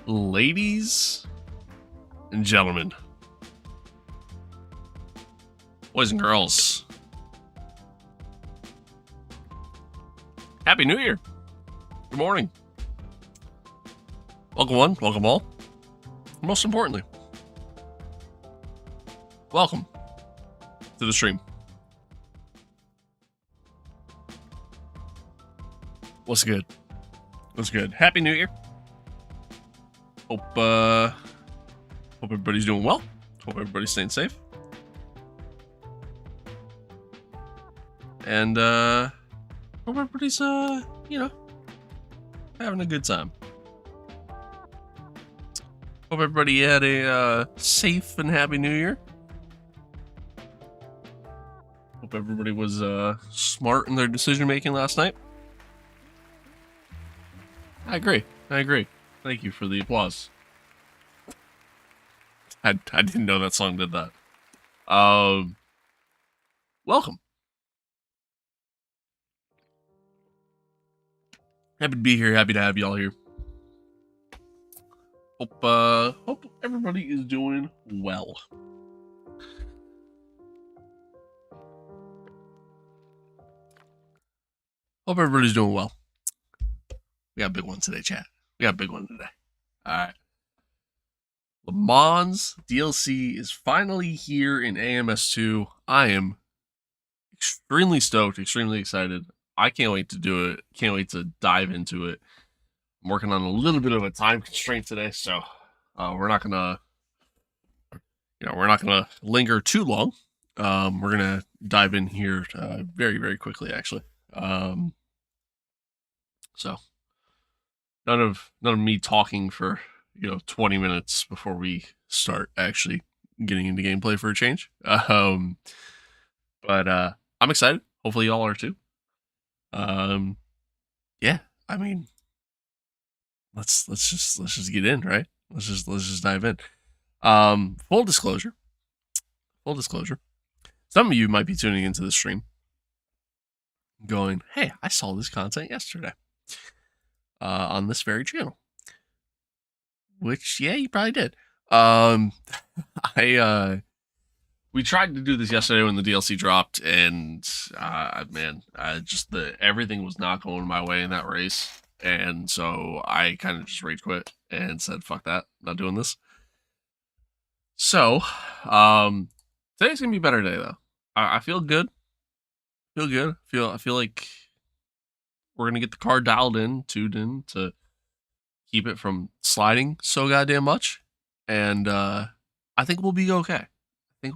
Ladies and gentlemen, boys and girls, Happy New Year. Good morning. Welcome one, welcome all. Most importantly, welcome to the stream. What's good? What's good? Happy New Year. Hope everybody's doing well. Hope everybody's staying safe. And hope everybody's having a good time. Hope everybody had a safe and happy New Year. Hope everybody was smart in their decision making last night. I agree. Thank you for the applause. I didn't know that song did that. Welcome. Happy to be here. Happy to have y'all here. Hope everybody is doing well. Hope everybody's doing well. We got a big one today, chat. We got a big one today. Alright. Lemans DLC is finally here in AMS2. I am extremely stoked, extremely excited. I can't wait to do it. Can't wait to dive into it. I'm working on a little bit of a time constraint today, so we're not gonna linger too long. We're gonna dive in here very, very quickly, actually. So none of me talking for 20 minutes before we start actually getting into gameplay for a change. But I'm excited. Hopefully y'all are too. Yeah, I mean, let's just get in, right? Let's just dive in. Full disclosure. Some of you might be tuning into the stream going, "Hey, I saw this content yesterday on this very channel." Which, yeah, you probably did. We tried to do this yesterday when the DLC dropped, and everything was not going my way in that race, and so I kind of just rage quit and said, "Fuck that, I'm not doing this." So, today's gonna be a better day though. I feel good. I feel like we're gonna get the car dialed in, tuned in to keep it from sliding so goddamn much, and I think we'll be okay. We'll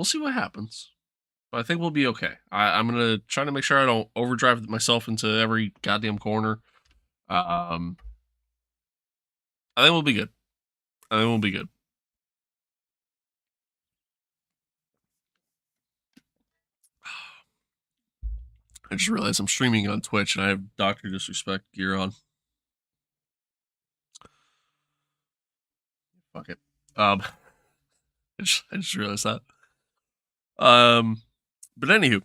see what happens, but I think we'll be okay. I'm gonna try to make sure I don't overdrive myself into every goddamn corner. I think we'll be good. I just realized I'm streaming on Twitch and I have Dr. Disrespect gear on. Fuck it. I just realized that. But anywho,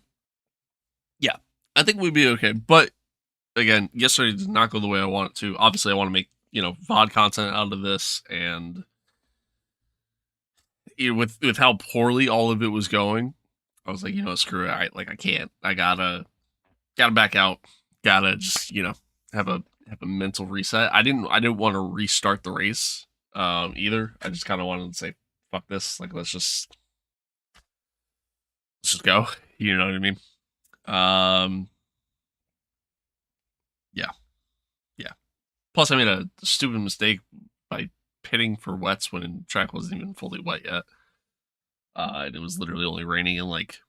yeah, I think we'd be okay. But again, yesterday did not go the way I want it to. Obviously, I want to make VOD content out of this, and with how poorly all of it was going, I was like, screw it. I can't. I gotta back out. Gotta just have a mental reset. I didn't want to restart the race either. I just kind of wanted to say, fuck this. Like, let's just go. You know what I mean? Yeah. Plus, I made a stupid mistake by pitting for wets when the track wasn't even fully wet yet. And it was literally only raining in like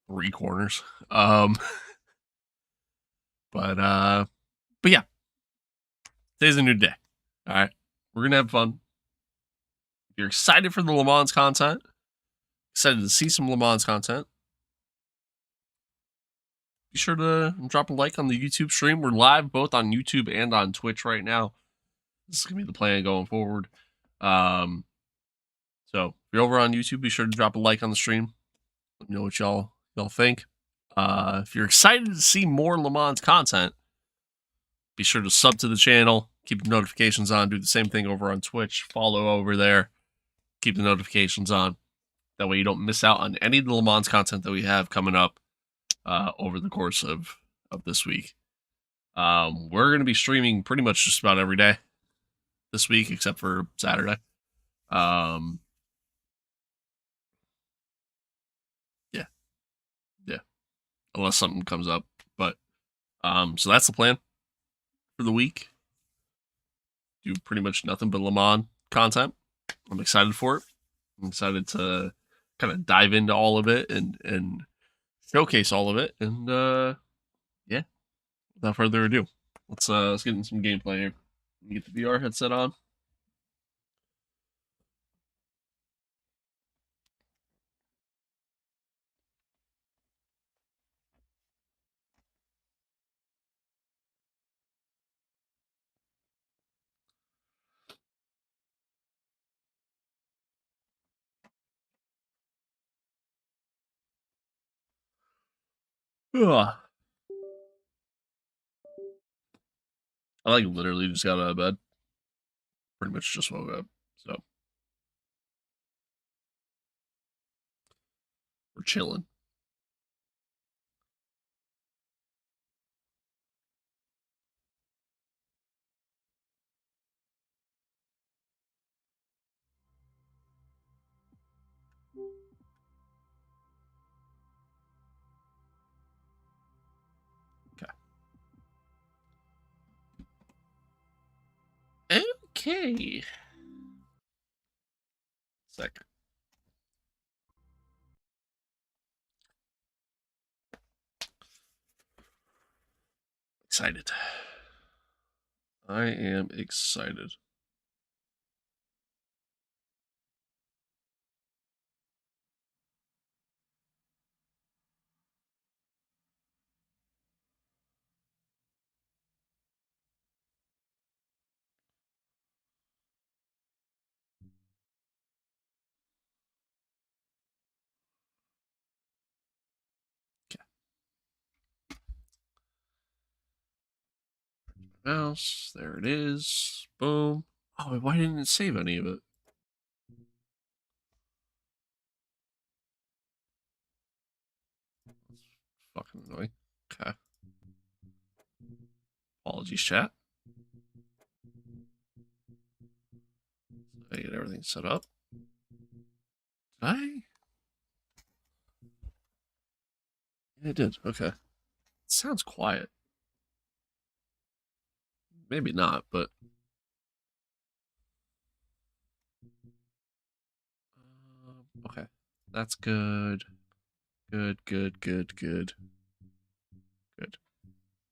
3 corners. But yeah, today's a new day. All right, we're gonna have fun. If you're excited for the Le Mans content, excited to see some Le Mans content, be sure to drop a like on the YouTube stream. We're live both on YouTube and on Twitch right now. This is gonna be the plan going forward. So if you're over on YouTube, be sure to drop a like on the stream. Let me know what y'all think. If you're excited to see more Le Mans content, Be sure to sub to the channel, keep the notifications on, do the same thing over on Twitch, follow over there, keep the notifications on. That way you don't miss out on any of the Le Mans content that we have coming up over the course of this week. We're going to be streaming pretty much just about every day this week, except for Saturday. Yeah, unless something comes up. But so that's the plan for the week. Do pretty much nothing but Le Mans content. I'm excited for it. I'm excited to kind of dive into all of it and showcase all of it. And yeah, without further ado, let's get in some gameplay here. Let me get the VR headset on. Ugh. I like literally just got out of bed. Pretty much just woke up. So we're chilling. Okay. Okay. Second. Excited. I am excited. Okay. Mouse. There it is. Boom. Oh, why didn't it save any of it? Fucking annoying. Okay. Apologies, chat. I get everything set up. Did I? Yeah, I did. Okay. It sounds quiet. Maybe not, but. Okay. That's good. Good, good, good, good. Good.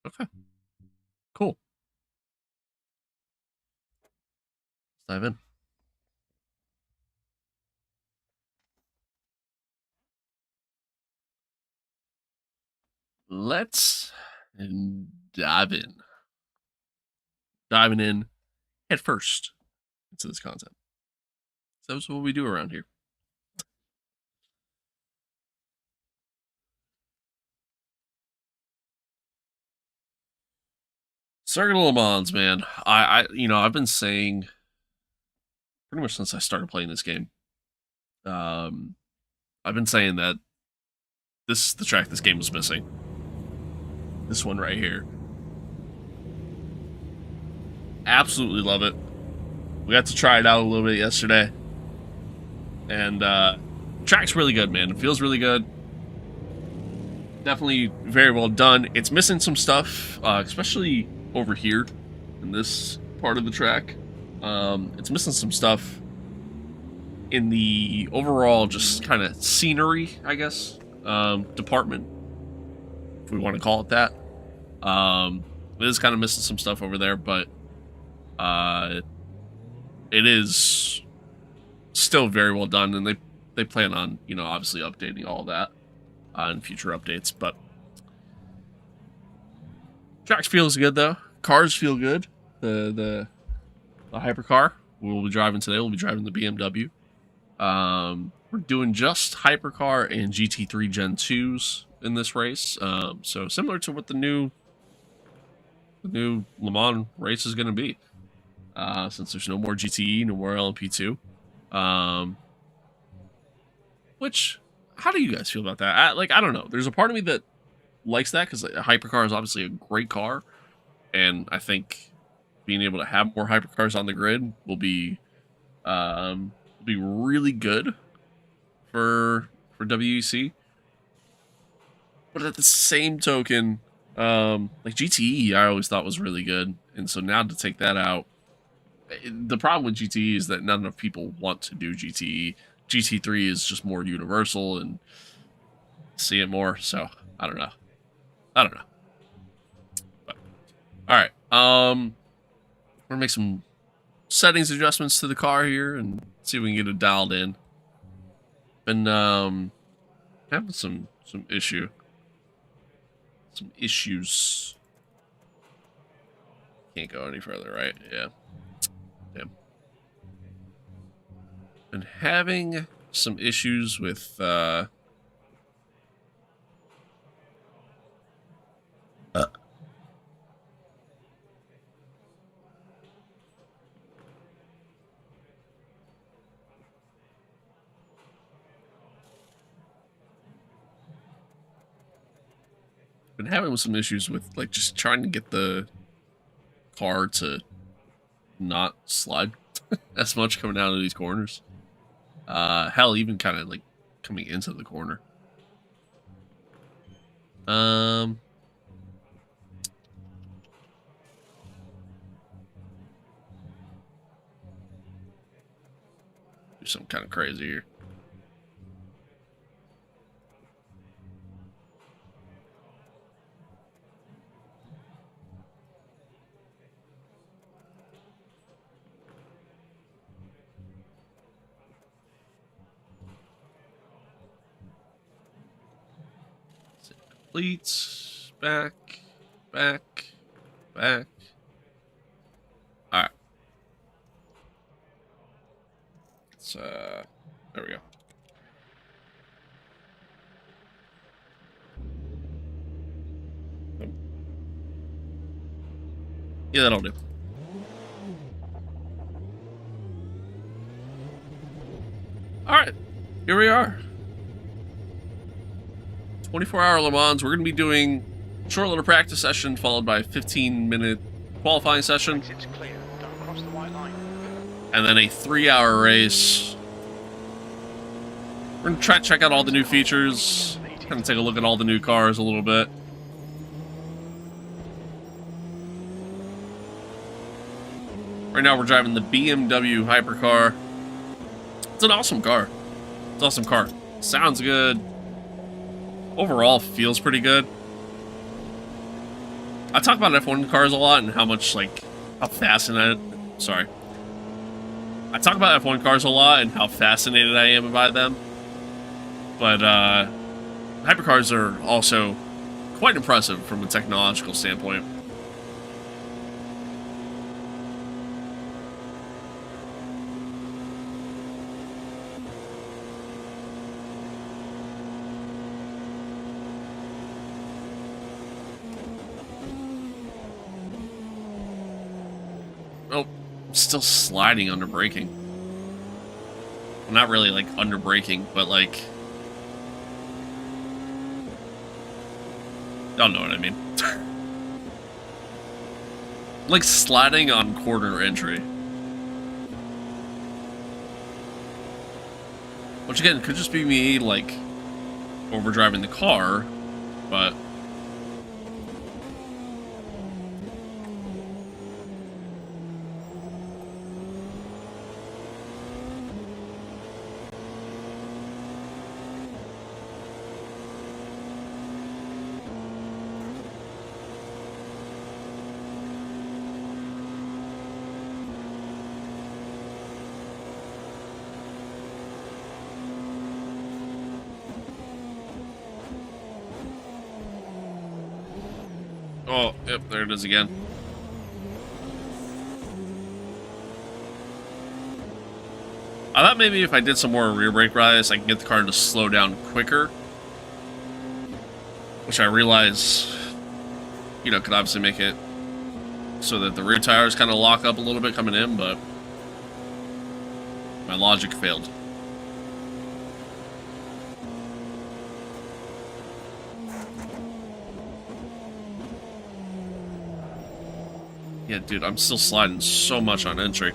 Okay. Cool. Let's dive in. Let's dive in. Diving in head first into this content. So that's what we do around here. Circuit of Le Mans, man. I've been saying pretty much since I started playing this game. I've been saying that this is the track this game was missing. This one right here. Absolutely love it. We got to try it out a little bit yesterday. And track's really good, man. It feels really good. Definitely very well done. It's missing some stuff, especially over here in this part of the track. It's missing some stuff in the overall just kind of scenery, I guess, department, if we want to call it that. It is kind of missing some stuff over there, but it is still very well done, and they plan on, obviously updating all that in future updates. But tracks feels good though. Cars feel good. The hypercar we'll be driving today. We'll be driving the BMW. We're doing just hypercar and GT3 Gen 2s in this race. So similar to what the new the new Le Mans race is going to be. Since there's no more GTE, no more LMP2. Which, how do you guys feel about that? I don't know. There's a part of me that likes that because a hypercar is obviously a great car, and I think being able to have more hypercars on the grid will be really good for WEC. But at the same token, like GTE, I always thought was really good, and so now to take that out, the problem with GTE is that not enough people want to do GTE. GT3 is just more universal and see it more. So I don't know. But, all right. We're gonna make some settings adjustments to the car here and see if we can get it dialed in. Been having some issues. Can't go any further, right? Yeah. Damn. Been having some issues with like just trying to get the car to not slide as much coming out of these corners. Hell, even kind of like coming into the corner. Do something kind of crazy here. Complete. Back. Alright. Let's, there we go. Yeah, that'll do. Alright. Here we are. 24-hour Le Mans. We're going to be doing a short little practice session followed by a 15-minute qualifying session. Clear. Don't cross the white line. And then a 3-hour race. We're going to try to check out all the new features. Kind of take a look at all the new cars a little bit. Right now we're driving the BMW hypercar. It's an awesome car. It's an awesome car. Sounds good. Overall, feels pretty good. I talk about F1 cars a lot and how much, like, how fascinated... Sorry. I talk about F1 cars a lot and how fascinated I am by them. But, hypercars are also quite impressive from a technological standpoint. Oh, I'm still sliding under braking. Well, not really like under braking, but like... Y'all know what I mean. Like sliding on corner entry. Which again, could just be me, like, overdriving the car, but... Oh, yep, there it is again. I thought maybe if I did some more rear brake radius, I can get the car to slow down quicker. Which I realize, you know, could obviously make it so that the rear tires kind of lock up a little bit coming in, but my logic failed. Yeah, dude, I'm still sliding so much on entry.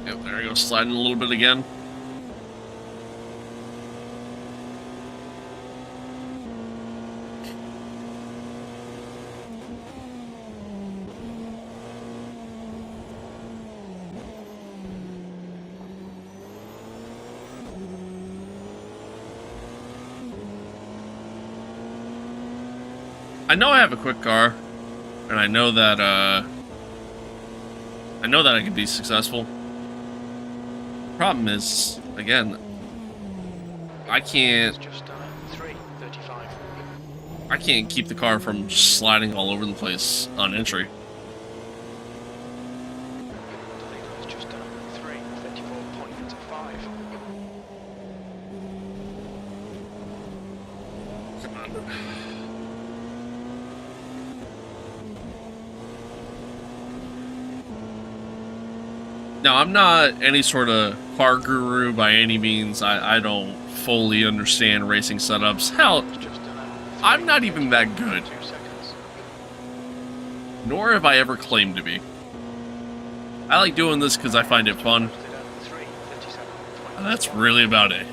Yep, there we go, sliding a little bit again. I know I have a quick car, and I know that I can be successful. Problem is, again, I can't Just 3:35. I can't keep the car from just sliding all over the place on entry. It's just 3:34.5. Come on. Now, I'm not any sort of car guru by any means. I don't fully understand racing setups. Hell, It's just I'm not even that good. 2 seconds. Nor have I ever claimed to be. I like doing this because I find it fun. 3:37.5. And that's really about it.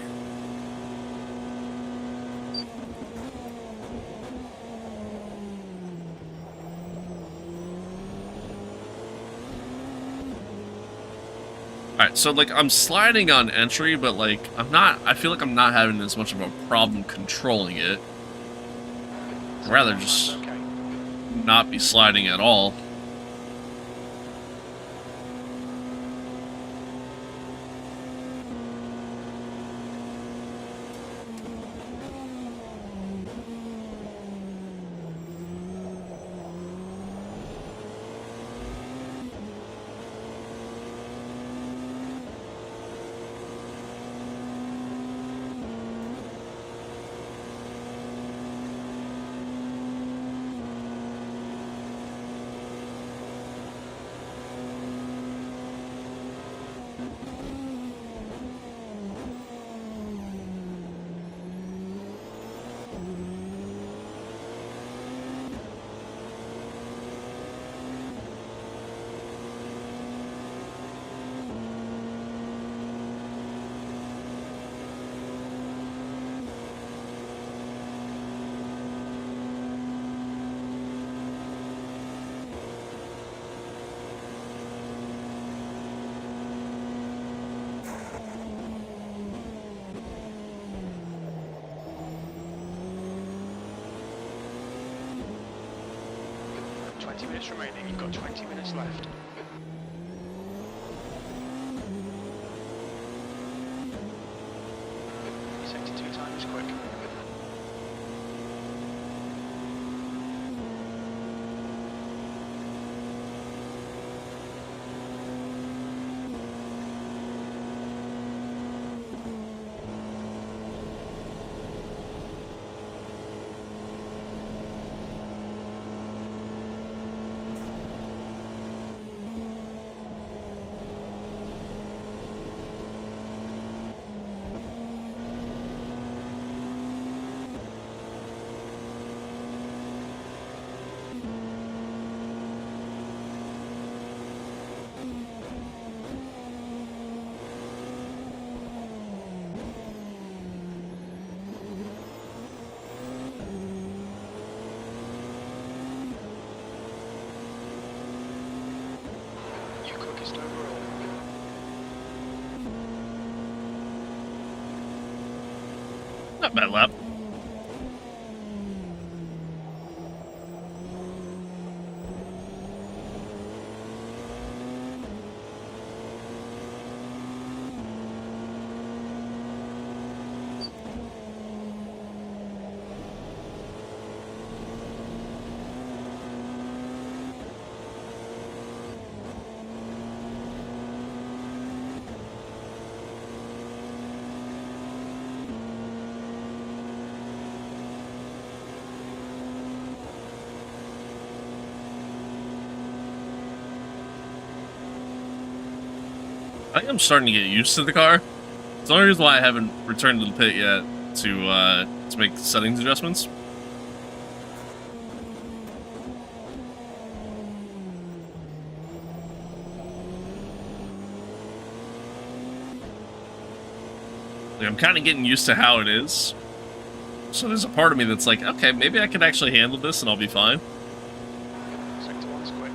Alright, so, like, I'm sliding on entry, but, like, I feel like I'm not having as much of a problem controlling it. I'd rather just Okay. not be sliding at all. Minutes remaining. You've got 20 minutes left. Sector 2 time is quick. Not bad lap. I think I'm starting to get used to the car. It's the only reason why I haven't returned to the pit yet to make settings adjustments. Like, I'm kind of getting used to how it is. So there's a part of me that's like, okay, maybe I can actually handle this and I'll be fine. Sector 1's quick.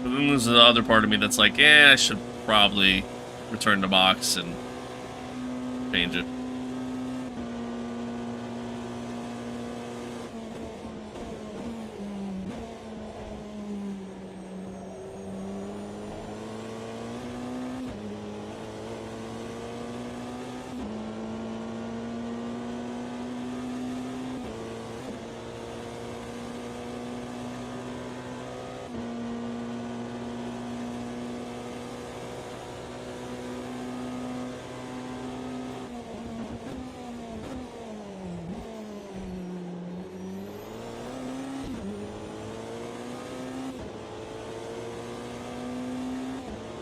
But then there's the other part of me that's like, I should probably return to box and change it.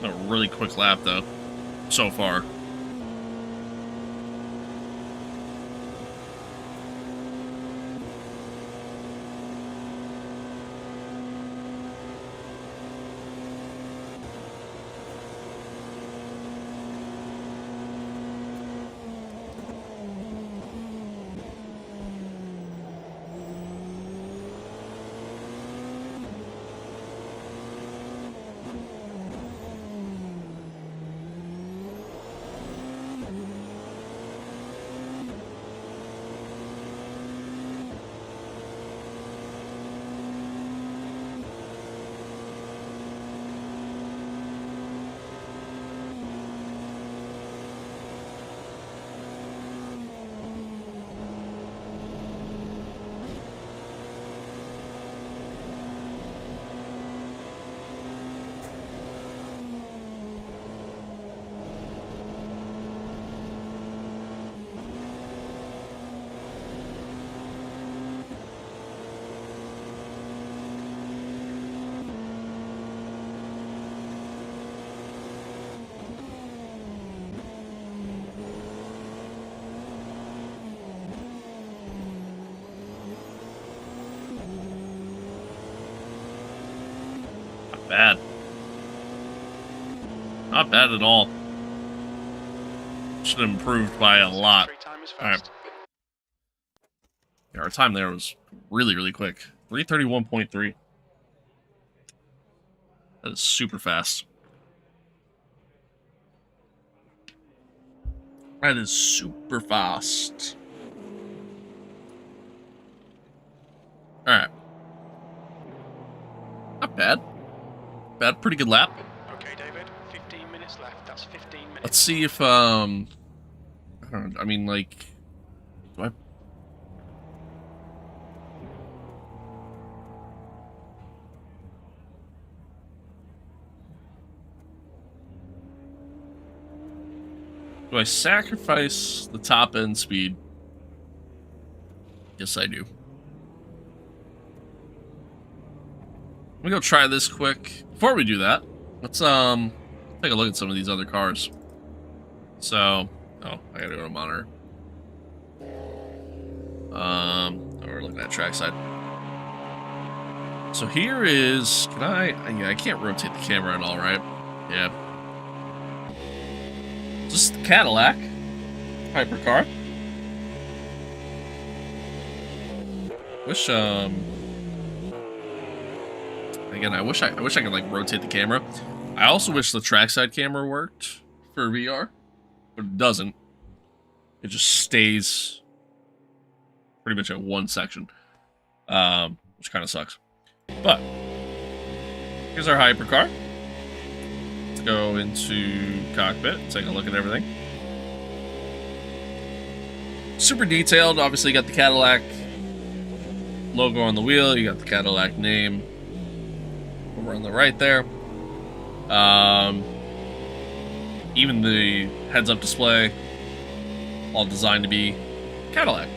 A really quick lap though, so far. Bad. Not bad at all. Should have improved by a lot. Alright. Yeah, our time there was really, really quick. 3:31.3. That is super fast. That is super fast. Alright. Not bad. Pretty good lap. Okay, David, 15 minutes left. That's 15 minutes. Let's see if, I don't know, I mean, like, do I... Do I sacrifice the top end speed? Yes, I do. Let me go try this quick. Before we do that, let's take a look at some of these other cars. So, oh, I gotta go to monitor. We're looking at trackside. So here is, yeah, I can't rotate the camera at all, right? Yeah. Just the Cadillac hypercar. Wish, again, I wish I could like rotate the camera. I also wish the trackside camera worked for VR, but it doesn't. It just stays pretty much at one section, which kind of sucks. But here's our hypercar. Let's go into cockpit, take a look at everything. Super detailed. Obviously, you got the Cadillac logo on the wheel. You got the Cadillac name over on the right there. Even the heads-up display, all designed to be Cadillac.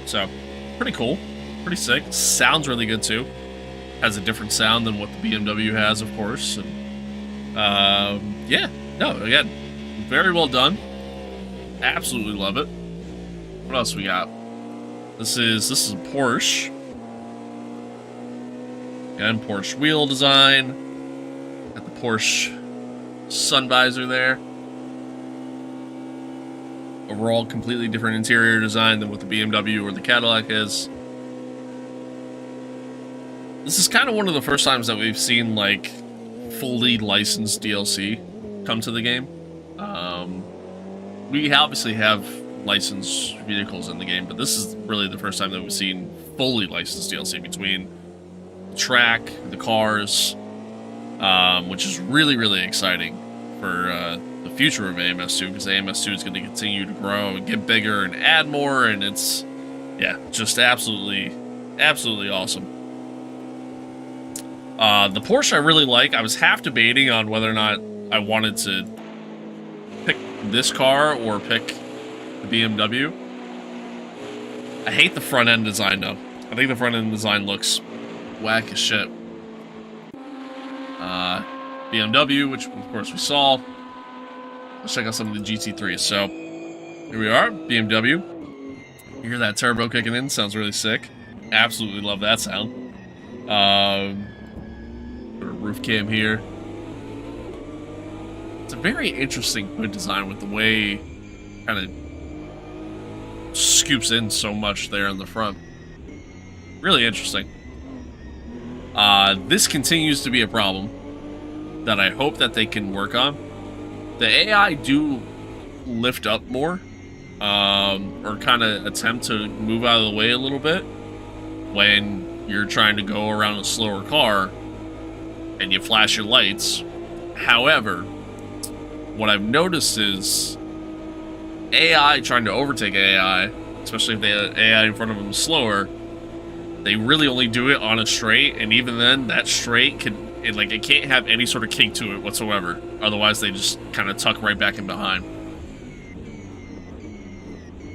So, pretty cool, pretty sick. Sounds really good too. Has a different sound than what the BMW has, of course. And, yeah, no, again, very well done. Absolutely love it. What else we got? This is a Porsche. Again, Porsche wheel design. Got the Porsche sun visor there. Overall, completely different interior design than what the BMW or the Cadillac is. This is kind of one of the first times that we've seen, like, fully licensed DLC come to the game. We obviously have licensed vehicles in the game, but this is really the first time that we've seen fully licensed DLC between the track, the cars, which is really, really exciting for the future of AMS2, because AMS2 is going to continue to grow and get bigger and add more, and it's, yeah, just absolutely, absolutely awesome. The Porsche I really like. I was half debating on whether or not I wanted to pick this car or pick the BMW. I hate the front end design though. I think the front end design looks whack as shit. BMW, which of course we saw. Let's check out some of the GT3s. So here we are, BMW. You hear that turbo kicking in? Sounds really sick. Absolutely love that sound. Put a roof cam here. It's a very interesting hood design with the way kind of scoops in so much there in the front. Really interesting. This continues to be a problem that I hope that they can work on. The AI do lift up more, or kind of attempt to move out of the way a little bit when you're trying to go around a slower car and you flash your lights. However, what I've noticed is AI trying to overtake AI, especially if the AI in front of them is slower, they really only do it on a straight, and even then, that straight it can't have any sort of kink to it whatsoever. Otherwise, they just kind of tuck right back in behind.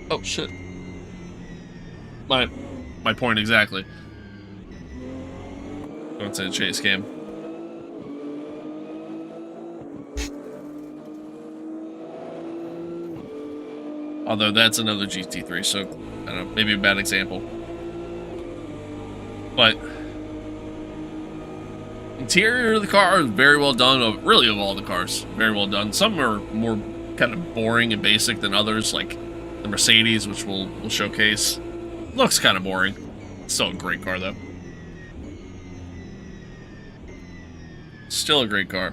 Oh shit! My point exactly. Going to the chase cam. Although that's another GT3, so I don't know, maybe a bad example. But interior of the car is very well done. Really, of all the cars, very well done. Some are more kind of boring and basic than others, like the Mercedes, which we'll showcase. Looks kind of boring. Still a great car, though. Still a great car.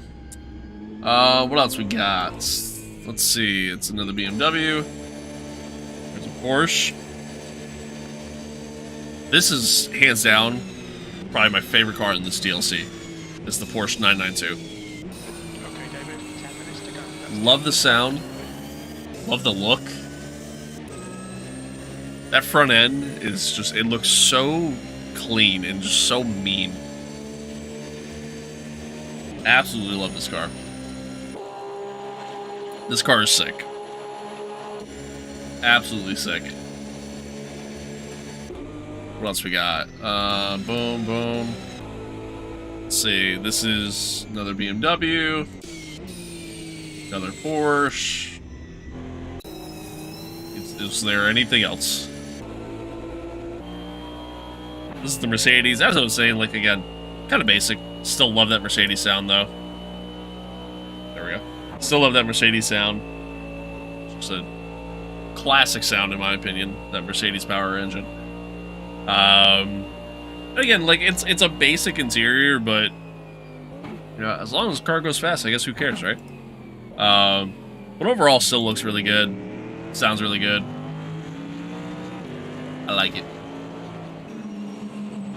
What else we got? Let's see. It's another BMW. There's a Porsche. This is, hands down, probably my favorite car in this DLC. It's the Porsche 992. Okay, David, 10 minutes to go. Love the sound. Love the look. That front end is just, it looks so clean and just so mean. Absolutely love this car. This car is sick. Absolutely sick. What else we got? Boom, boom. Let's see. This is another BMW. Another Porsche. Is there anything else? This is the Mercedes. As I was saying, like, again, kind of basic. Still love that Mercedes sound, though. There we go. Still love that Mercedes sound. It's a classic sound, in my opinion, that Mercedes power engine. Again, like, it's a basic interior, but you know, as long as the car goes fast, I guess who cares, right? But overall, still looks really good. Sounds really good. I like it.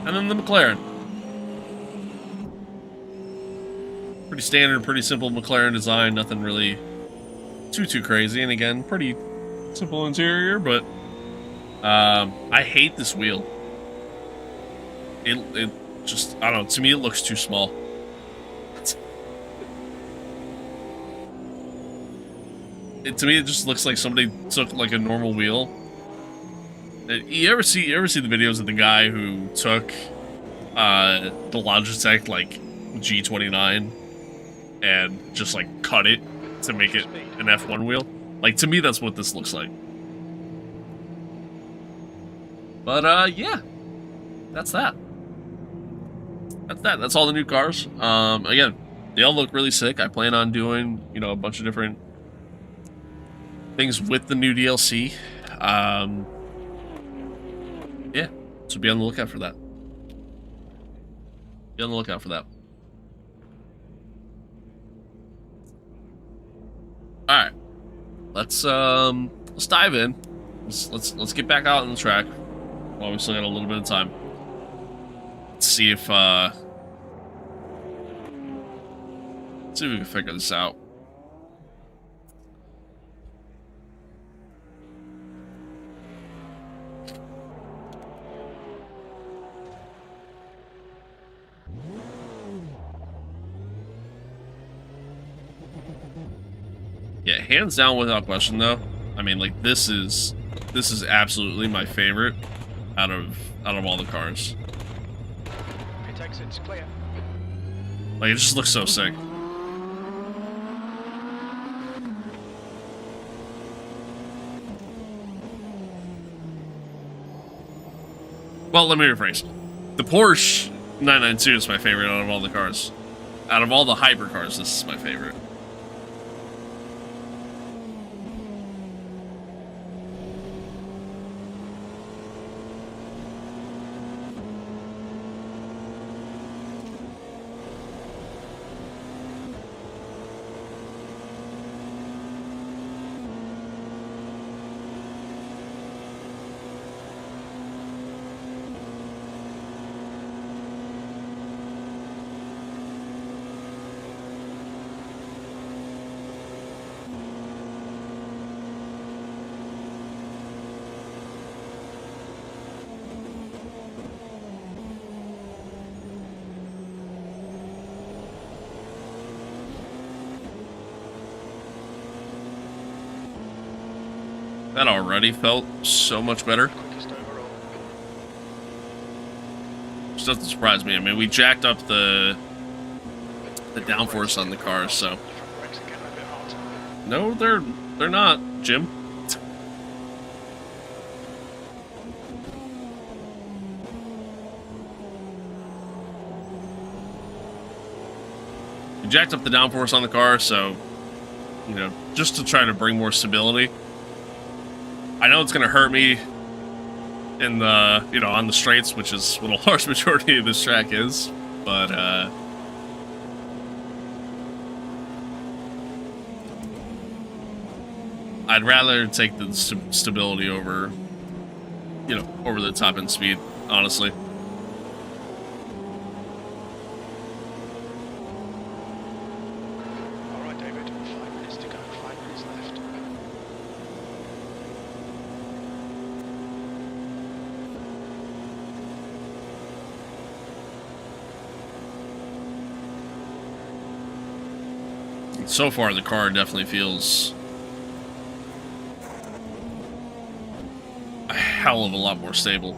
And then the McLaren. Pretty standard, pretty simple McLaren design. Nothing really too crazy. And again, pretty simple interior, but I hate this wheel. It just, I don't know, to me it looks too small. To me it just looks like somebody took like a normal wheel. You ever see the videos of the guy who took the Logitech like G29 and just like cut it to make it an F1 wheel? Like, to me that's what this looks like. But yeah. That's that. That's all the new cars. Again, they all look really sick. I plan on doing, you know, a bunch of different things with the new DLC. Yeah, so be on the lookout for that. Be on the lookout for that. All right, let's dive in. Let's get back out on the track while we still got a little bit of time. Let's see if we can figure this out. Yeah, hands down without question though. I mean, like, this is absolutely my favorite out of all the cars. Pit exit's clear. Like, it just looks so sick. Well, let me rephrase. The Porsche 992 is my favorite out of all the cars. Out of all the hypercars, this is my favorite. That already felt so much better. Quickest overall. Which doesn't surprise me. I mean, we jacked up the downforce on the cars, so. Front brakes are getting a bit hot. No, they're not, Jim. We jacked up the downforce on the car, so, you know, just to try to bring more stability. I know it's going to hurt me in the, you know, on the straights, which is what a large majority of this track is, but, I'd rather take the stability over, you know, over the top end speed, honestly. All right, David. 5 minutes to go. 5 minutes left. So far, the car definitely feels a hell of a lot more stable.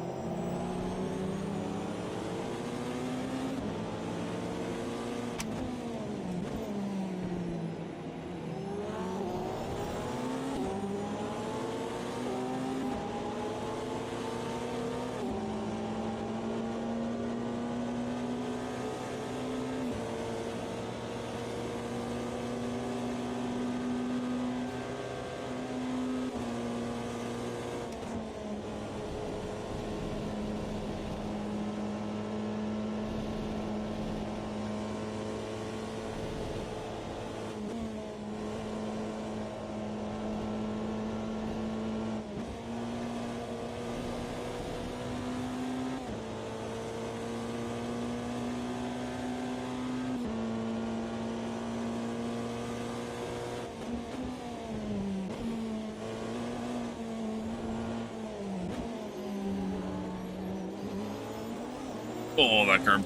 Oh, that curb.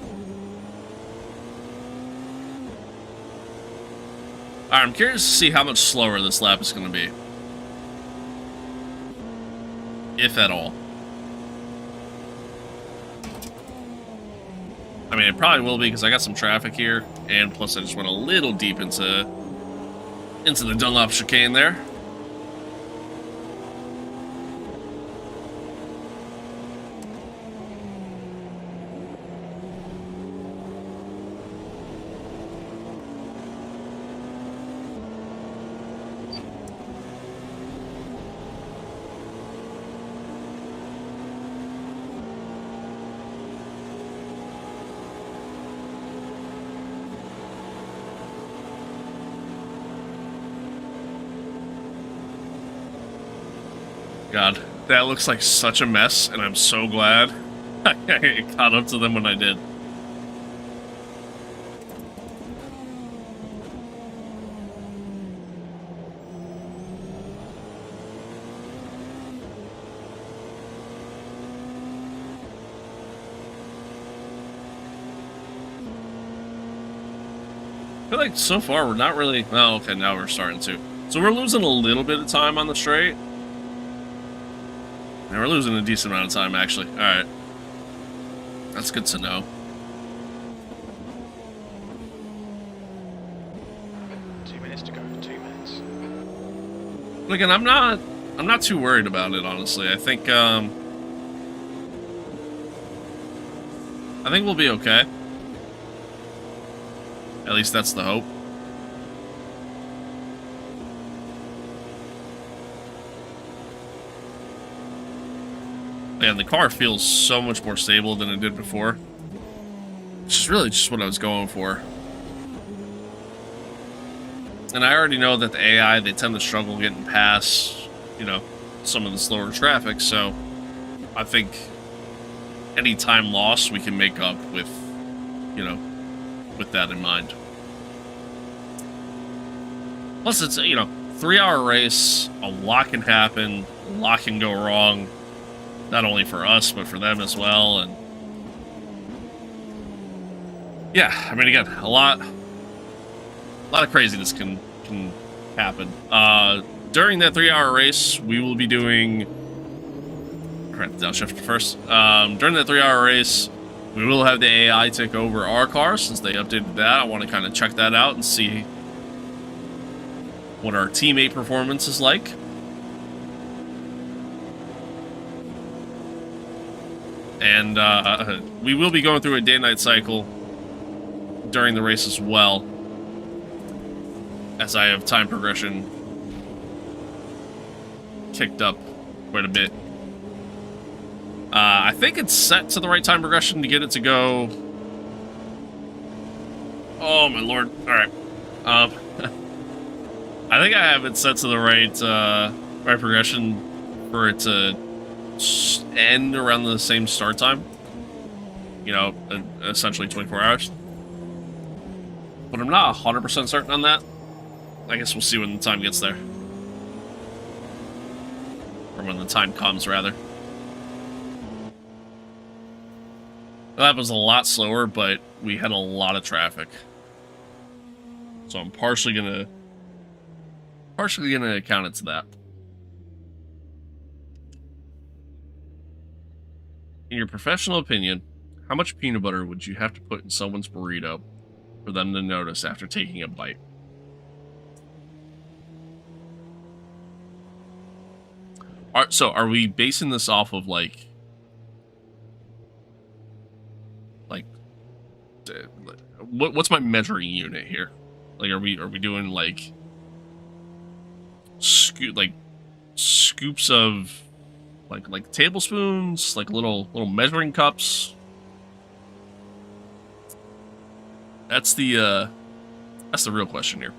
Alright, I'm curious to see how much slower this lap is going to be. If at all. I mean, it probably will be because I got some traffic here, and plus I just went a little deep into the Dunlop chicane there. God, that looks like such a mess, and I'm so glad I caught up to them when I did. I feel like so far we're not really... Oh, okay, now we're starting to. So we're losing a little bit of time on the straight. And we're losing a decent amount of time, actually. Alright. That's good to know. 2 minutes to go. 2 minutes. But again, I'm not too worried about it, honestly. I think we'll be okay. At least that's the hope. Man, the car feels so much more stable than it did before. Which is really just what I was going for. And I already know that the AI, they tend to struggle getting past, you know, some of the slower traffic, so I think any time lost we can make up with, you know, with that in mind. Plus, it's, you know, 3-hour race, a lot can happen, a lot can go wrong. Not only for us, but for them as well, and yeah, I mean, again, a lot of craziness can happen. During that 3-hour race, we will be doing. Crap, downshift first. During that 3-hour race, we will have the AI take over our car since they updated that. I want to kind of check that out and see what our teammate performance is like. And we will be going through a day-night cycle during the race as well, as I have time progression kicked up quite a bit. I think it's set to the right time progression to get it to go. Oh my lord! All right, I think I have it set to the right right progression for it to end around the same start time. You know, essentially 24 hours. But I'm not 100% certain on that. I guess we'll see when the time gets there. Or when the time comes, rather. That was a lot slower, but we had a lot of traffic. So I'm partially gonna account it to that. In your professional opinion, how much peanut butter would you have to put in someone's burrito for them to notice after taking a bite? So are we basing this off of like what's my measuring unit here? Like, are we doing like scoops of like tablespoons, like little measuring cups? That's the real question here.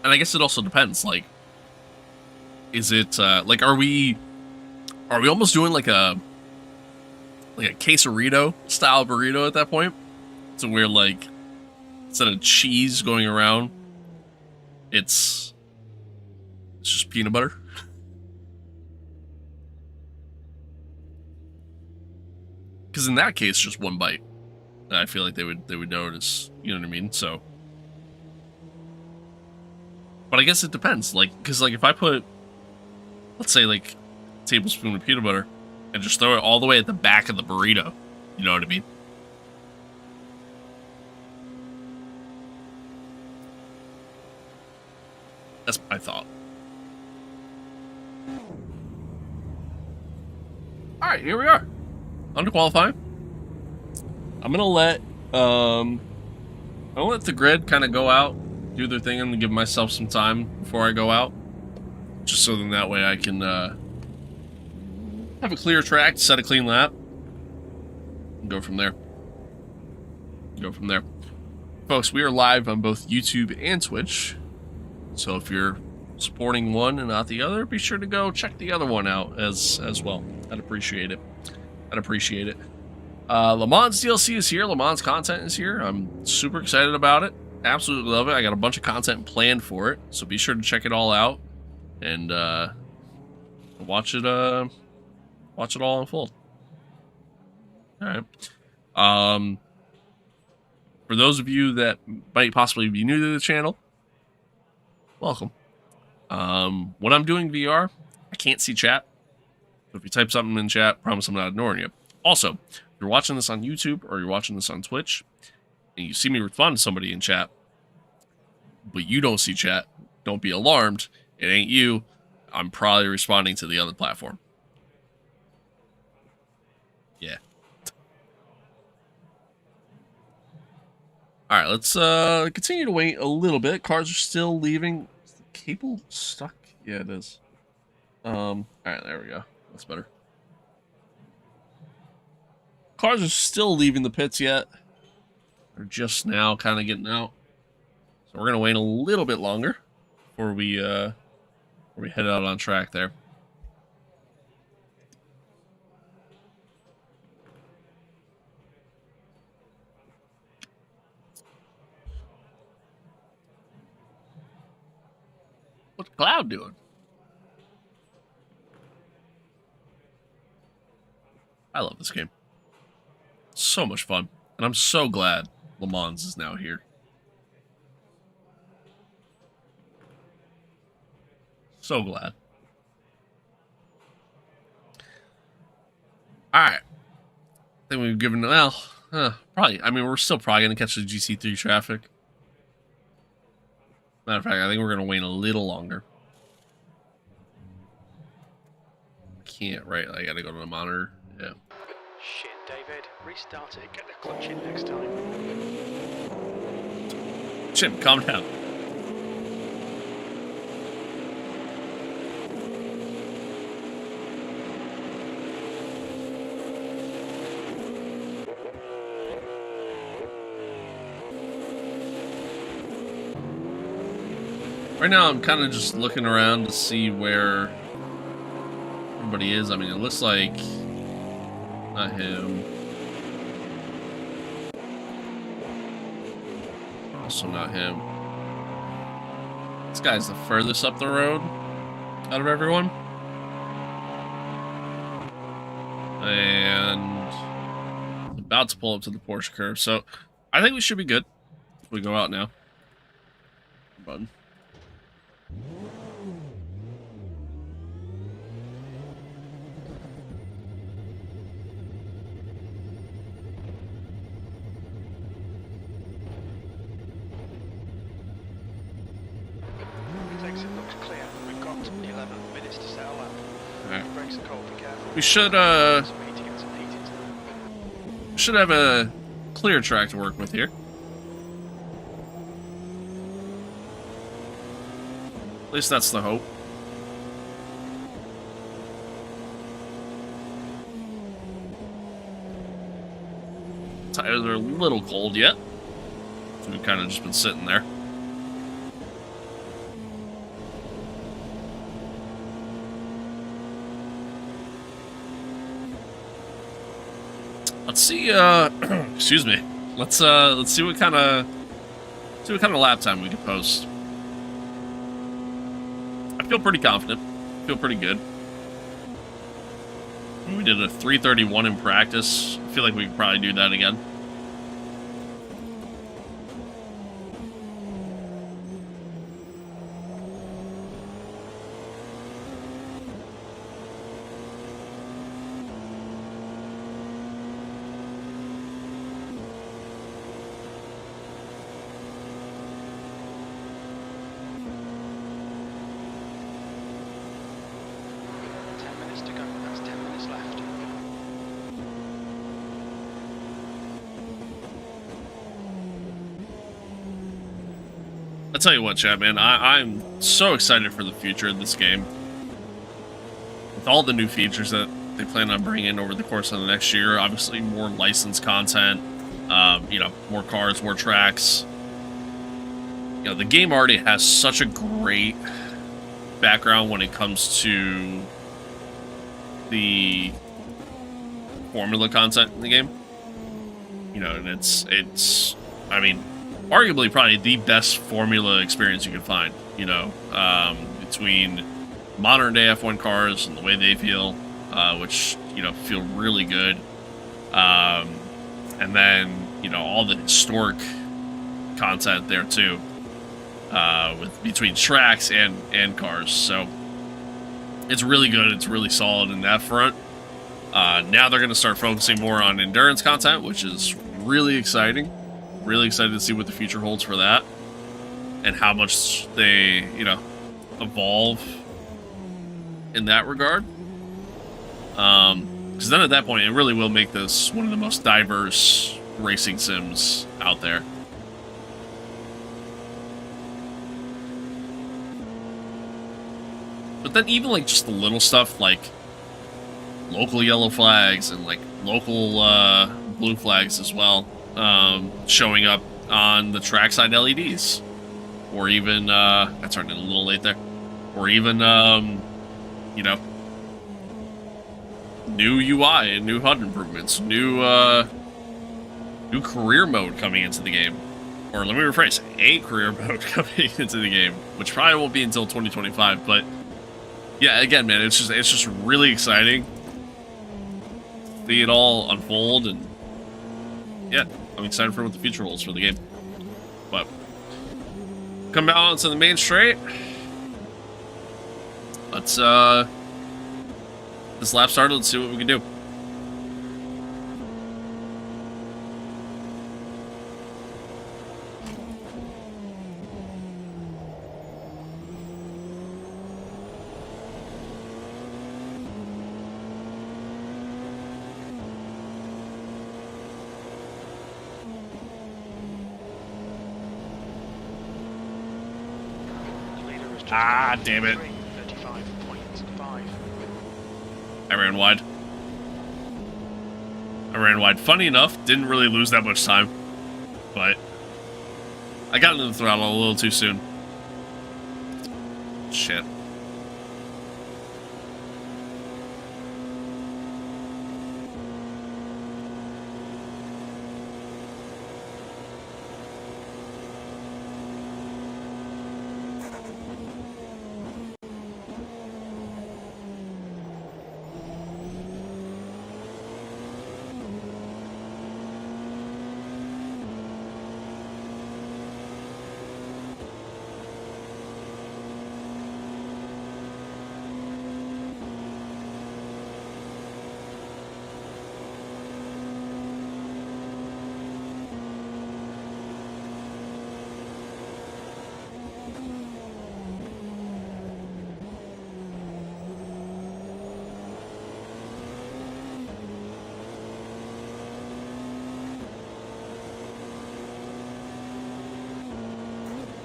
And I guess it also depends. Like, is it like are we almost doing like a quesarito style burrito at that point? So we're like, instead of cheese going around, it's just peanut butter. because in that case, just one bite, I feel like they would notice. You know what I mean? So, but I guess it depends. Like, because like if I put, let's say like a tablespoon of peanut butter and just throw it all the way at the back of the burrito, you know what I mean? That's my thought. All right, here we are. Underqualifying. I'm gonna let the grid kind of go out, do their thing, and give myself some time before I go out, just so then that way I can have a clear track, set a clean lap, and go from there. Folks, we are live on both YouTube and Twitch, so if you're supporting one and not the other, be sure to go check the other one out as well. I'd appreciate it. Lemans DLC is here. Lemans content is here. I'm super excited about it. Absolutely love it. I got a bunch of content planned for it, so be sure to check it all out and watch it all unfold. All right. For those of you that might possibly be new to the channel, welcome. When I'm doing VR, I can't see chat. So if you type something in chat, promise I'm not ignoring you. Also, if you're watching this on YouTube or you're watching this on Twitch, and you see me respond to somebody in chat, but you don't see chat, don't be alarmed. It ain't you. I'm probably responding to the other platform. Yeah. Alright, let's continue to wait a little bit. Cars are still leaving. Is the cable stuck? Yeah, it is. Alright, there we go. That's better. Cars are still leaving the pits yet. They're just now kind of getting out. So we're going to wait a little bit longer before we head out on track there. What's Cloud doing? I love this game. So much fun. And I'm so glad Lemans is now here. So glad. Alright. I think we've given, well, probably, I mean, we're still probably going to catch the GC3 traffic. Matter of fact, I think we're going to wait a little longer. Can't, right? I got to go to the monitor. Yeah. Shit, David. Restart it. Get the clutch in next time. Chip, calm down. Right now, I'm kind of just looking around to see where everybody is. I mean, it looks like not him. Also not him. This guy's the furthest up the road out of everyone. And about to pull up to the Porsche curve. So I think we should be good if we go out now. Button. We should have a clear track to work with here. At least that's the hope. Tires are a little cold yet, so we've kind of just been sitting there. Let's see, excuse me. Let's see what kind of lap time we can post. I feel pretty confident. I feel pretty good. We did a 331 in practice. I feel like we could probably do that again. I'll tell you what, chat, man, I'm so excited for the future of this game. With all the new features that they plan on bringing over the course of the next year, obviously more licensed content, you know, more cars, more tracks. You know, the game already has such a great background when it comes to the formula content in the game. You know, and it's, I mean, arguably probably the best formula experience you can find, you know, between modern day F1 cars and the way they feel, which, you know, feel really good. And then, you know, all the historic content there too, with between tracks and cars. So it's really good. It's really solid in that front. Now they're going to start focusing more on endurance content, which is really exciting. Really excited to see what the future holds for that and how much they, you know, evolve in that regard. Because then at that point, it really will make this one of the most diverse racing sims out there. But then even like just the little stuff like local yellow flags and like local blue flags as well, showing up on the trackside LEDs, or even I turned in a little late there, or even you know, new UI and new HUD improvements, new career mode coming into the game, or let me rephrase, a career mode coming into the game, which probably won't be until 2025. But yeah, again, man, it's just really exciting to see it all unfold, and yeah, I'm excited for what the future holds for the game. But come out onto the main straight. Let's this lap started. Let's see what we can do. Ah, damn it. 35.5. I ran wide. Funny enough, didn't really lose that much time, but I got into the throttle a little too soon. Shit.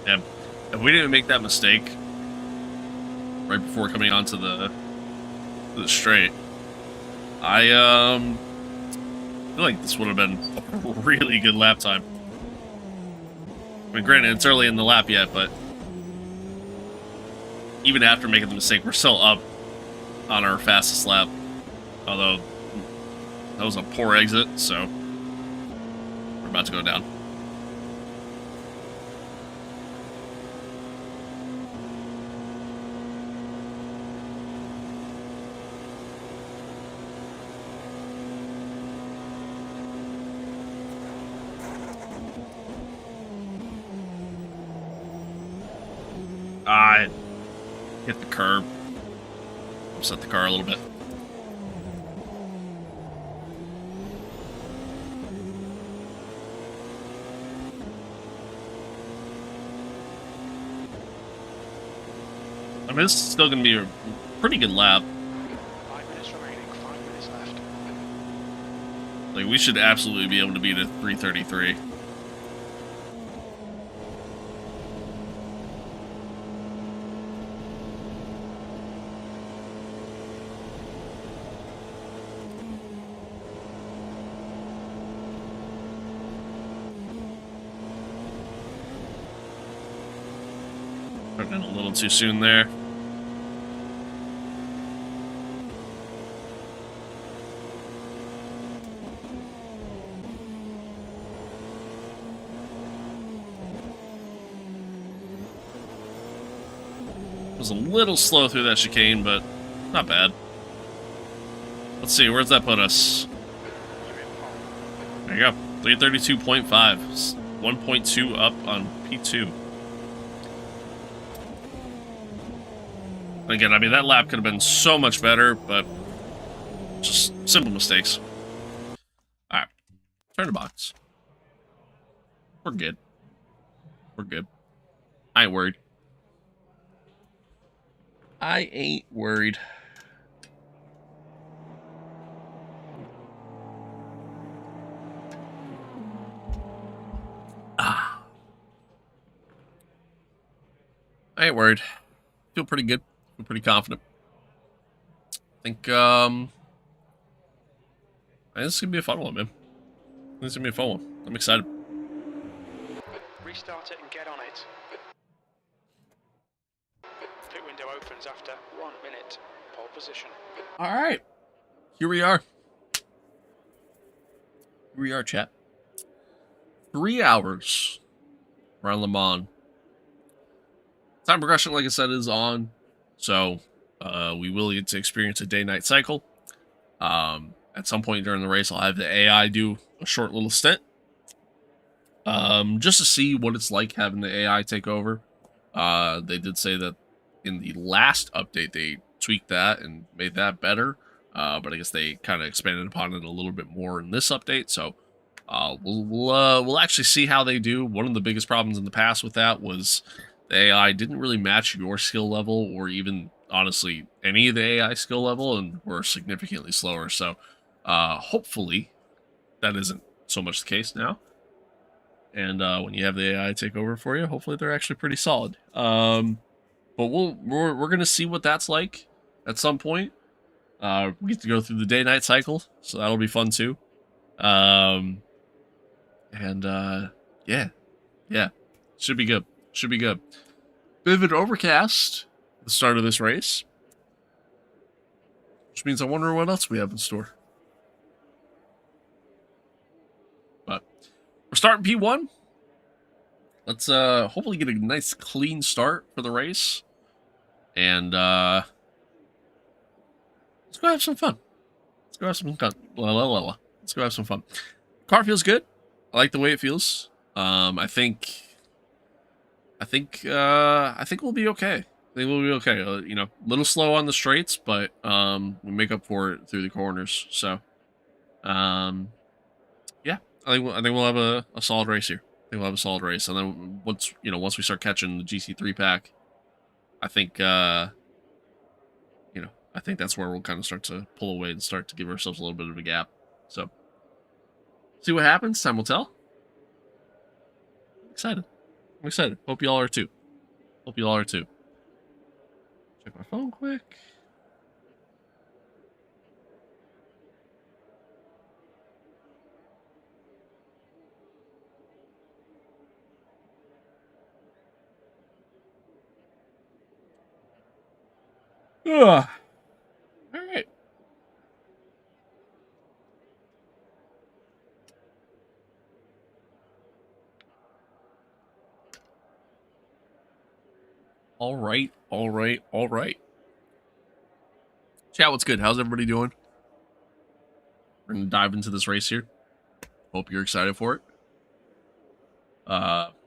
Yeah, if we didn't make that mistake right before coming onto the straight, I feel like this would have been a really good lap time. I mean, granted, it's early in the lap yet, but even after making the mistake, we're still up on our fastest lap. Although that was a poor exit, so we're about to go down. I hit the curb. Upset the car a little bit. I mean, this is still going to be a pretty good lap. 5 minutes remaining, 5 minutes left. Like, we should absolutely be able to beat a 3:33. Started in a little too soon there. Was a little slow through that chicane, but not bad. Let's see, where's that put us? There you go, 332.5, 1.2 up on P2. Again, I mean, that lap could have been so much better, but just simple mistakes. Alright, turn the box. We're good. We're good. I ain't worried. I ain't worried. I ain't worried. Feel pretty good. Feel pretty confident. I think this is gonna be a fun one, man. This is gonna be a fun one. I'm excited. Restart it and get on it. Pit window opens after 1 minute. Pole position. All right, here we are. Here we are, chat. 3 hours around Le Mans. Time progression, like I said, is on, so we will get to experience a day-night cycle. At some point during the race, I'll have the AI do a short little stint, just to see what it's like having the AI take over. They did say that in the last update they tweaked that and made that better, but I guess they kind of expanded upon it a little bit more in this update. So we'll actually see how they do. One of the biggest problems in the past with that was the AI didn't really match your skill level, or even honestly any of the AI skill level, and were significantly slower. So hopefully that isn't so much the case now. And when you have the AI take over for you, hopefully they're actually pretty solid. But we're gonna see what that's like at some point. We get to go through the day-night cycle, so that'll be fun too. Yeah, should be good. Should be good. Vivid overcast at the start of this race, which means I wonder what else we have in store. But we're starting P1. Let's hopefully get a nice clean start for the race, and let's go have some fun. Let's go have some fun. Let's go have some fun. Car feels good. I like the way it feels. I think we'll be okay. I think we'll be okay. You know, a little slow on the straights, but we make up for it through the corners. So, yeah, I think we'll have a solid race here. I think we'll have a solid race, and then once we start catching the GC3 pack, I think I think that's where we'll kind of start to pull away and start to give ourselves a little bit of a gap. So, see what happens. Time will tell. I'm excited. I'm excited. Hope y'all are too. Hope y'all are too. Check my phone quick. Ugh. All right. All right. All right. All right. Chat, what's good? How's everybody doing? We're gonna dive into this race here. Hope you're excited for it.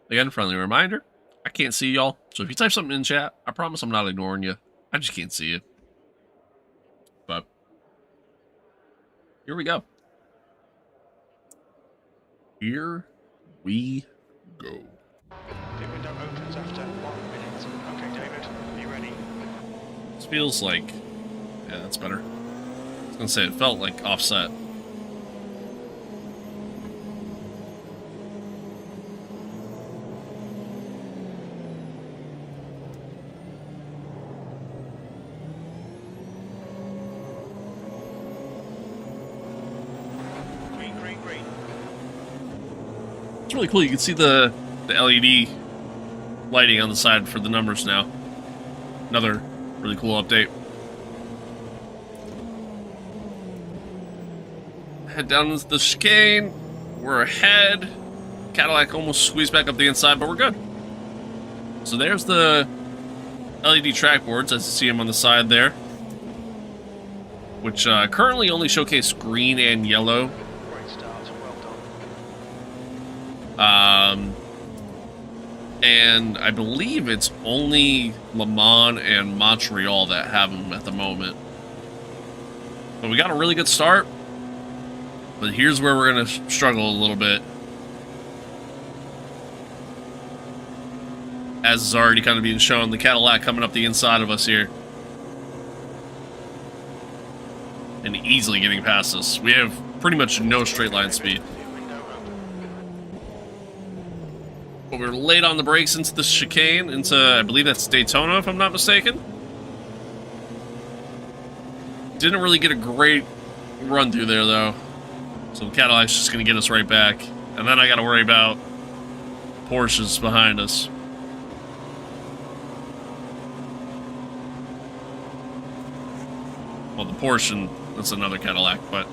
Again, friendly reminder, I can't see y'all. So if you type something in chat, I promise I'm not ignoring you. I just can't see you. But here we go. Here we go. The window opens after 1 minute. Okay, David, are you ready? This feels like... Yeah, that's better. I was gonna say, it felt like offset. Green, green, green. It's really cool. You can see the LED lighting on the side for the numbers now. Another really cool update. Head down into the chicane. We're ahead. Cadillac almost squeezed back up the inside, but we're good. So there's the LED track boards, as you see them on the side there, which currently only showcase green and yellow. Great start, well done. And I believe it's only Lemans and Montreal that have them at the moment. But we got a really good start. But here's where we're going to struggle a little bit. As is already kind of being shown, the Cadillac coming up the inside of us here. And easily getting past us. We have pretty much no straight line speed. The window open. But we're late on the brakes into the chicane, into, I believe that's Daytona, if I'm not mistaken. Didn't really get a great run through there, though. So the Cadillac's just going to get us right back. And then I got to worry about Porsches behind us. Well, the Porsche, that's another Cadillac, but...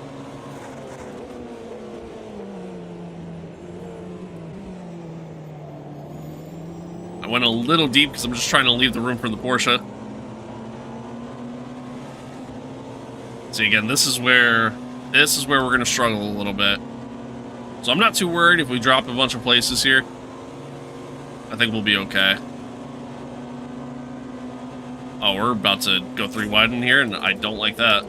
I went a little deep because I'm just trying to leave the room for the Porsche. See, again, this is where we're going to struggle a little bit. So I'm not too worried if we drop a bunch of places here. I think we'll be okay. Oh, we're about to go 3 wide in here, and I don't like that.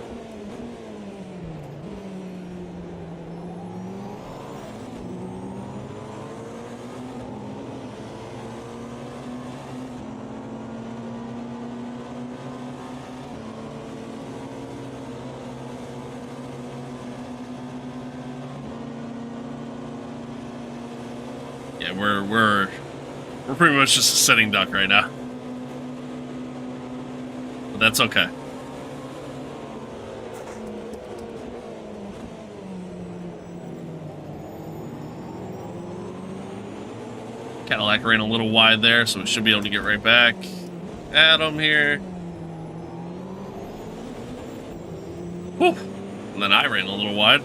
Yeah, we're pretty much just a sitting duck right now. But that's okay. Cadillac ran a little wide there, so we should be able to get right back at him here. Whew. And then I ran a little wide.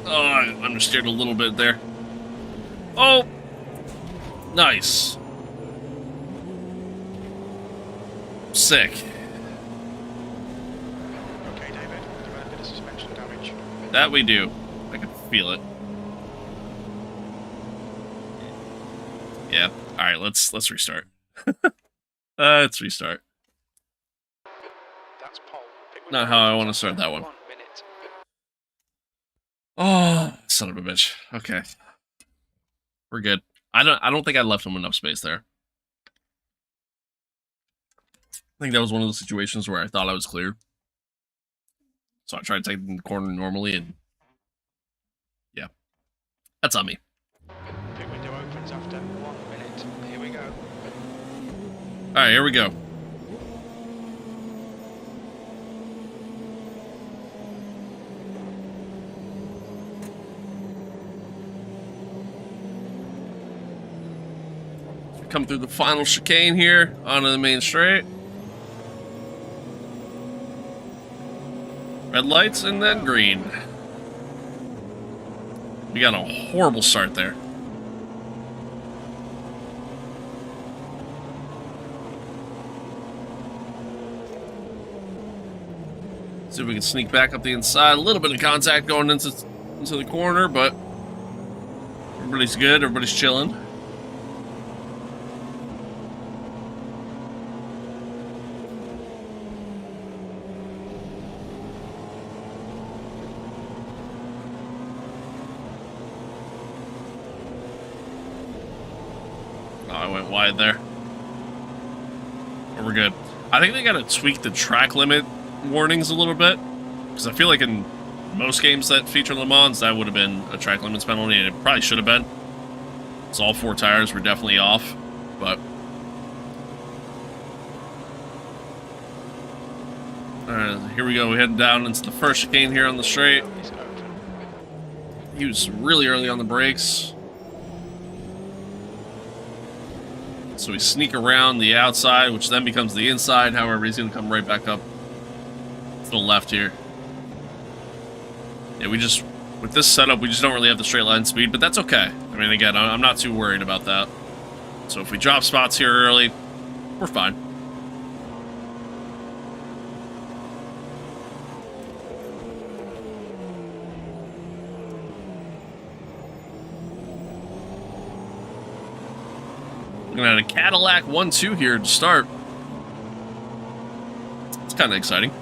Oh, I understeered a little bit there. Oh! Nice. Sick. Okay, David, you've had a bit of suspension damage. That we do. I can feel it. Yeah. Alright, let's restart. Let's restart. That's pole. Not how I want to start that one. 1 minute. Oh, son of a bitch. Okay. We're good. I don't think I left him enough space there. I think that was one of those situations where I thought I was clear. So I tried to take the corner normally, and yeah. That's on me. The window opens after 1 minute. Here we go. Alright, here we go. Come through the final chicane here onto the main straight. Red lights and then green. We got a horrible start there. See if we can sneak back up the inside. A little bit of contact going into the corner, but everybody's good. Everybody's chilling. Oh, I went wide there. But we're good. I think they gotta tweak the track limit warnings a little bit, because I feel like in most games that feature Le Mans, that would have been a track limits penalty, and it probably should have been. So all 4 tires were definitely off, but... Alright, here we go. We're heading down into the first chicane here on the straight. He was really early on the brakes. So we sneak around the outside, which then becomes the inside. However, he's going to come right back up to the left here. Yeah, with this setup, we just don't really have the straight line speed, but that's okay. I mean, again, I'm not too worried about that. So if we drop spots here early, we're fine. Looking at a Cadillac 1-2 here to start. It's kind of exciting.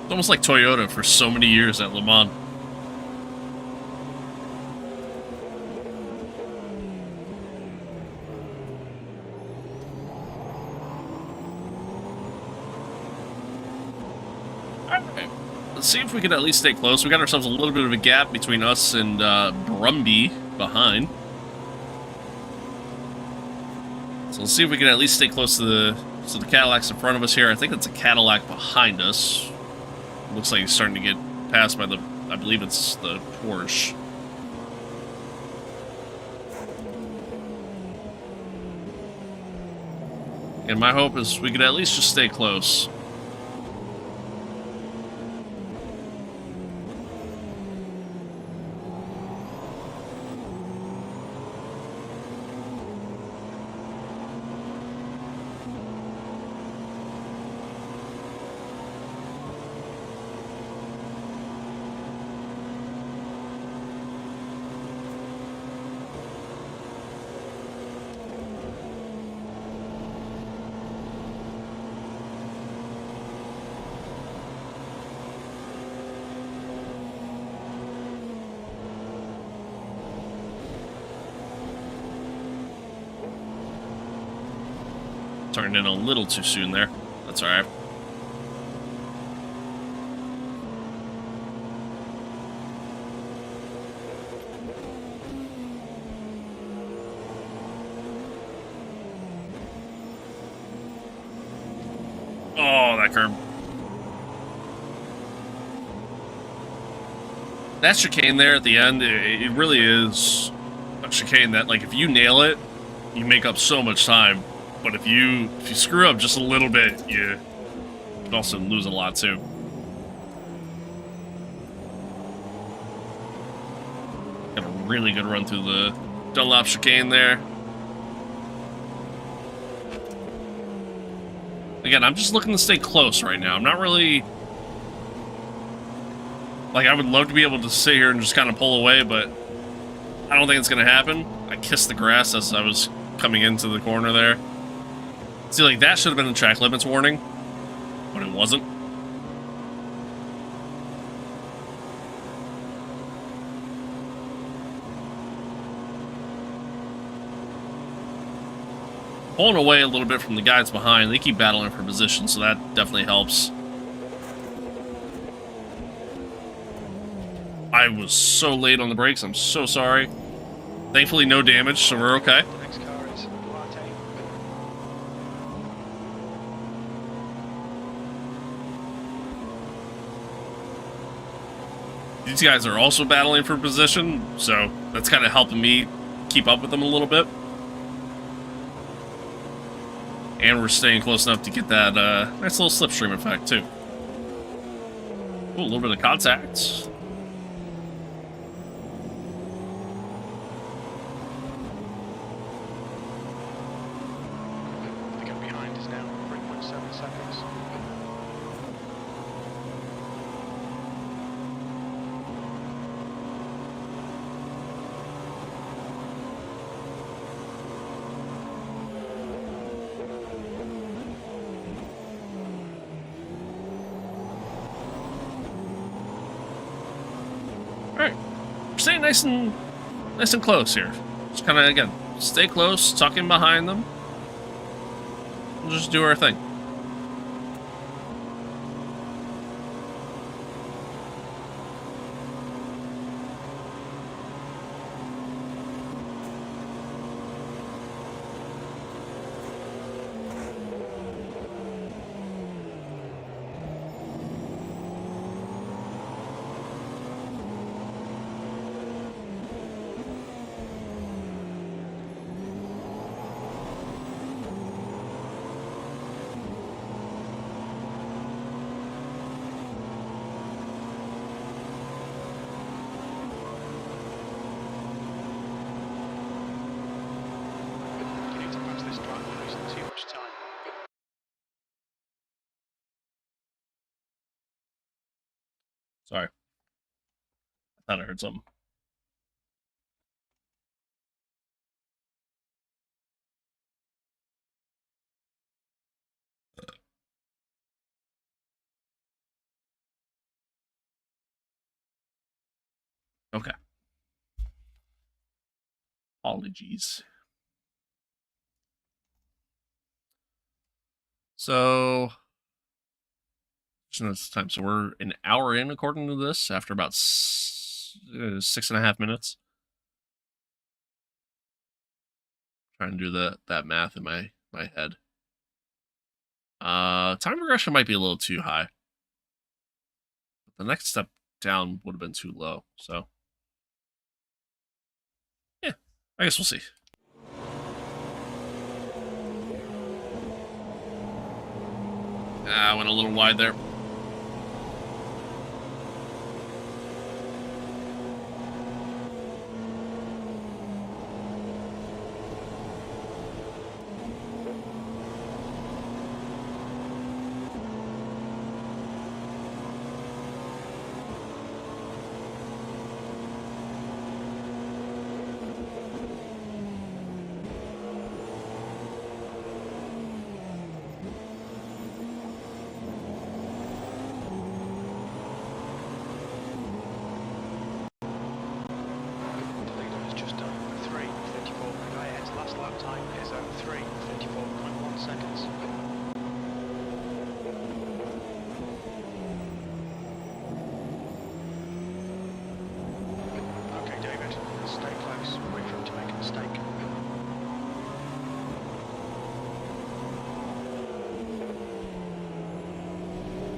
It's almost like Toyota for so many years at Le Mans. Alright, let's see if we can at least stay close. We got ourselves a little bit of a gap between us and Brumby behind. So let's see if we can at least stay close to the Cadillacs in front of us here. I think that's a Cadillac behind us. Looks like he's starting to get passed by I believe it's the Porsche. And my hope is we could at least just stay close. Turned in a little too soon there. That's alright. Oh, that curb. That chicane there at the end, it really is a chicane that, like, if you nail it, you make up so much time. But if you screw up just a little bit, you can also lose a lot too. Got a really good run through the Dunlop chicane there. Again, I'm just looking to stay close right now. I'm not really... Like, I would love to be able to sit here and just kind of pull away, but I don't think it's going to happen. I kissed the grass as I was coming into the corner there. See, like, that should have been a track limits warning, but it wasn't. Pulling away a little bit from the guys behind. They keep battling for position, so that definitely helps. I was so late on the brakes. I'm so sorry. Thankfully, no damage, so we're okay. Next car is Duarte. These guys are also battling for position, so that's kind of helping me keep up with them a little bit. And we're staying close enough to get that nice little slipstream effect, too. Ooh, a little bit of contact. 10 seconds. Alright. Stay nice and close here. Just kind of, again, stay close, tuck in behind them. We'll just do our thing. You need to pass this drive, we're losing too much time. Sorry. I thought I heard something. Okay. Apologies. So, it's time. So we're an hour in, according to this, after about 6.5 minutes. Trying to do that math in my head. Time progression might be a little too high. But the next step down would have been too low. So, yeah, I guess we'll see. I went a little wide there. The leader has just done 3:54. Guyhead's last lap time is 3:54.1 seconds. Okay, David, stay close. Wait for him to make a mistake.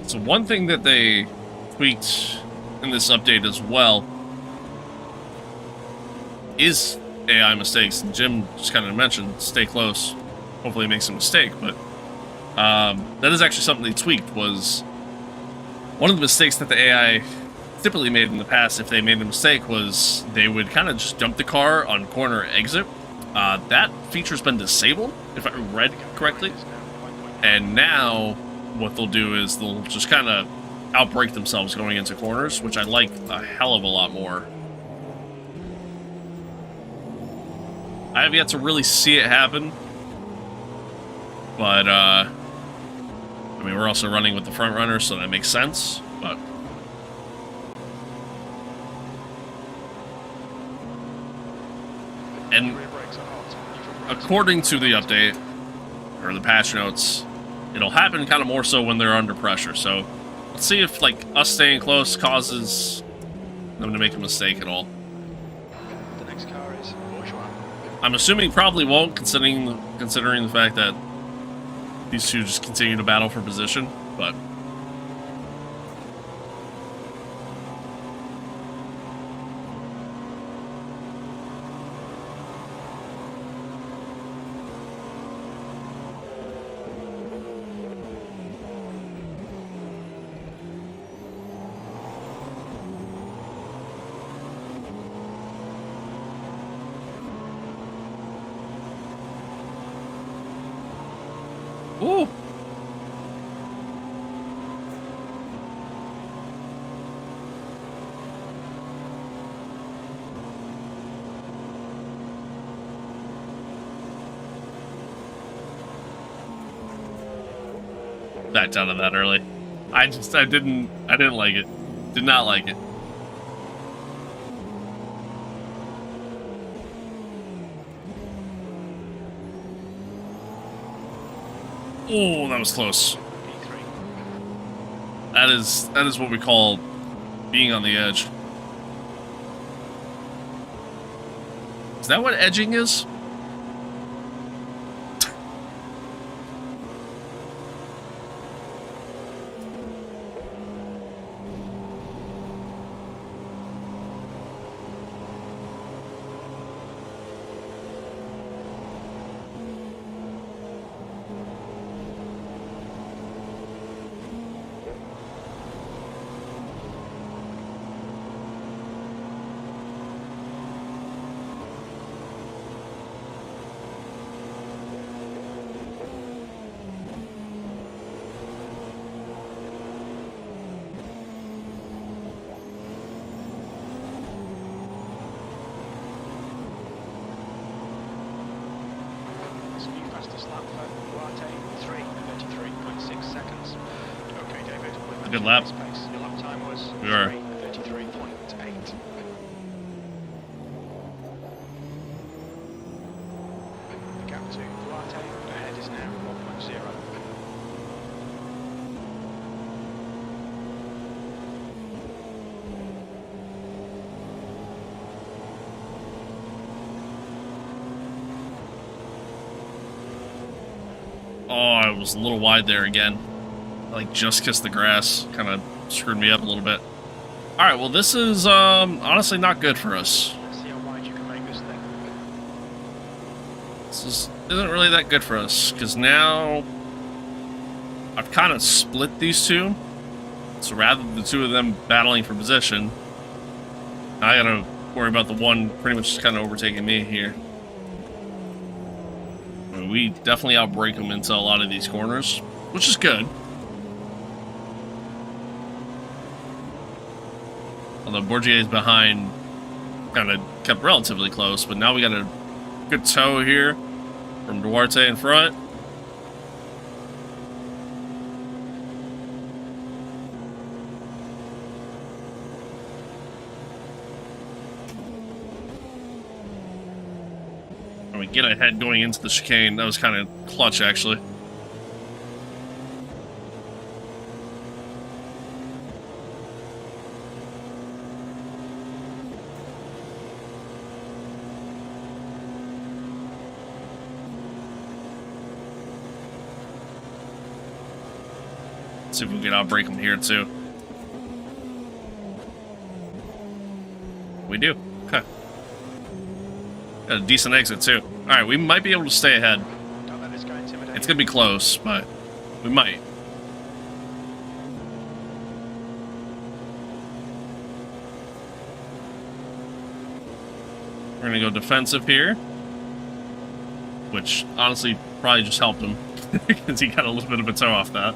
So one thing that they tweaked in this update as well is AI mistakes. And Jim just kind of mentioned, stay close. Hopefully he makes a mistake, but that is actually something they tweaked. Was one of the mistakes that the AI typically made in the past, if they made a mistake, was they would kind of just dump the car on corner exit. That feature's been disabled, if I read correctly. And now what they'll do is they'll just kind of outbrake themselves going into corners, which I like a hell of a lot more. I have yet to really see it happen, but I mean, we're also running with the front runner, so that makes sense. But and according to the update or the patch notes, it'll happen kind of more so when they're under pressure. So let's see if like us staying close causes them to make a mistake at all. The next car is Bourgeois. I'm assuming probably won't, considering the fact that these two just continue to battle for position, but ooh, backed out of that early. I didn't like it. Did not like it. Oh, that was close. That is what we call being on the edge. Is that what edging is? Good lap. Your lap time was We are. 33.8. The gap to Duarte ahead is now 1.0. Oh, I was a little wide there again. I, like, just kissed the grass. Kind of screwed me up a little bit. Alright, well, this is, honestly not good for us. Let's see how wide you can make this thing. This isn't really that good for us, because now I've kind of split these two. So rather than the two of them battling for position, I gotta worry about the one pretty much just kind of overtaking me here. I mean, we definitely outbrake them into a lot of these corners, which is good. Although Bourgier's behind kind of kept relatively close, but now we got a good tow here from Duarte in front. And we get ahead going into the chicane. That was kind of clutch, actually. See if we can outbrake them here, too. We do. Okay. Got a decent exit, too. Alright, we might be able to stay ahead. Don't let this guy intimidate It's going to be close, but we might. We're going to go defensive here. Which, honestly, probably just helped him. Because he got a little bit of a toe off that.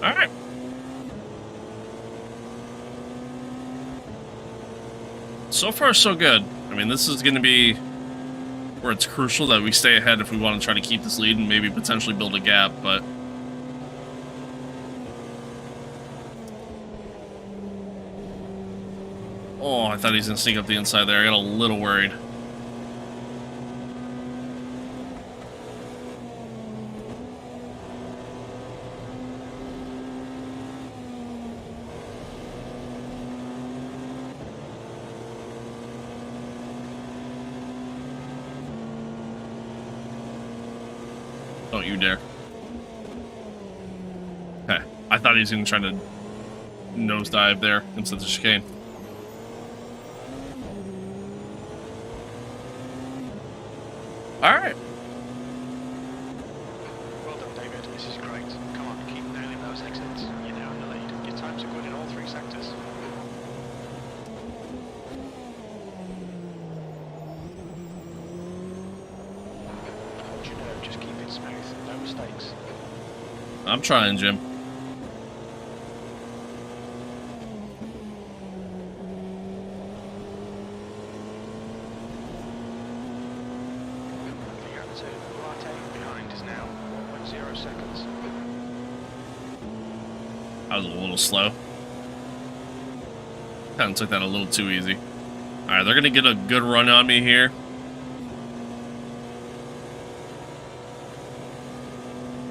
Alright. So far, so good. I mean, this is going to be where it's crucial that we stay ahead if we want to try to keep this lead and maybe potentially build a gap, but... Oh, I thought he was going to sneak up the inside there. I got a little worried. Don't you dare. Okay. I thought he was going to try to nosedive there into the chicane. Alright. Well done, David. This is great. Come on, keep nailing those exits. You're now in the lead. Your times are good in all three sectors. Hold your nerve. Just keep it and smooth, no mistakes. I'm trying, Jim. The attitude right behind is now 1.0 seconds. I was a little slow. Kind of took that a little too easy. Alright, they're going to get a good run on me here.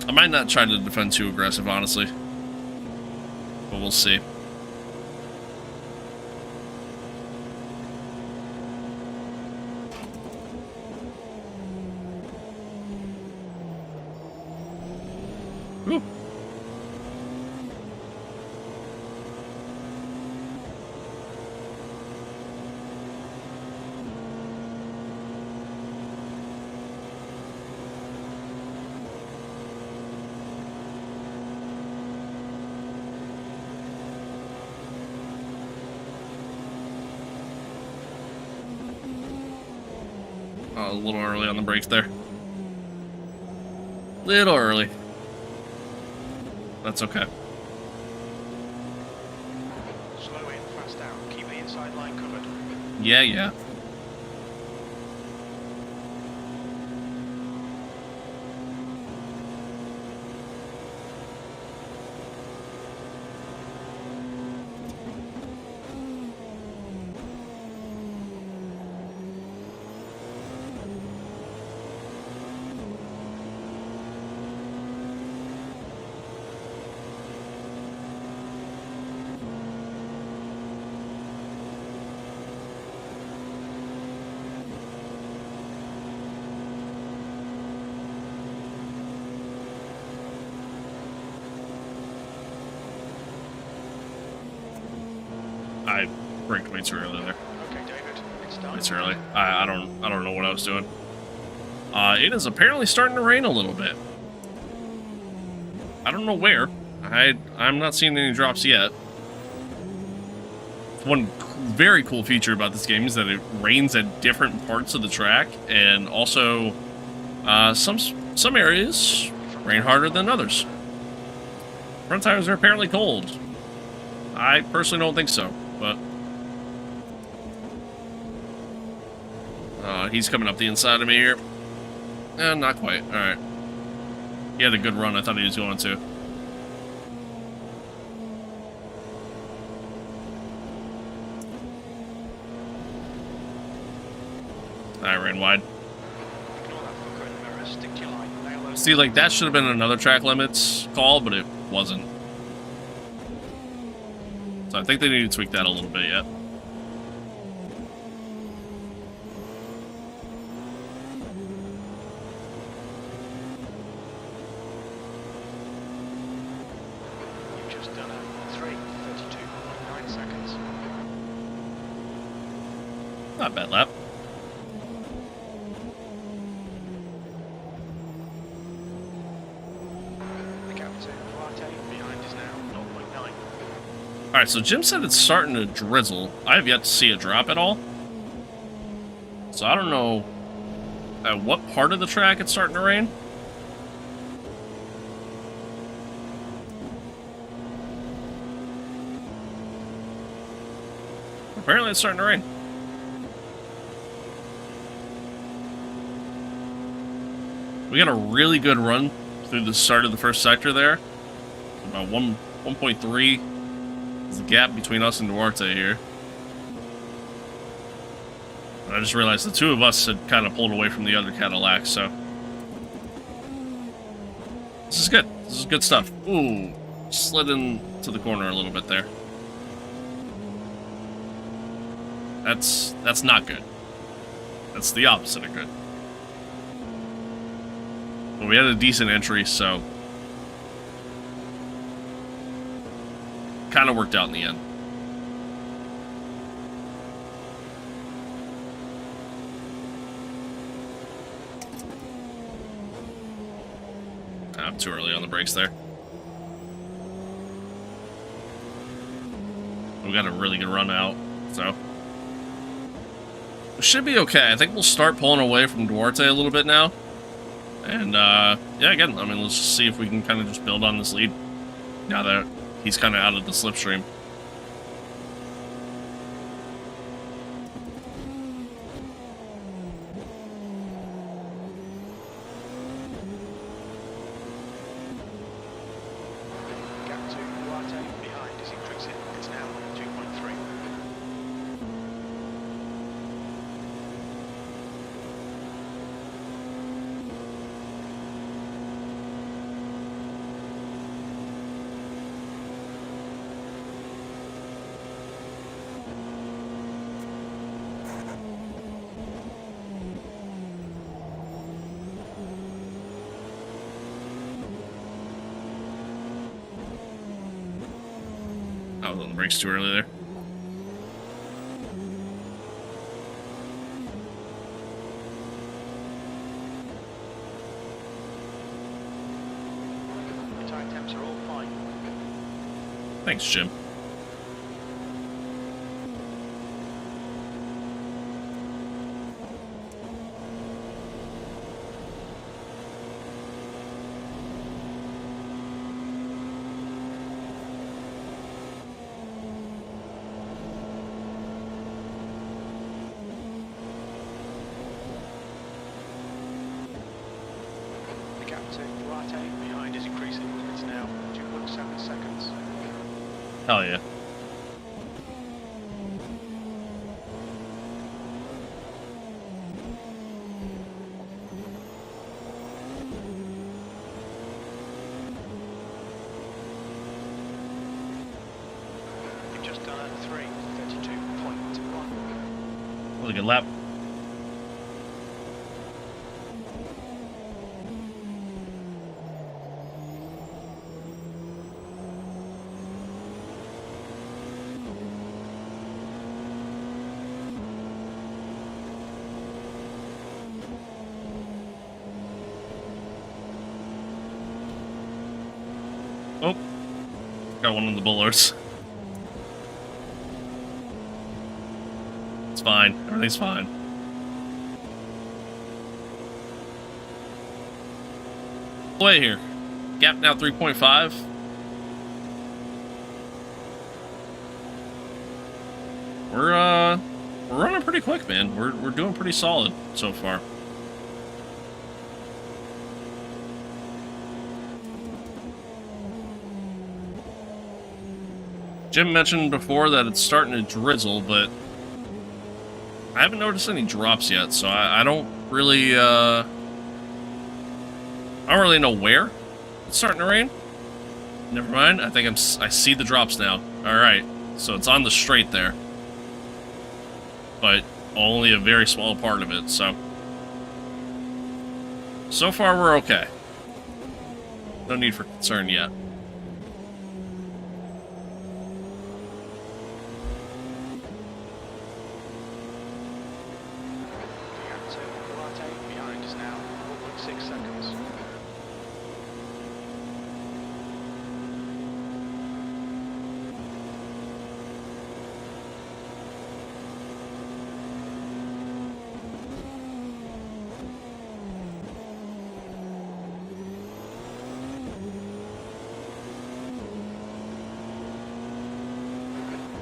I might not try to defend too aggressive, honestly. But we'll see. Whew. A little early on the brakes there. Little early. That's okay. Slow in, fast out. Keep the inside line covered. Yeah, yeah. I braked way too early there. Okay, David, it's done. Way too early. I don't know what I was doing. It is apparently starting to rain a little bit. I don't know where. I'm not seeing any drops yet. One very cool feature about this game is that it rains at different parts of the track, and also some areas rain harder than others. Front tires are apparently cold. I personally don't think so, but he's coming up the inside of me here. Not quite. All right. He had a good run. I thought he was going to. I ran wide. Ignore that fucker in the mirror. Stick to your line. Nail those. See, like, that should have been another track limits call, but it wasn't. So I think they need to tweak that a little bit yet. You've just done a 3:32.9 seconds. Not a bad lap. The gap to right behind is now 0.9. Alright, so Jim said it's starting to drizzle. I have yet to see a drop at all. So I don't know at what part of the track it's starting to rain. Apparently it's starting to rain. We got a really good run through the start of the first sector there. About 1.3 is the gap between us and Duarte here. And I just realized the two of us had kind of pulled away from the other Cadillac, so this is good. This is good stuff. Ooh, slid into the corner a little bit there. That's not good. That's the opposite of good. But we had a decent entry, so kind of worked out in the end. I'm too early on the brakes there. We got a really good run out, so we should be okay. I think we'll start pulling away from Duarte a little bit now. And yeah, again, I mean, let's just see if we can kind of just build on this lead now that he's kind of out of the slipstream. Gap to Duarte behind is increasing. It's now 2.3. I was on the brakes too early there. The tyre temps are all fine. Thanks, Jim. The gap to Duarte behind is increasing. It's now 2.7 seconds. Hell yeah. You've just done a 3:32.1. Really good lap. Oh, got one of the bullards. It's fine. Everything's fine. Wait here. Gap now 3.5. We're running pretty quick, man. We're doing pretty solid so far. Jim mentioned before that it's starting to drizzle, but I haven't noticed any drops yet, so I don't really know where it's starting to rain. Never mind. I think I see the drops now. All right, so it's on the straight there, but only a very small part of it. So far we're okay. No need for concern yet. The gap to Duarte behind is now 4.6 seconds.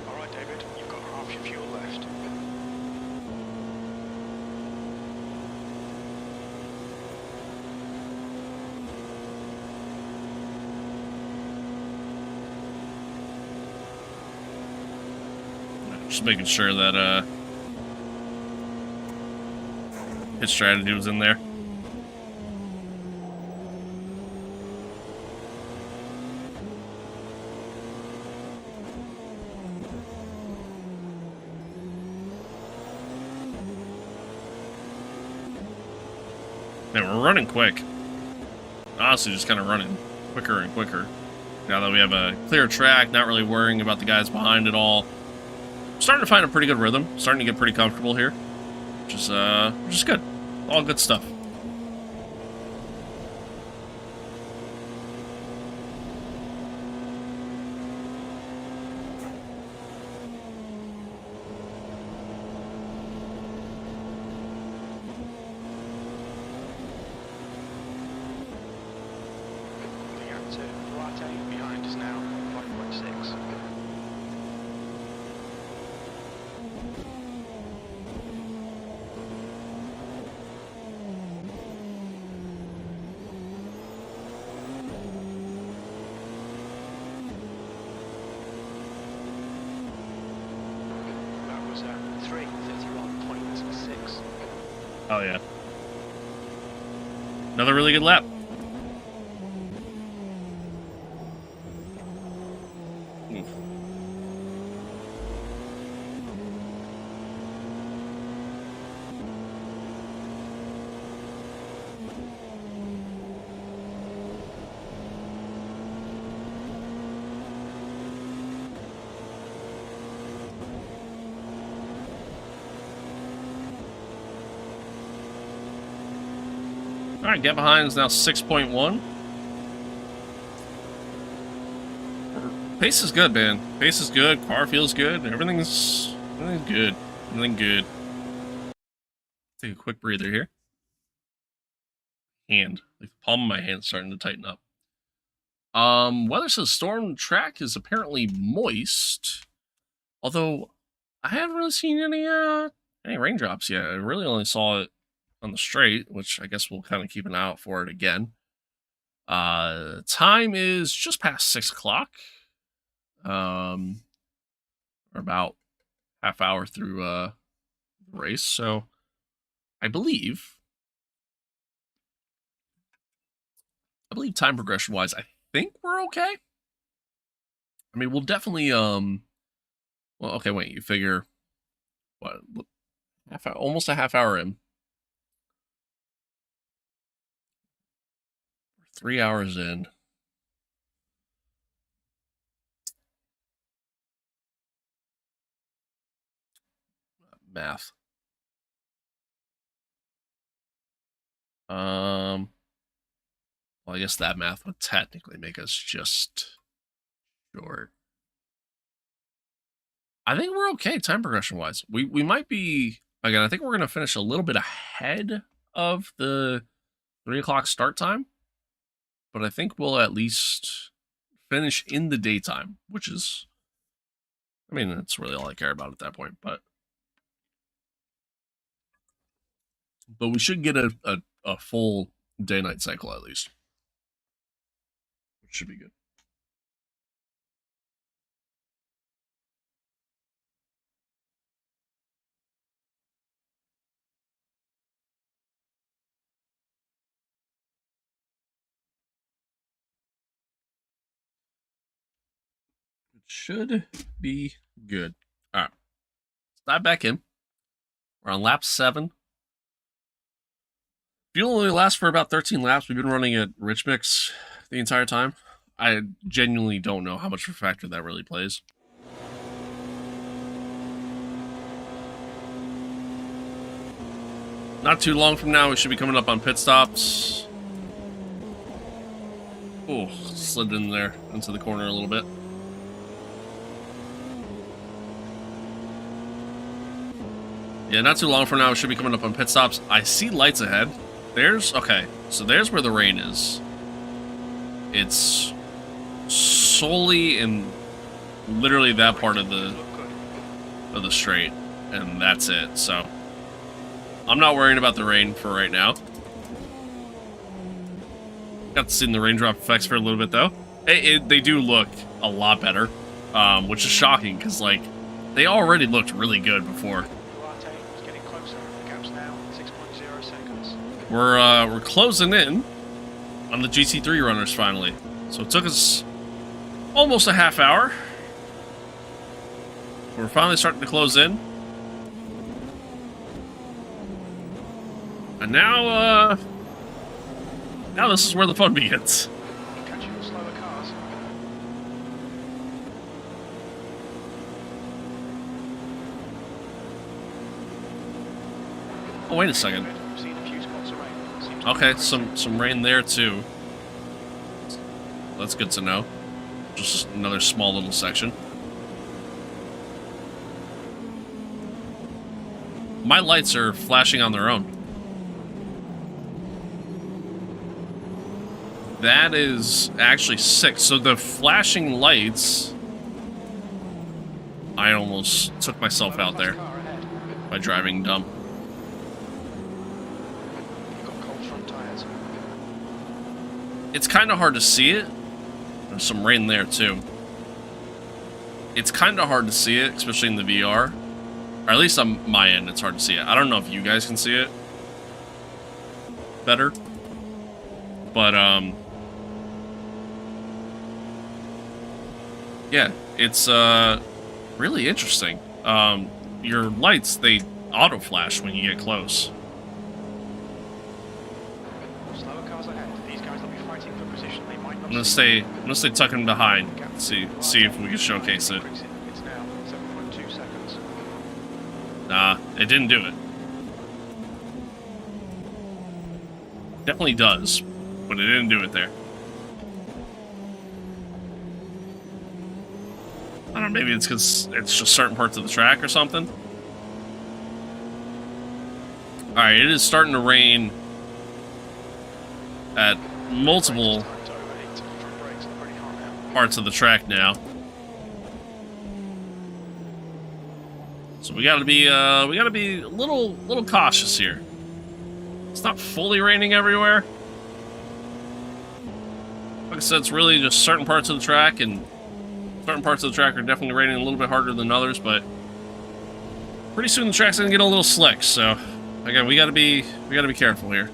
All right, David, you've got half your fuel left. Just making sure that his strategy was in there. Man, we're running quick. Honestly, just kind of running quicker and quicker. Now that we have a clear track, not really worrying about the guys behind at all. Starting to find a pretty good rhythm. Starting to get pretty comfortable here, which is good. All good stuff. Oh, yeah. Another really good lap. Oof. All right, get behind is now 6.1. Pace is good, man. Pace is good. Car feels good. Everything's good. Everything good. Take a quick breather here. Hand, like the palm of my hand, starting to tighten up. Weather says storm track is apparently moist, although I haven't really seen any raindrops yet. I really only saw it on the straight, which I guess we'll kind of keep an eye out for it again. Time is just past 6 o'clock. We're about half hour through the race, so I believe time progression wise, I think we're okay. I mean, we'll definitely well, okay, wait, you figure what, almost a half hour in. 3 hours in. Math. Well, I guess that math would technically make us just short. I think we're okay time progression wise. We might be, again, I think we're gonna finish a little bit ahead of the 3 o'clock start time, but I think we'll at least finish in the daytime, which is, I mean, that's really all I care about at that point. But we should get a full day night cycle at least, which should be good. It should be good. All right, let's dive back in. We're on lap 7. Fuel only lasts for about 13 laps. We've been running at rich mix the entire time. I genuinely don't know how much of a factor that really plays. Not too long from now, we should be coming up on pit stops. Oh, slid in there into the corner a little bit. Yeah, not too long from now, we should be coming up on pit stops. I see lights ahead. Okay, so there's where the rain is. It's solely in literally that part of the straight, and that's it. So I'm not worrying about the rain for right now. Got to see the raindrop effects for a little bit though. They do look a lot better, which is shocking because like they already looked really good before. We're closing in on the GT3 runners finally. So it took us almost a half hour. We're finally starting to close in. And now this is where the fun begins. Oh, wait a second. Okay, some rain there too. That's good to know. Just another small little section. My lights are flashing on their own. That is actually sick. So the flashing lights, I almost took myself out there by driving dumb. It's kind of hard to see it. There's some rain there too. It's kind of hard to see it, especially in the VR. Or at least on my end, it's hard to see it. I don't know if you guys can see it. better. But, yeah, it's, really interesting. Your lights, they auto-flash when you get close. Slower cars ahead. These guys will be fighting for position. They might not I'm gonna stay tucking behind. See if we can showcase it. It's now 7.2 seconds. Nah, it didn't do it. Definitely does, but it didn't do it there. I don't know, maybe it's because it's just certain parts of the track or something. Alright, it is starting to rain at multiple parts of the track now. So we gotta be a little cautious here. It's not fully raining everywhere. Like I said, it's really just certain parts of the track, and certain parts of the track are definitely raining a little bit harder than others, but pretty soon the track's gonna get a little slick, so again, we gotta be careful here.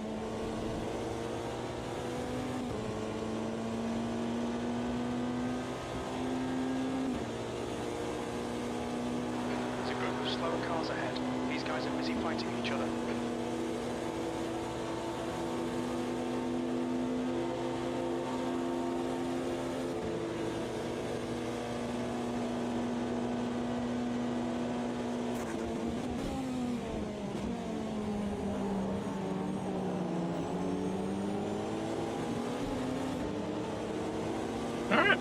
There's a group of slower cars ahead. These guys are busy fighting each other. Alright.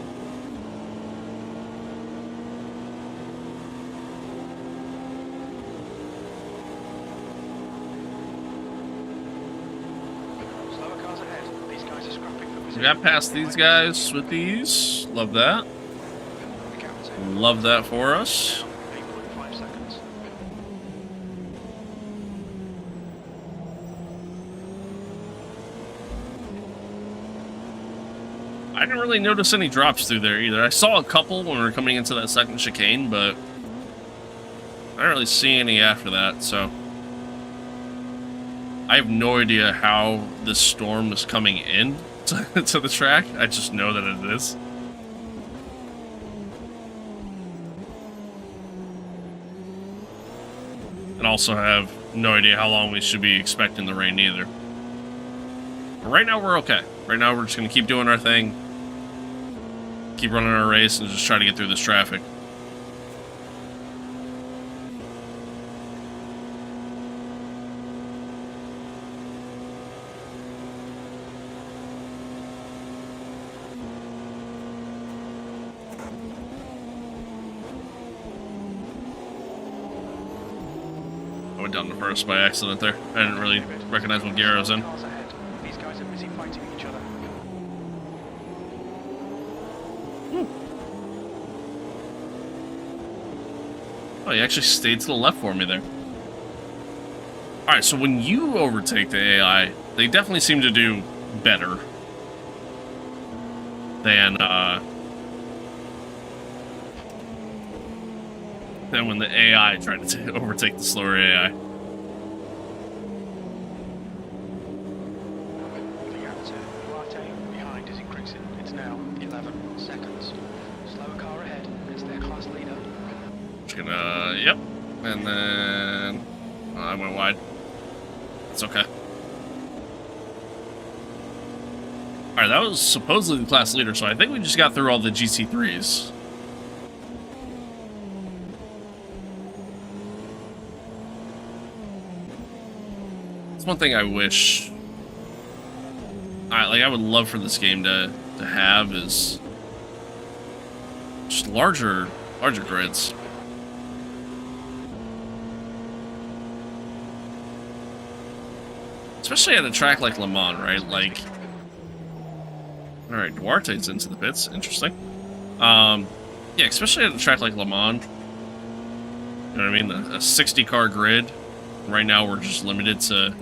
Slower cars ahead. These guys are scrapping for position. We got past these guys with these. Love that. The gap's Love that for us. 8.5 seconds. I didn't really notice any drops through there either. I saw a couple when we were coming into that second chicane, but I didn't really see any after that, so I have no idea how this storm is coming in to the track. I just know that it is. And also have no idea how long we should be expecting the rain either. But right now we're okay. Right now we're just going to keep doing our thing. Keep running our race and just try to get through this traffic. I went down the first by accident there. I didn't really recognize when Garrow was in. Cars ahead. These guys are busy fighting each other. Oh, he actually stayed to the left for me there. Alright, so when you overtake the AI, they definitely seem to do better than when the AI tried to overtake the slower AI. The gap to Duarte behind is increasing. It's now 11 seconds. Slower car ahead. It's their class leader. Just gonna, yep. And then, I went wide. It's okay. Alright, that was supposedly the class leader, so I think we just got through all the GC3s. That's one thing I wish... I would love for this game to have is just larger grids. Especially at a track like Lemans, right? Like, alright, Duarte's into the pits. Interesting. Yeah, especially at a track like Lemans. You know what I mean? A 60-car grid. Right now, we're just limited to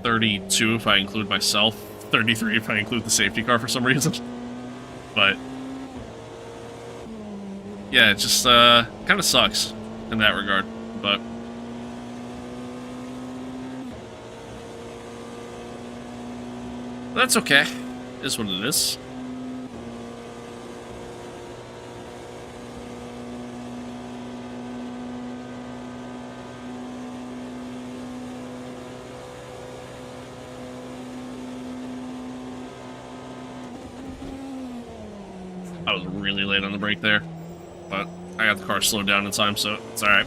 32 if I include myself. 33 if I include the safety car for some reason. But, yeah, it just kind of sucks in that regard. But That's okay. Is what it is. I was really late on the brake there, but I got the car slowed down in time, so it's alright.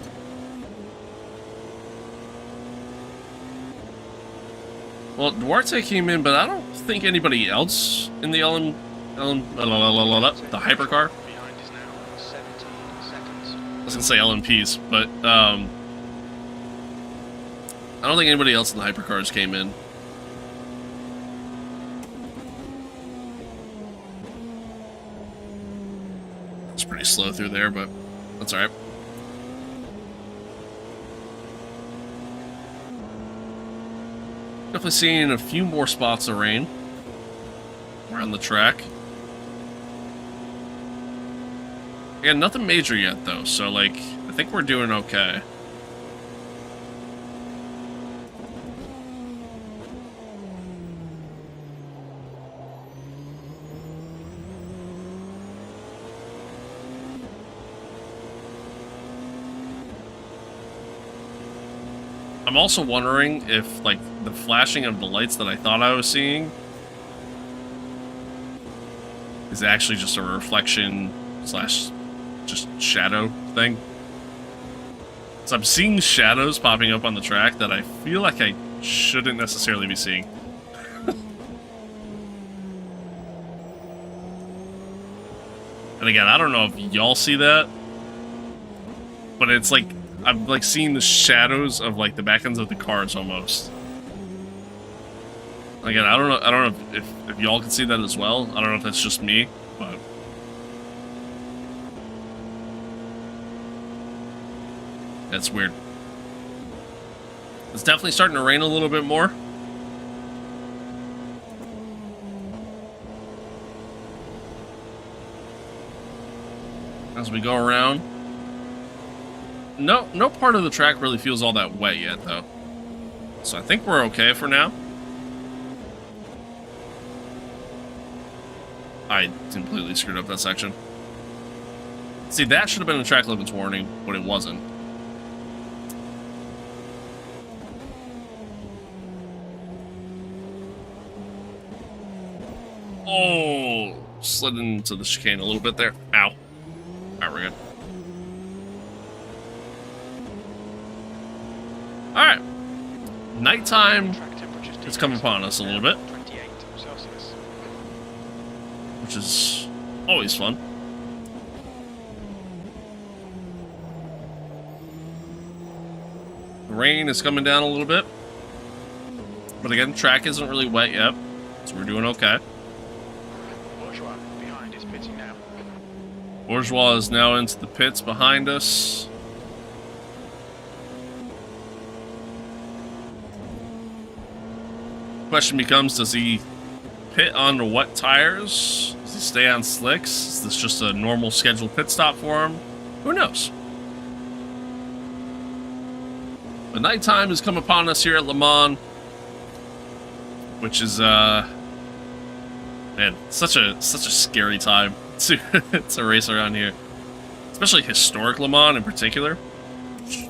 Well, Duarte came in, but I don't think anybody else in the the hypercar. Behind is now 17 seconds. I was gonna say LMPs, but I don't think anybody else in the hypercars came in. It's pretty slow through there, but that's alright. Definitely seeing a few more spots of rain around the track. Yeah, nothing major yet though, so like I think we're doing okay. I'm also wondering if, like, the flashing of the lights that I thought I was seeing is actually just a reflection slash just shadow thing. So I'm seeing shadows popping up on the track that I feel like I shouldn't necessarily be seeing. And again, I don't know if y'all see that, but it's like I'm like seeing the shadows of like the back ends of the cars almost. Again, I don't know if y'all can see that as well. I don't know if that's just me, but that's weird. It's definitely starting to rain a little bit more. As we go around. No part of the track really feels all that wet yet, though. So I think we're okay for now. I completely screwed up that section. See, that should have been a track limits warning, but it wasn't. Oh, slid into the chicane a little bit there. Ow. Alright, we're good. Alright. Nighttime is coming upon us a little bit. 28 Celsius. Which is always fun. The rain is coming down a little bit. But again, the track isn't really wet yet. So we're doing okay. Bourgeois behind is pitching now. Bourgeois is now into the pits behind us. Question becomes, does he pit on the wet tires? Does he stay on slicks? Is this just a normal scheduled pit stop for him? Who knows? The nighttime has come upon us here at Le Mans, which is man, such a scary time to race around here, especially historic Le Mans in particular.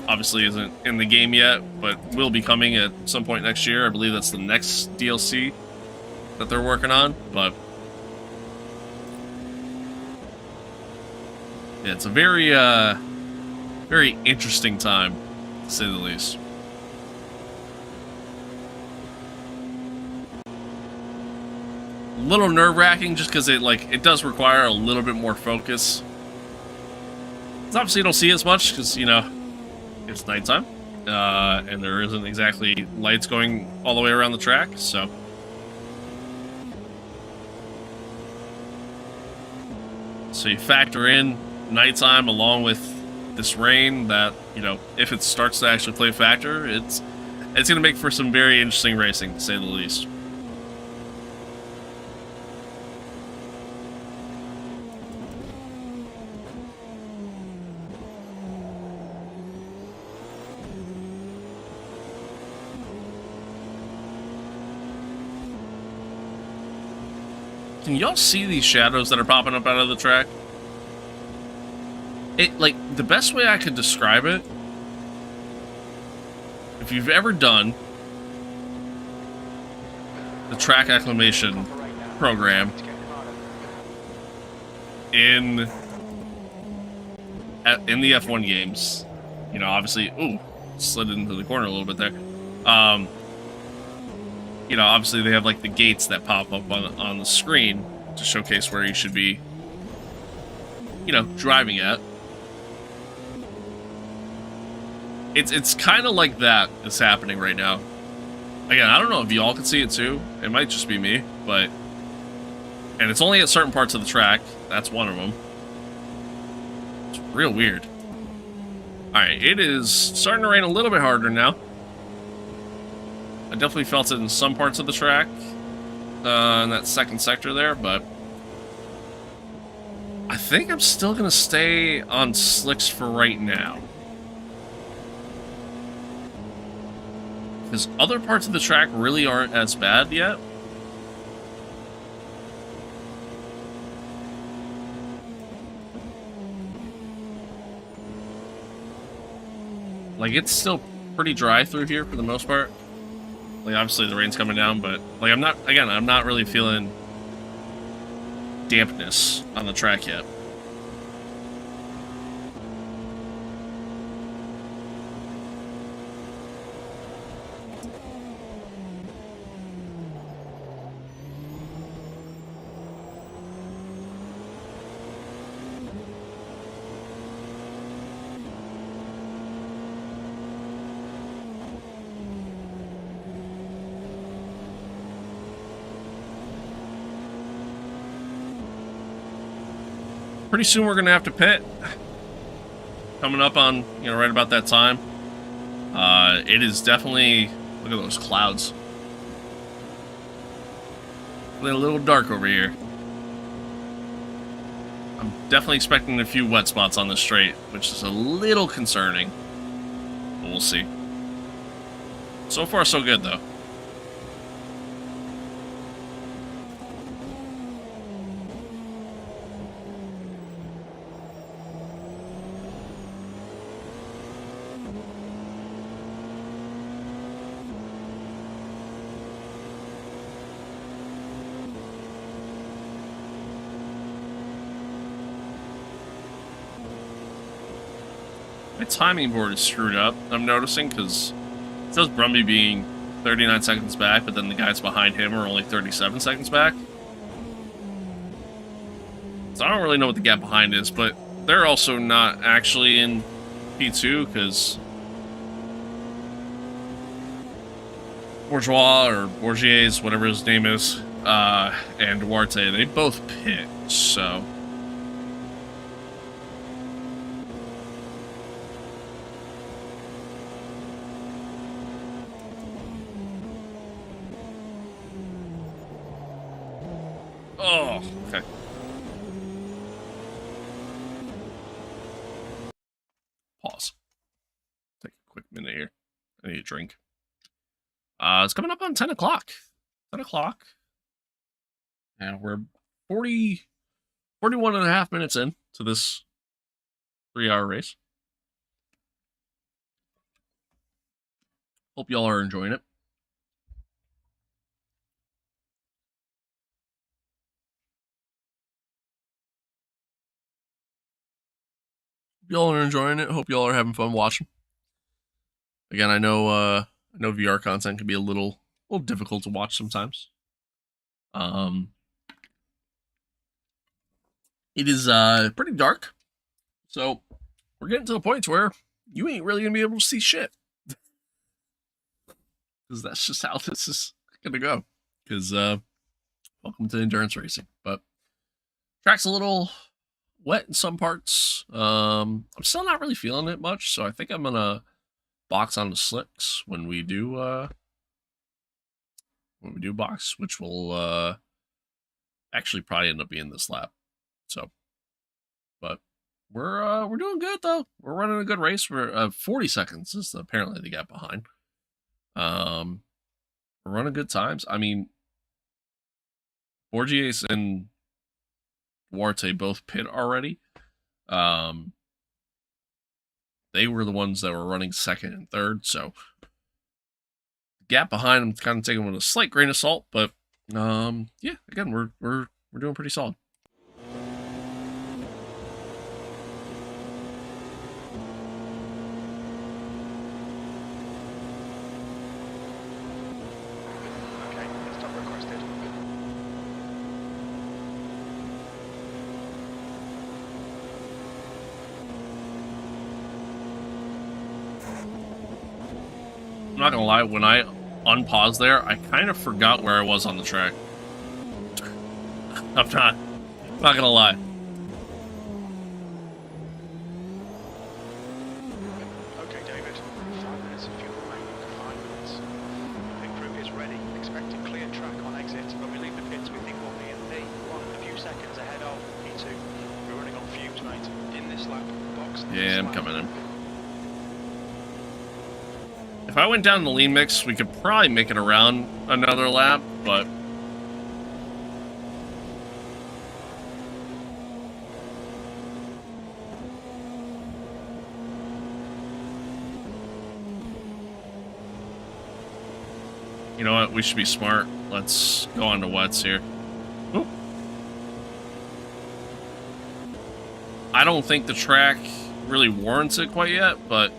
Obviously isn't in the game yet, but will be coming at some point next year. I believe that's the next DLC that they're working on, but yeah, it's a very very interesting time, to say the least. A little nerve-wracking just because it does require a little bit more focus. It's obviously you don't see as much because, you know, it's nighttime, and there isn't exactly lights going all the way around the track, so. So you factor in nighttime along with this rain that, you know, if it starts to actually play a factor, it's going to make for some very interesting racing, to say the least. Can y'all see these shadows that are popping up out of the track? It, like, the best way I could describe it, if you've ever done the track acclimation program in the F1 games, you know, obviously, ooh, slid into the corner a little bit there. You know, obviously they have like the gates that pop up on the screen to showcase where you should be, you know, driving at. It's kind of like that is happening right now. Again, I don't know if y'all can see it too. It might just be me, but... And it's only at certain parts of the track. That's one of them. It's real weird. Alright, it is starting to rain a little bit harder now. I definitely felt it in some parts of the track. In that second sector there, but... I think I'm still going to stay on slicks for right now. Because other parts of the track really aren't as bad yet. Like, it's still pretty dry through here for the most part. Like, obviously the rain's coming down, but, like, I'm not really feeling dampness on the track yet. Pretty soon we're gonna have to pit. Coming up on, you know, right about that time. It is definitely, look at those clouds. A little dark over here. I'm definitely expecting a few wet spots on the straight, which is a little concerning. But we'll see. So far, so good, though. My timing board is screwed up, I'm noticing, because it says Brumby being 39 seconds back, but then the guys behind him are only 37 seconds back. So I don't really know what the gap behind is, but they're also not actually in P2, because Bourgeois, or Bourgiers, whatever his name is, and Duarte, they both pit, so... Oh, okay. Pause. Take a quick minute here. I need a drink. It's coming up on 10 o'clock. 10 o'clock. And we're 41 and a half minutes in to this 3-hour race. Hope y'all are enjoying it. Y'all are enjoying it. Hope y'all are having fun watching. Again, I know VR content can be a little difficult to watch sometimes. It is pretty dark, so we're getting to the point where you ain't really gonna be able to see shit, because that's just how this is gonna go. Because welcome to endurance racing, but track's a little wet in some parts. I'm still not really feeling it much, so I think I'm gonna box on the slicks when we do box, which will actually probably end up being this lap. So, but we're doing good though. We're running a good race. We're 40 seconds is apparently the gap behind. We're running good times. I mean, Borges and Duarte both pit already. They were the ones that were running second and third, so the gap behind them kind of taken with a slight grain of salt, but yeah, again, we're doing pretty solid. Okay, stop requested. I'm not gonna lie, when I unpaused there, I kind of forgot where I was on the track. I'm not gonna lie. Okay, David. 5 minutes of fuel remaining. 5 minutes. Pit crew is ready. Expecting clear track on exit. When we leave the pits, we think we'll be in P1, a few seconds ahead of P2. We're running on fumes, mate. In this lap, box. Yeah, I'm coming in. If I went down the lean mix, we could probably make it around another lap, but you know what? We should be smart. Let's go on to wets here. Ooh. I don't think the track really warrants it quite yet, but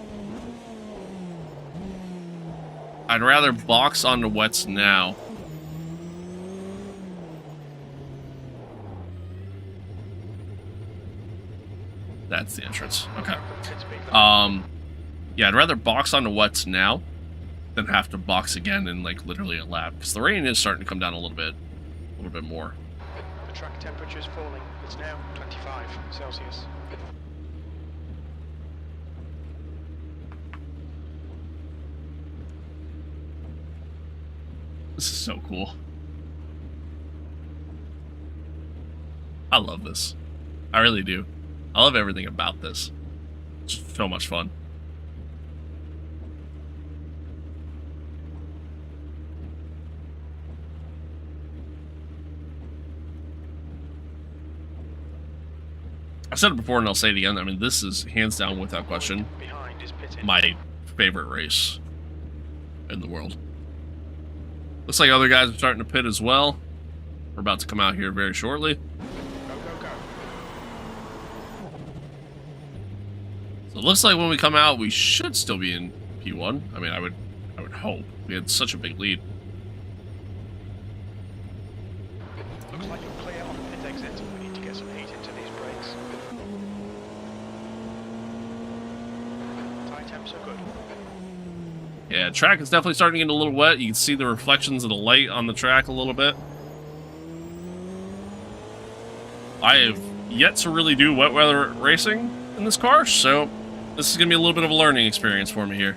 I'd rather box onto wets now. That's the entrance. Okay. Yeah, I'd rather box onto wets now than have to box again in like literally a lap, because the rain is starting to come down a little bit more. The track temperature is falling. It's now 25 Celsius. This is so cool. I love this. I really do. I love everything about this. It's so much fun. I said it before and I'll say it again. I mean, this is hands down, without question, Behind is pitting. my favorite race in the world. Looks like other guys are starting to pit as well. We're about to come out here very shortly. Go, go, go. So it looks like when we come out, we should still be in P1. I mean, I would hope. We had such a big lead. Looks like you're clear on the pit exit. We need to get some heat into these brakes. Tire temps are good. Yeah, track is definitely starting to get a little wet. You can see the reflections of the light on the track a little bit. I have yet to really do wet weather racing in this car, so this is going to be a little bit of a learning experience for me here.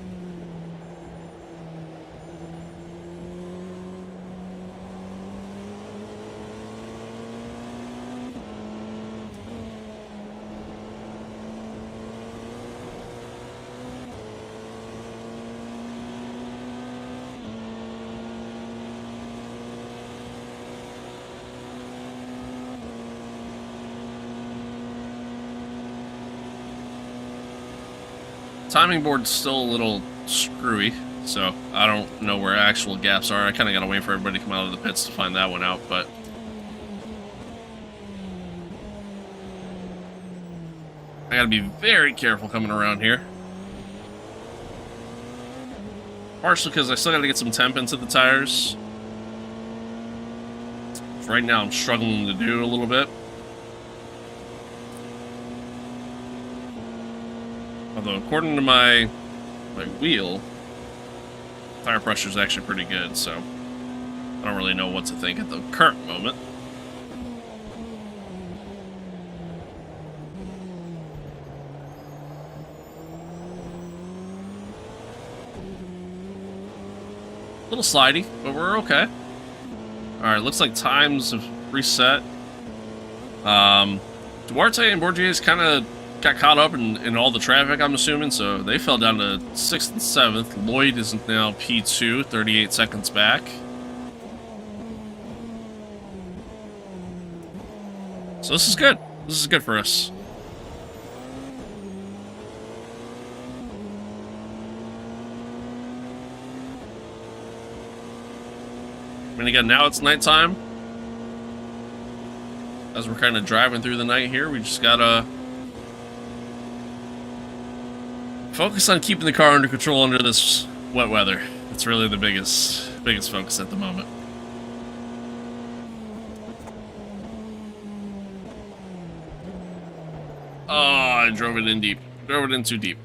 Timing board's still a little screwy, so I don't know where actual gaps are. I kind of got to wait for everybody to come out of the pits to find that one out, but I got to be very careful coming around here. Partially because I still got to get some temp into the tires. Right now I'm struggling to do a little bit. Although, according to my wheel, tire pressure is actually pretty good, so I don't really know what to think at the current moment. A little slidey, but we're okay. Alright, looks like times have reset. Duarte and Borges kind of got caught up in all the traffic, I'm assuming, so they fell down to 6th and 7th. Lloyd is now P2, 38 seconds back. So this is good. This is good for us. I mean, again, now it's nighttime. As we're kind of driving through the night here, we just gotta focus on keeping the car under control under this wet weather. That's really the biggest focus at the moment. Oh, I drove it in deep. Drove it in too deep.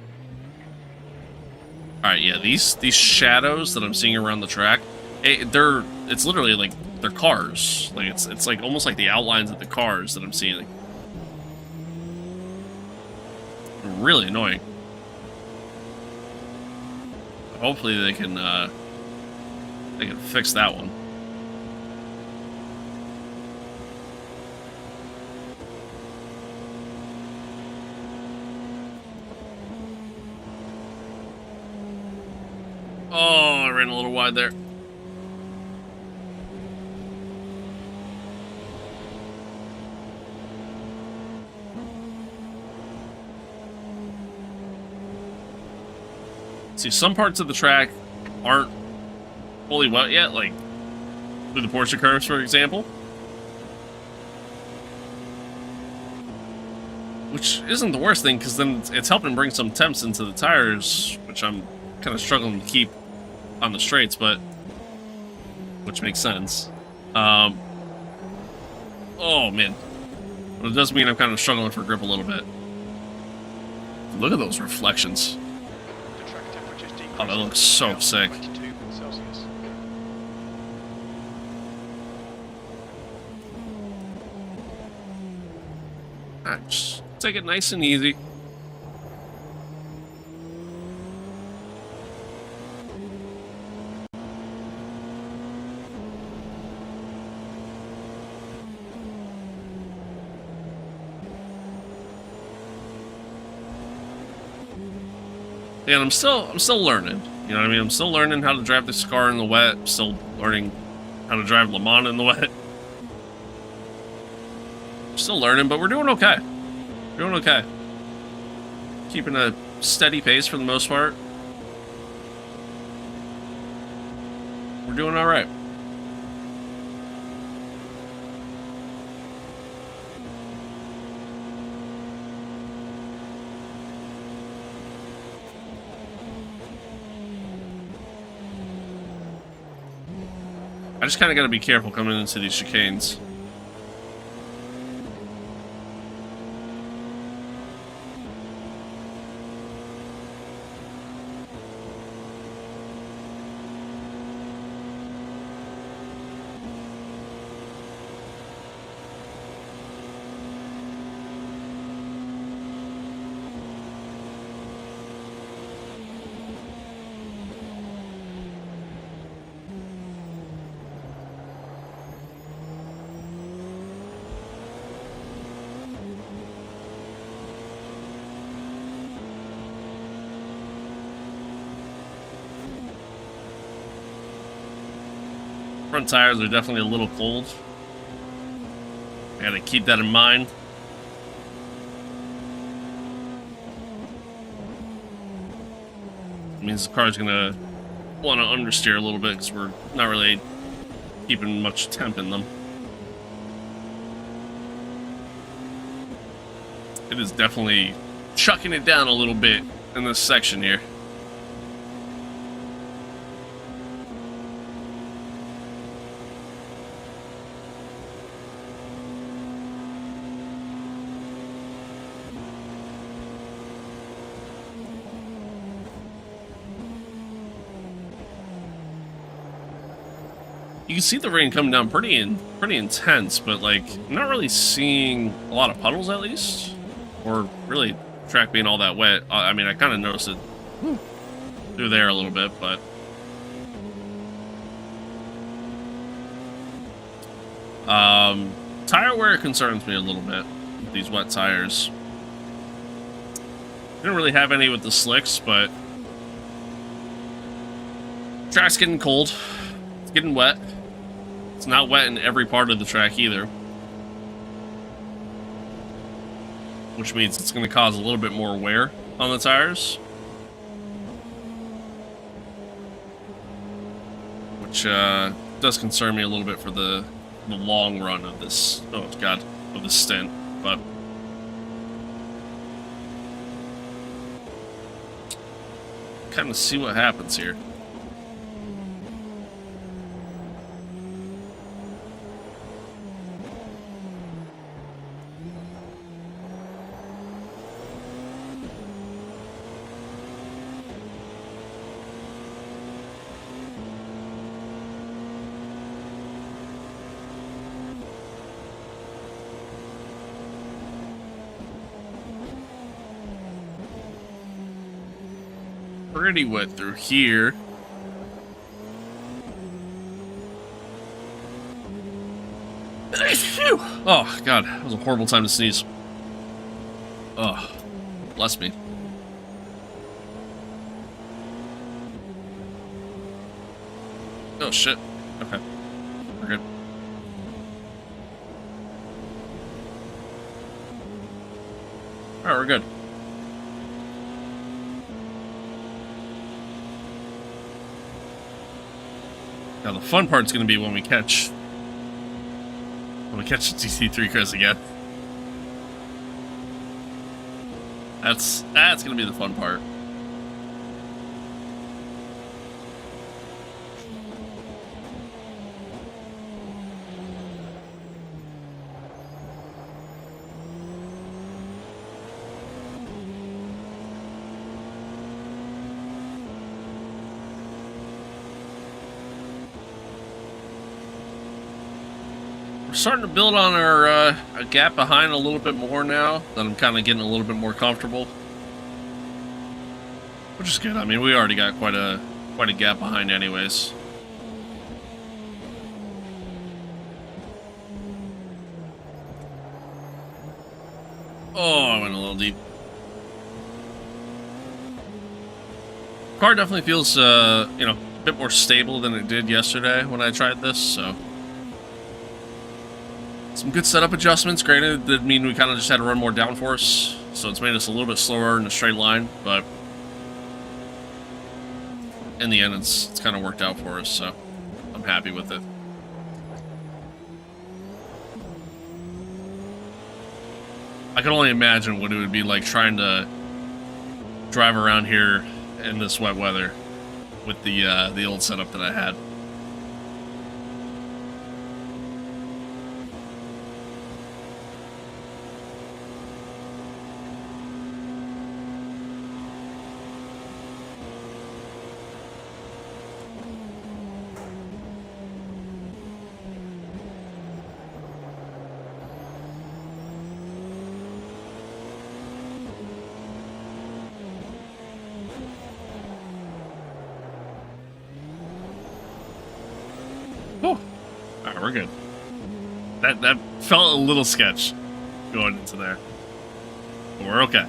All right, yeah, these shadows that I'm seeing around the track, it's literally like they're cars. Like it's like almost like the outlines of the cars that I'm seeing. Really annoying. Hopefully they can fix that one. Oh, I ran a little wide there. See, some parts of the track aren't fully wet yet, like through the Porsche curves, for example. Which isn't the worst thing, because then it's helping bring some temps into the tires, which I'm kind of struggling to keep on the straights, but which makes sense. Oh man, but it does mean I'm kind of struggling for grip a little bit. Look at those reflections. Oh, that looks so sick. Alright, just take it nice and easy. And I'm still learning. You know what I mean? I'm still learning how to drive this car in the wet. I'm still learning how to drive Lemans in the wet. I'm still learning, but we're doing okay. Doing okay. Keeping a steady pace for the most part. We're doing all right. I just kind of got to be careful coming into these chicanes. Front tires are definitely a little cold. I gotta keep that in mind. It means the car's gonna want to understeer a little bit because we're not really keeping much temp in them. It is definitely chucking it down a little bit in this section here. You can see the rain coming down pretty intense, but like I'm not really seeing a lot of puddles at least, or really track being all that wet. I mean, I kind of noticed it through there a little bit, but tire wear concerns me a little bit with these wet tires. Didn't really have any with the slicks, but track's getting cold. It's getting wet. It's not wet in every part of the track either. which means it's going to cause a little bit more wear on the tires. Which does concern me a little bit for the long run of this, oh god, of this stint, but kind of see what happens here. Pretty wet through here. Phew. Oh, God. That was a horrible time to sneeze. Oh, bless me. Oh, shit. Okay. We're good. Alright, we're good. Now the fun part's gonna be when we catch the GT3 Chris again. That's gonna be the fun part. We're starting to build on our a gap behind a little bit more now that I'm kind of getting a little bit more comfortable, which is good. I mean, we already got quite a gap behind, anyways. Oh, I went a little deep. Car definitely feels, you know, a bit more stable than it did yesterday when I tried this. So. Some good setup adjustments. Granted, that mean we kind of just had to run more downforce, so it's made us a little bit slower in a straight line, but in the end, it's kind of worked out for us, so I'm happy with it. I can only imagine what it would be like trying to drive around here in this wet weather with the old setup that I had. Oh, alright, we're good. That felt a little sketch going into there, but we're okay.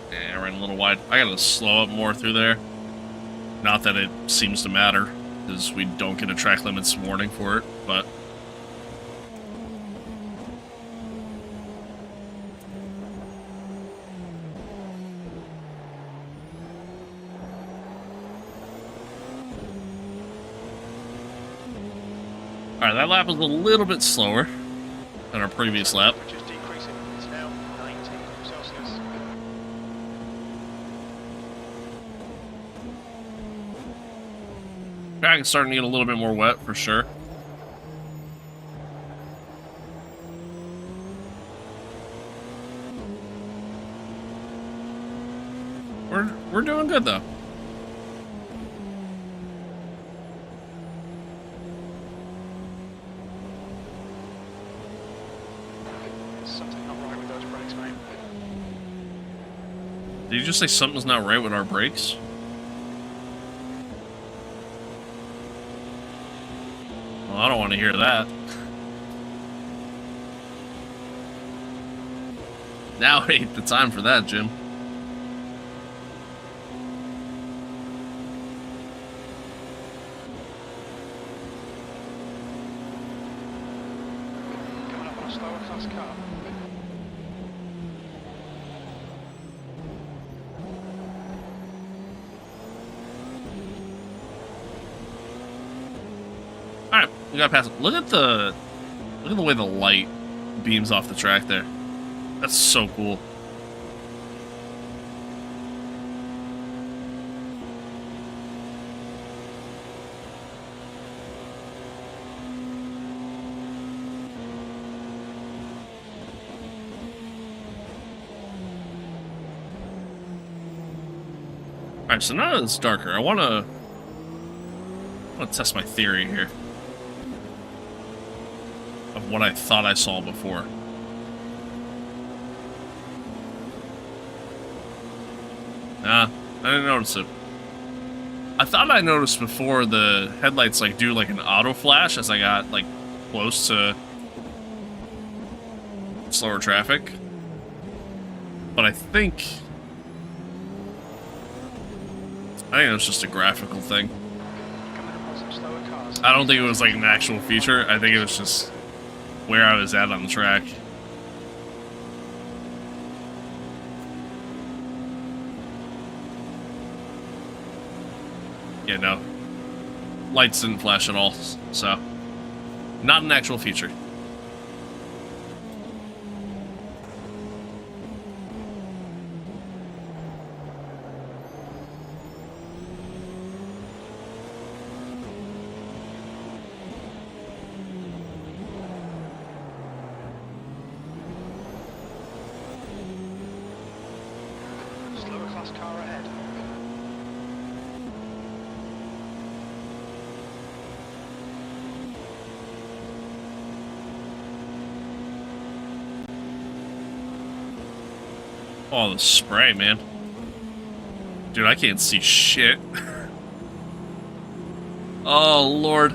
Yeah, I ran a little wide. I gotta slow up more through there. Not that it seems to matter, because we don't get a track limits warning for it, but... Alright, that lap was a little bit slower than our previous lap. Which is decreasing. It's now 90 Celsius. Track is starting to get a little bit more wet, for sure. We're doing good, though. There's something not right with those brakes, mate. Did you just say something's not right with our brakes? Well, I don't want to hear that. Now ain't the time for that, Jim. Coming up on a slower class car. Alright, we gotta pass it. Look at the way the light beams off the track there. That's so cool. Alright, so now that it's darker, I wanna test my theory here. Of what I thought I saw before. Nah, I didn't notice it. I thought I noticed before the headlights like do like an auto flash as I got like close to slower traffic. But I think it was just a graphical thing. I don't think it was like an actual feature. I think it was just where I was at on the track. Yeah, no. Lights didn't flash at all, so not an actual feature. Slower class car ahead. Oh, the spray, man. Dude, I can't see shit. Oh, Lord.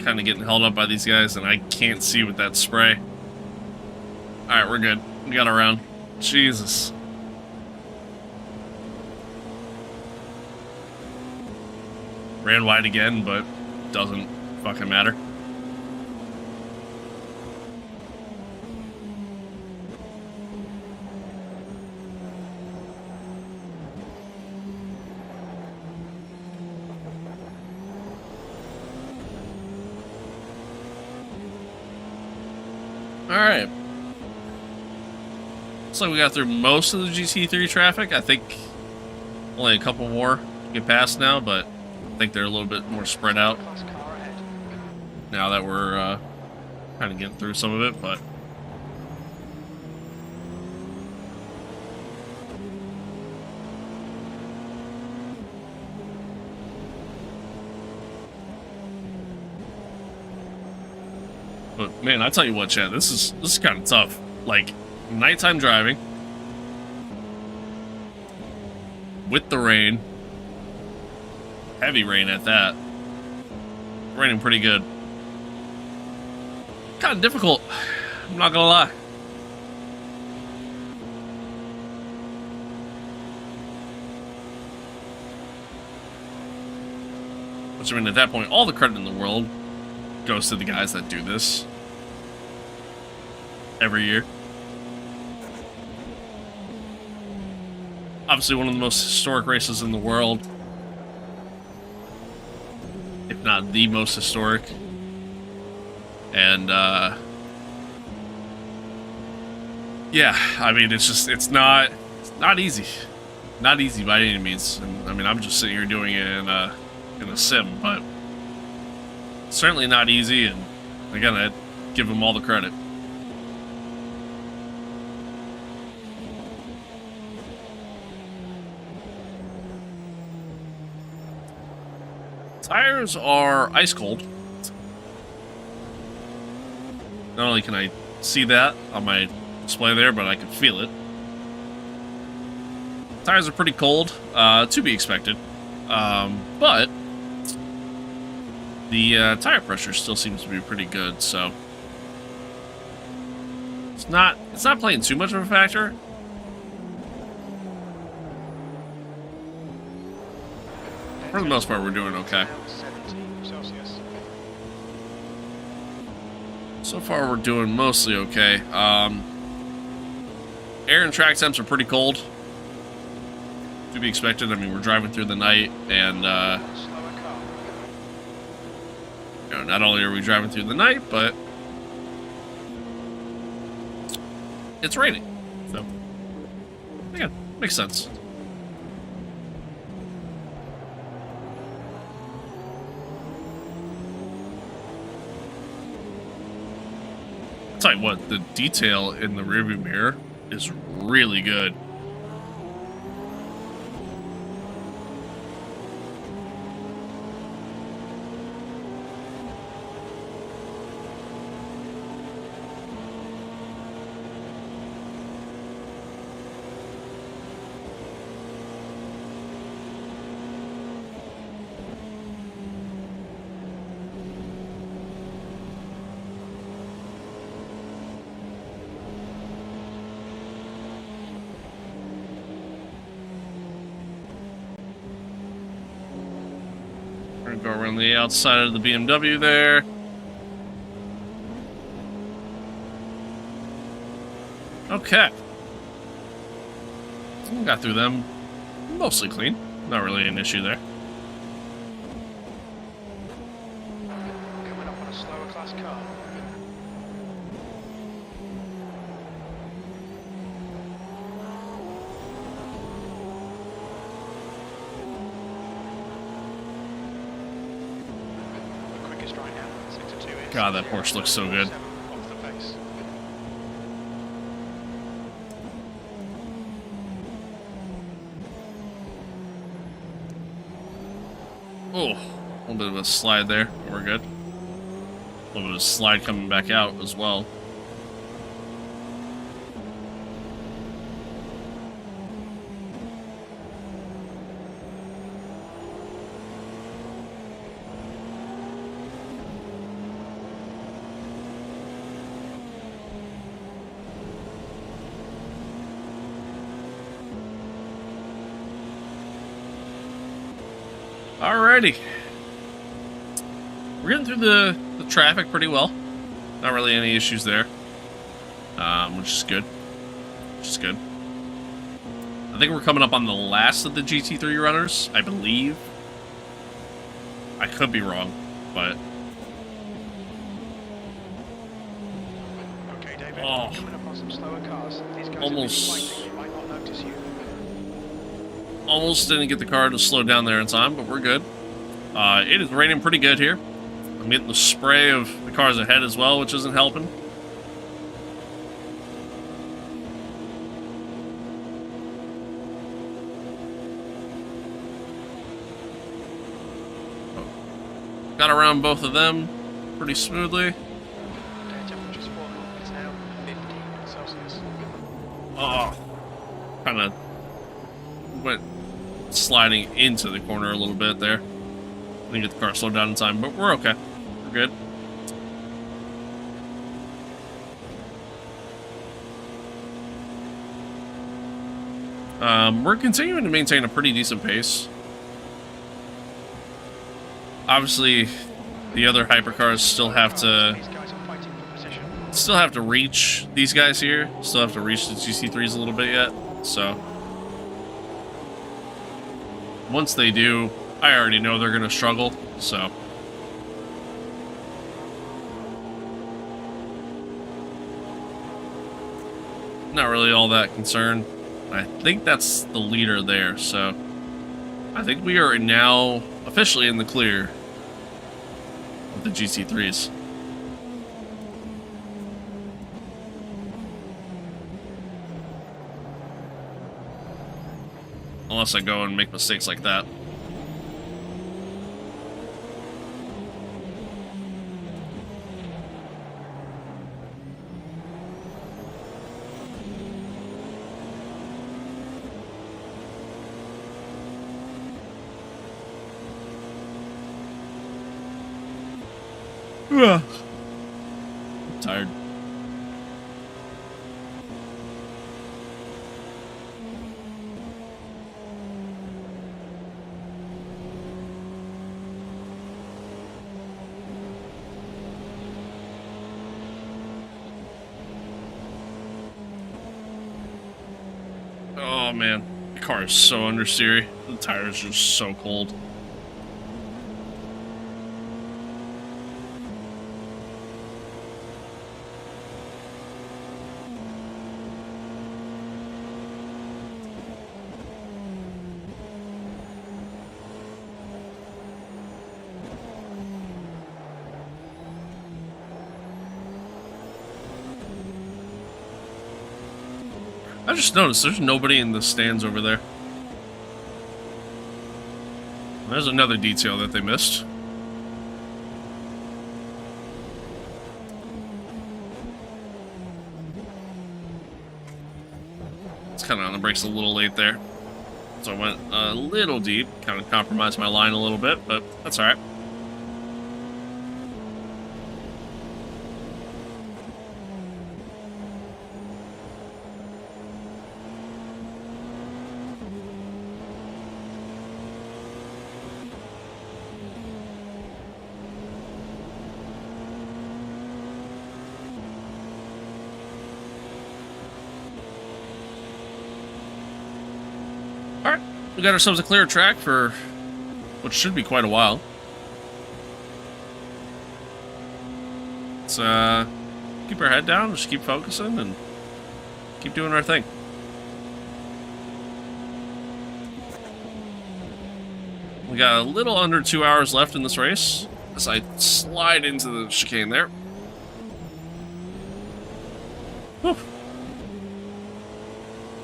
Kind of getting held up by these guys, and I can't see with that spray. Alright, we're good. We got around. Jesus. Ran wide again, but doesn't fucking matter. Alright. Looks like we got through most of the GT3 traffic. I think only a couple more to get past now, but I think they're a little bit more spread out now that we're kind of getting through some of it, but man, I tell you what, Chad, this is kind of tough. Like nighttime driving with the rain. Heavy rain at that. Raining pretty good. Kind of difficult. I'm not gonna lie. Which, I mean, at that point, all the credit in the world goes to the guys that do this every year. Obviously, one of the most historic races in the world. If not the most historic. And, yeah, I mean, it's not easy. Not easy by any means. And, I mean, I'm just sitting here doing it in a sim, but certainly not easy, and again, I give them all the credit. Tires are ice cold. Not only can I see that on my display there, but I can feel it. Tires are pretty cold, to be expected. But the tire pressure still seems to be pretty good, so it's not playing too much of a factor. For the most part, we're doing okay. So far, we're doing mostly okay. Air and track temps are pretty cold. To be expected. I mean, we're driving through the night, and you know, not only are we driving through the night, but it's raining. So, again, makes sense. I'll tell you what, the detail in the rearview mirror is really good. Go around the outside of the BMW there. Okay. Got through them mostly clean. Not really an issue there. Coming up on a slower class car. God, that Porsche looks so good. Oh, a little bit of a slide there. We're good. A little bit of a slide coming back out as well. Alrighty. We're getting through the traffic pretty well. Not really any issues there. Which is good. Which is good. I think we're coming up on the last of the GT3 runners, I believe. I could be wrong, but... Okay, David. Oh. Coming up on some slower cars. These guys Almost... They might not notice you. Almost didn't get the car to slow down there in time, but we're good. It is raining pretty good here. I'm getting the spray of the cars ahead as well, which isn't helping. Got around both of them pretty smoothly. Okay, temperature's falling. It's now 15 Celsius. Oh, kind of went sliding into the corner a little bit there. Didn't get the car slowed down in time, but we're okay. We're good. We're continuing to maintain a pretty decent pace. Obviously, the other hypercars still have to reach these guys here. Still have to reach the GC3s a little bit yet. So once they do, I already know they're gonna struggle. So not really all that concerned. I think that's the leader there. So I think we are now officially in the clear with the GC3s. Unless I go and make mistakes like that. Ugh. I'm tired. Oh man, the car is so understeery. The tires are just so cold. I just noticed there's nobody in the stands over there. There's another detail that they missed. It's kind of on the brakes a little late there. So I went a little deep, kind of compromised my line a little bit, but that's alright. Alright, we got ourselves a clear track for what should be quite a while. Let's keep our head down, just keep focusing, and keep doing our thing. We got a little under 2 hours left in this race as I slide into the chicane there. Whew.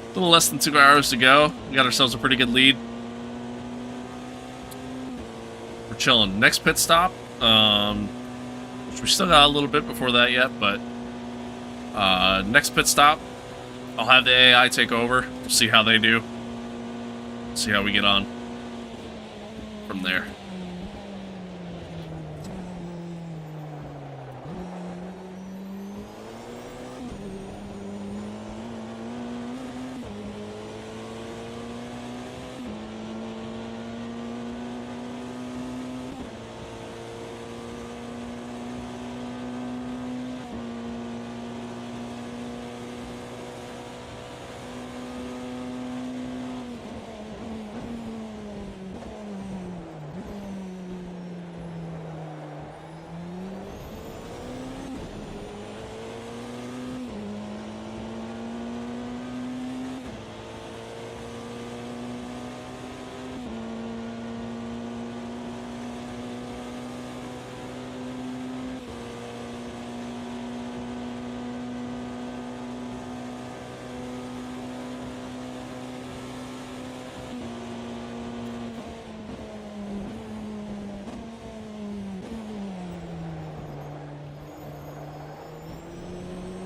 A little less than 2 hours to go. We got ourselves a pretty good lead. We're chilling. Next pit stop, which we still got a little bit before that yet, but next pit stop, I'll have the AI take over. We'll see how they do. See how we get on from there.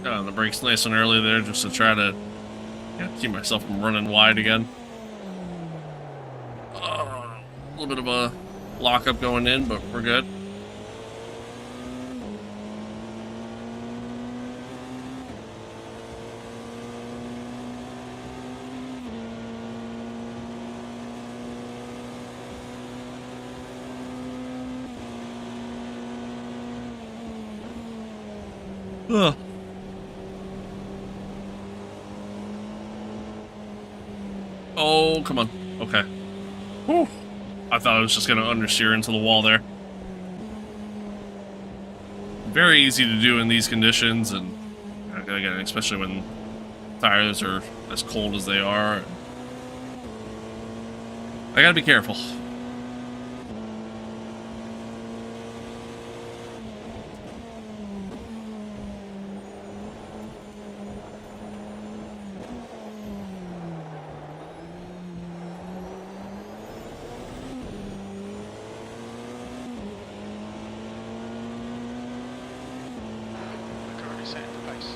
Got on the brakes nice and early there just to try to keep myself from running wide again. A little bit of a lockup going in, but we're good. Ugh. Oh, come on. Okay. Whew. I thought I was just going to understeer into the wall there. Very easy to do in these conditions, and again, especially when tires are as cold as they are. I gotta be careful. Currently setting the pace.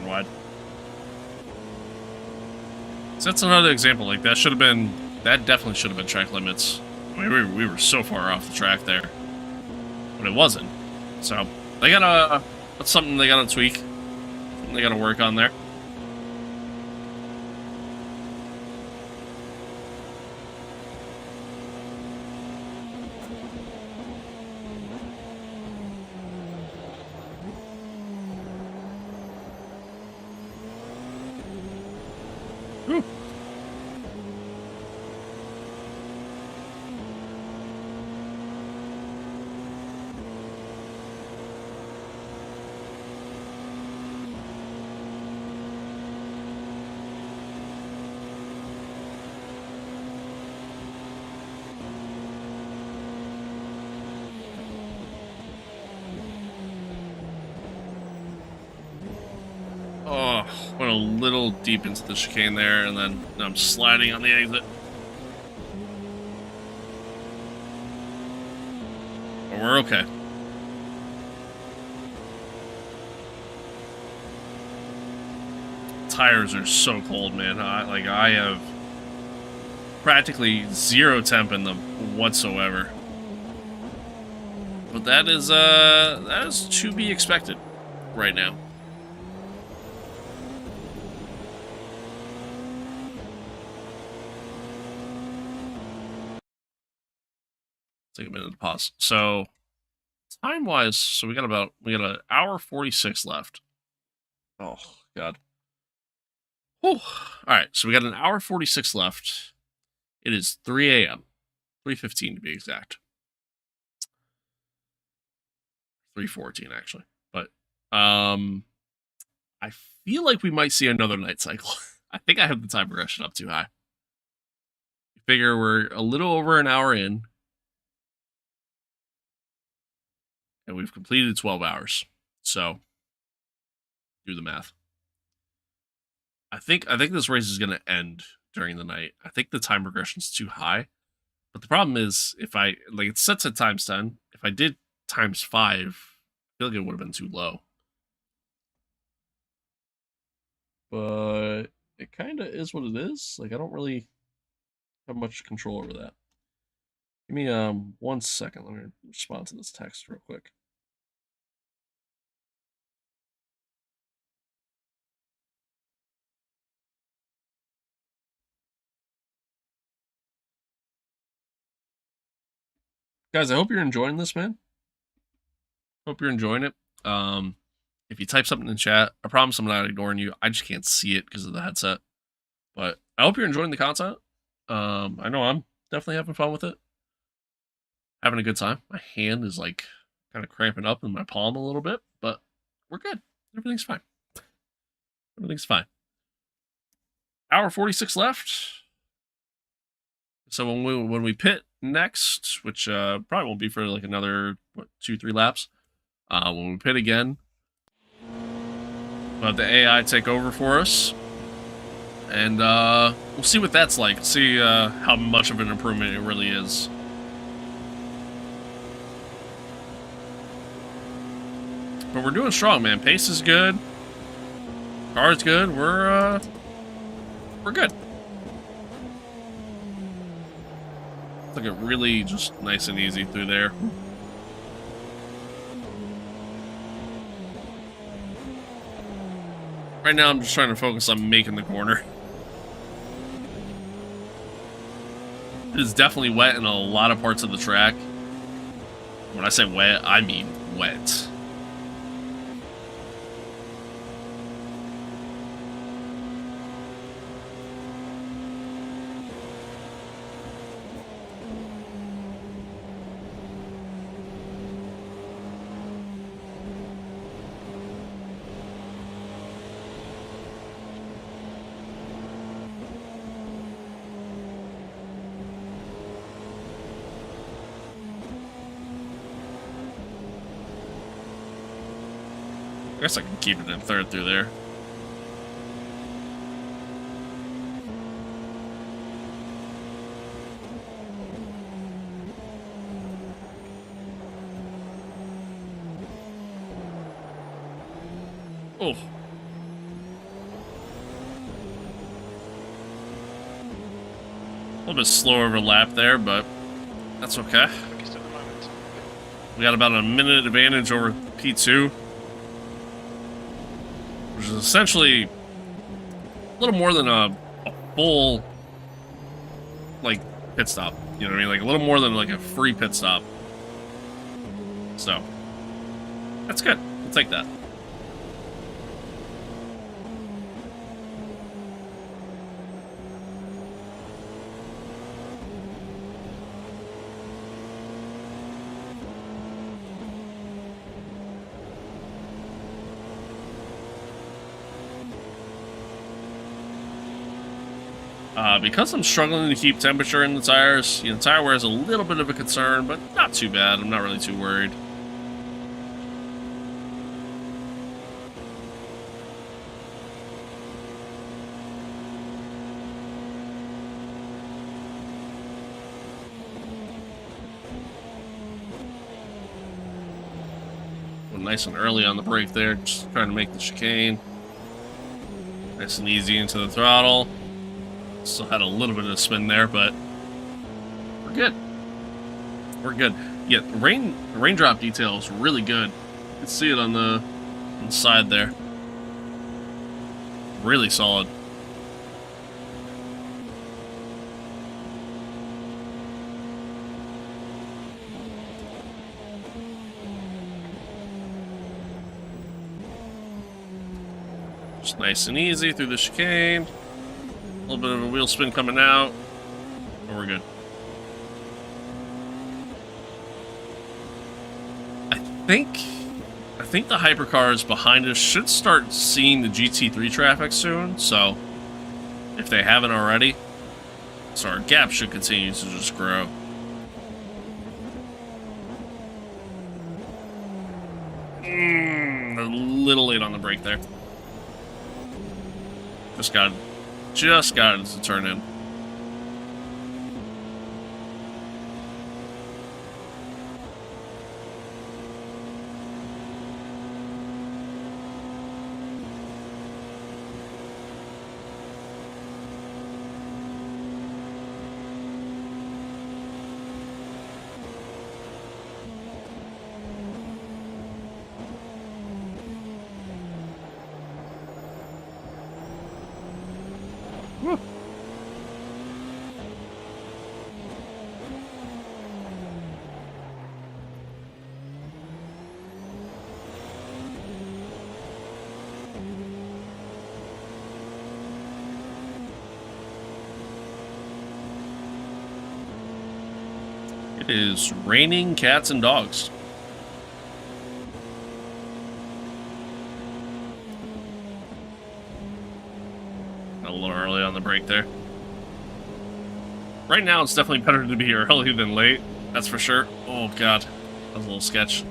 fucking wide. So that's another example. Like, that should have been... That definitely should have been track limits. I mean, we were so far off the track there. But it wasn't. So, they gotta... That's something they gotta tweak. Something they gotta work on there. Whew. Oh, went a little deep into the chicane there, and then I'm sliding on the exit. But we're okay. Tires are so cold, man. I have practically 0 temp in them whatsoever. But that is to be expected right now. Take a minute to pause. So, time-wise, so we got an hour 46 left. Oh, God. Whew. Alright, so we got an hour 46 left. It is 3 a.m. 3:15 to be exact. 3:14, actually. But, I feel like we might see another night cycle. I think I have the time progression up too high. You figure we're a little over an hour in. And we've completed 12 hours. So, do the math. I think this race is going to end during the night. I think the time progression is too high. But the problem is, if I, like, it sets at times 10. If I did times 5, I feel like it would have been too low. But it kind of is what it is. Like, I don't really have much control over that. Give me 1 second. Let me respond to this text real quick. Guys, I hope you're enjoying this, man. Hope you're enjoying it. If you type something in chat, I promise I'm not ignoring you. I just can't see it because of the headset. But I hope you're enjoying the content. I know I'm definitely having fun with it. Having a good time. My hand is like kind of cramping up in my palm a little bit, but we're good. Everything's fine. Everything's fine. Hour 46 left. So when we pit next, which probably won't be for like another 2-3 laps. When we pit again, we'll have the AI take over for us, and we'll see what that's like. See how much of an improvement it really is. But we're doing strong, man. Pace is good. Car's good. We're good. Took it really just nice and easy through there. Right now, I'm just trying to focus on making the corner. It is definitely wet in a lot of parts of the track. When I say wet, I mean wet. I guess I can keep it in third through there. Oh. A little bit slower of a lap there, but that's okay. Quickest at the moment. We got about a minute advantage over P2, which is essentially a little more than a full, like, pit stop. You know what I mean? Like, a little more than, like, a free pit stop. So, that's good. We'll take that. Because I'm struggling to keep temperature in the tires, you know, tire wear is a little bit of a concern, but not too bad. I'm not really too worried. Nice and early on the brake there, just trying to make the chicane. Nice and easy into the throttle. Still had a little bit of spin there, but we're good. We're good. Yeah, the raindrop detail is really good. You can see it on the side there. Really solid. Just nice and easy through the chicane. A little bit of a wheel spin coming out, and we're good. I think the hypercars behind us should start seeing the GT3 traffic soon, so if they haven't already, so our gap should continue to just grow. A little late on the brake there. Just got it to turn in. Woo. It is raining cats and dogs. A little early on the brake there. Right now, it's definitely better to be early than late. That's for sure. Oh, God. That was a little sketch.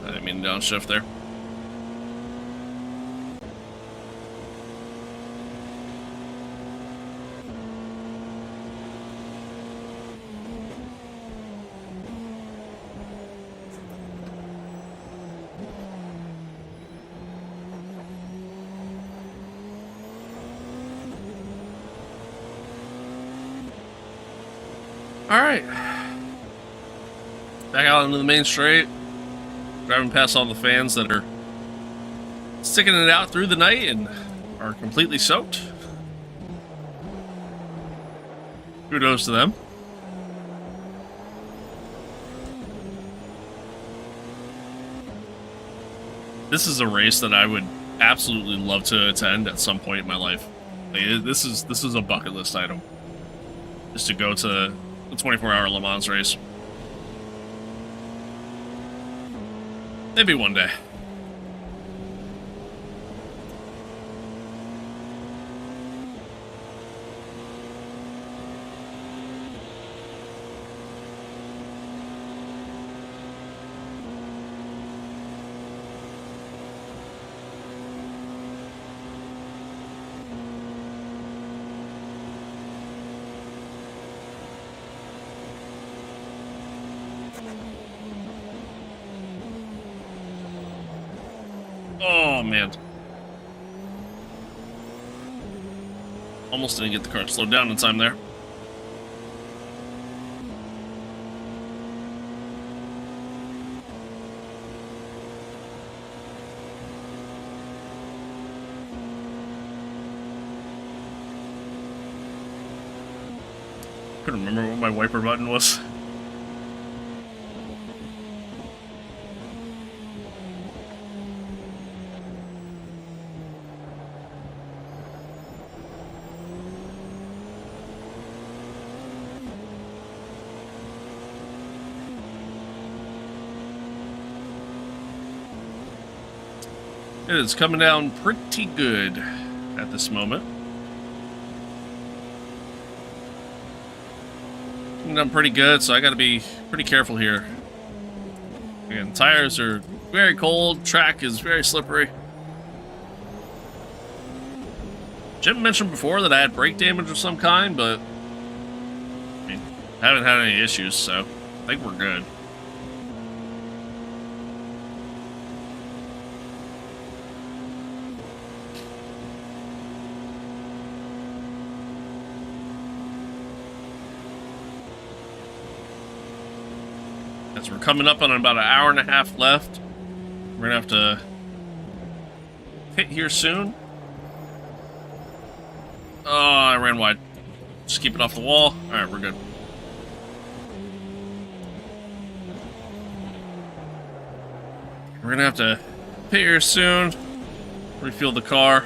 I didn't mean to downshift there. Alright. Back out into the main straight. Driving past all the fans that are sticking it out through the night and are completely soaked. Kudos to them. This is a race that I would absolutely love to attend at some point in my life. Like, this is a bucket list item. Just to go to the 24-hour Le Mans race. Maybe one day. man. Almost didn't get the car slowed down in time there. Couldn't remember what my wiper button was. It is coming down pretty good at this moment. Coming down pretty good, so I gotta be pretty careful here. Again, tires are very cold, track is very slippery. Jim mentioned before that I had brake damage of some kind, but I mean, haven't had any issues, so I think we're good. As we're coming up on about an hour and a half left, we're gonna have to hit here soon. Oh, I ran wide. Just keep it off the wall. Alright, we're good. We're gonna have to hit here soon. Refuel the car.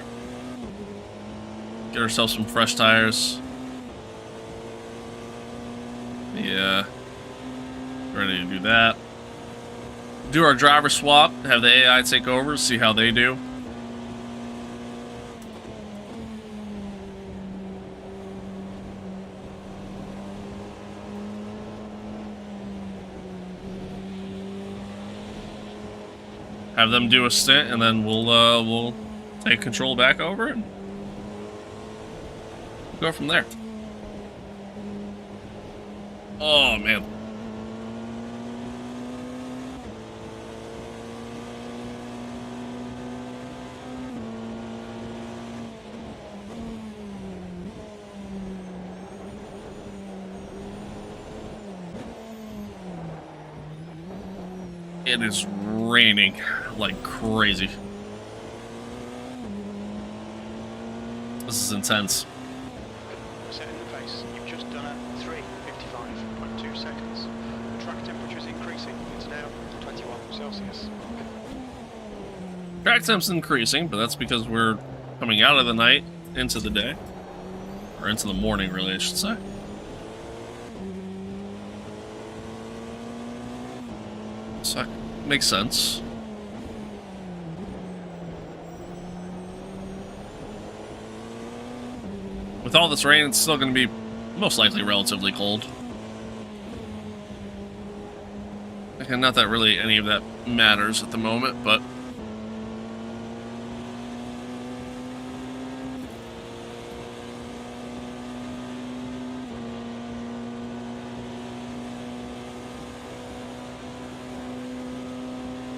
Get ourselves some fresh tires. Yeah. Ready to do that. Do our driver swap, have the AI take over, see how they do. Have them do a stint, and then we'll take control back over and go from there. Oh man. It is raining like crazy. This is intense. Setting the pace. You've just done a 3:55.2 seconds. The track temperature is increasing. It's now 21 Celsius. Track temp's increasing, but that's because we're coming out of the night into the day. Or into the morning, really, I should say. So that makes sense. With all this rain, it's still going to be most likely relatively cold. And not that really any of that matters at the moment, but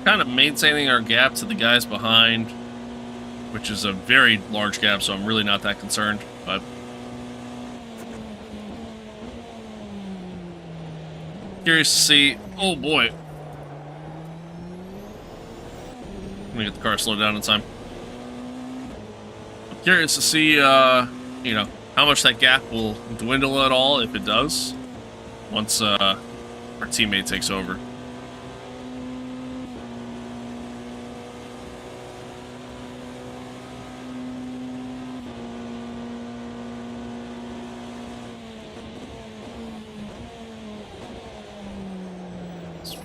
kind of maintaining our gap to the guys behind, which is a very large gap, so I'm really not that concerned, but curious to see. Oh boy, let me get the car slowed down in time. I'm curious to see, you know, how much that gap will dwindle at all, if it does, once our teammate takes over.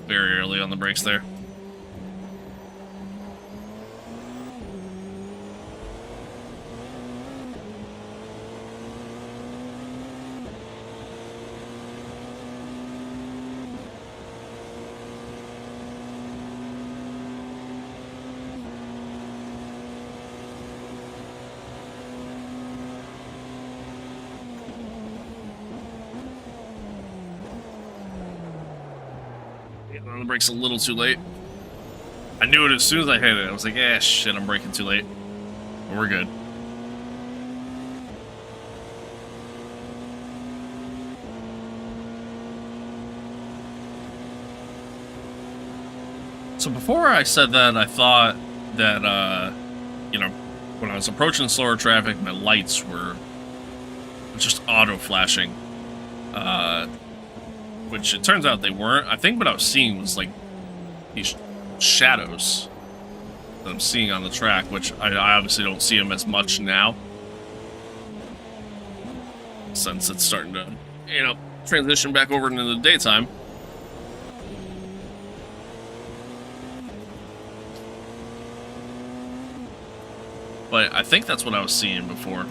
Very early on the brakes there. On the brakes a little too late. I knew it as soon as I hit it. I was like, eh, shit, I'm braking too late. But we're good. So before I said that, I thought that, you know, when I was approaching slower traffic, my lights were just auto-flashing. Which it turns out they weren't. I think what I was seeing was, like, these shadows that I'm seeing on the track, which I obviously don't see them as much now. Since it's starting to, you know, transition back over into the daytime. But I think that's what I was seeing before.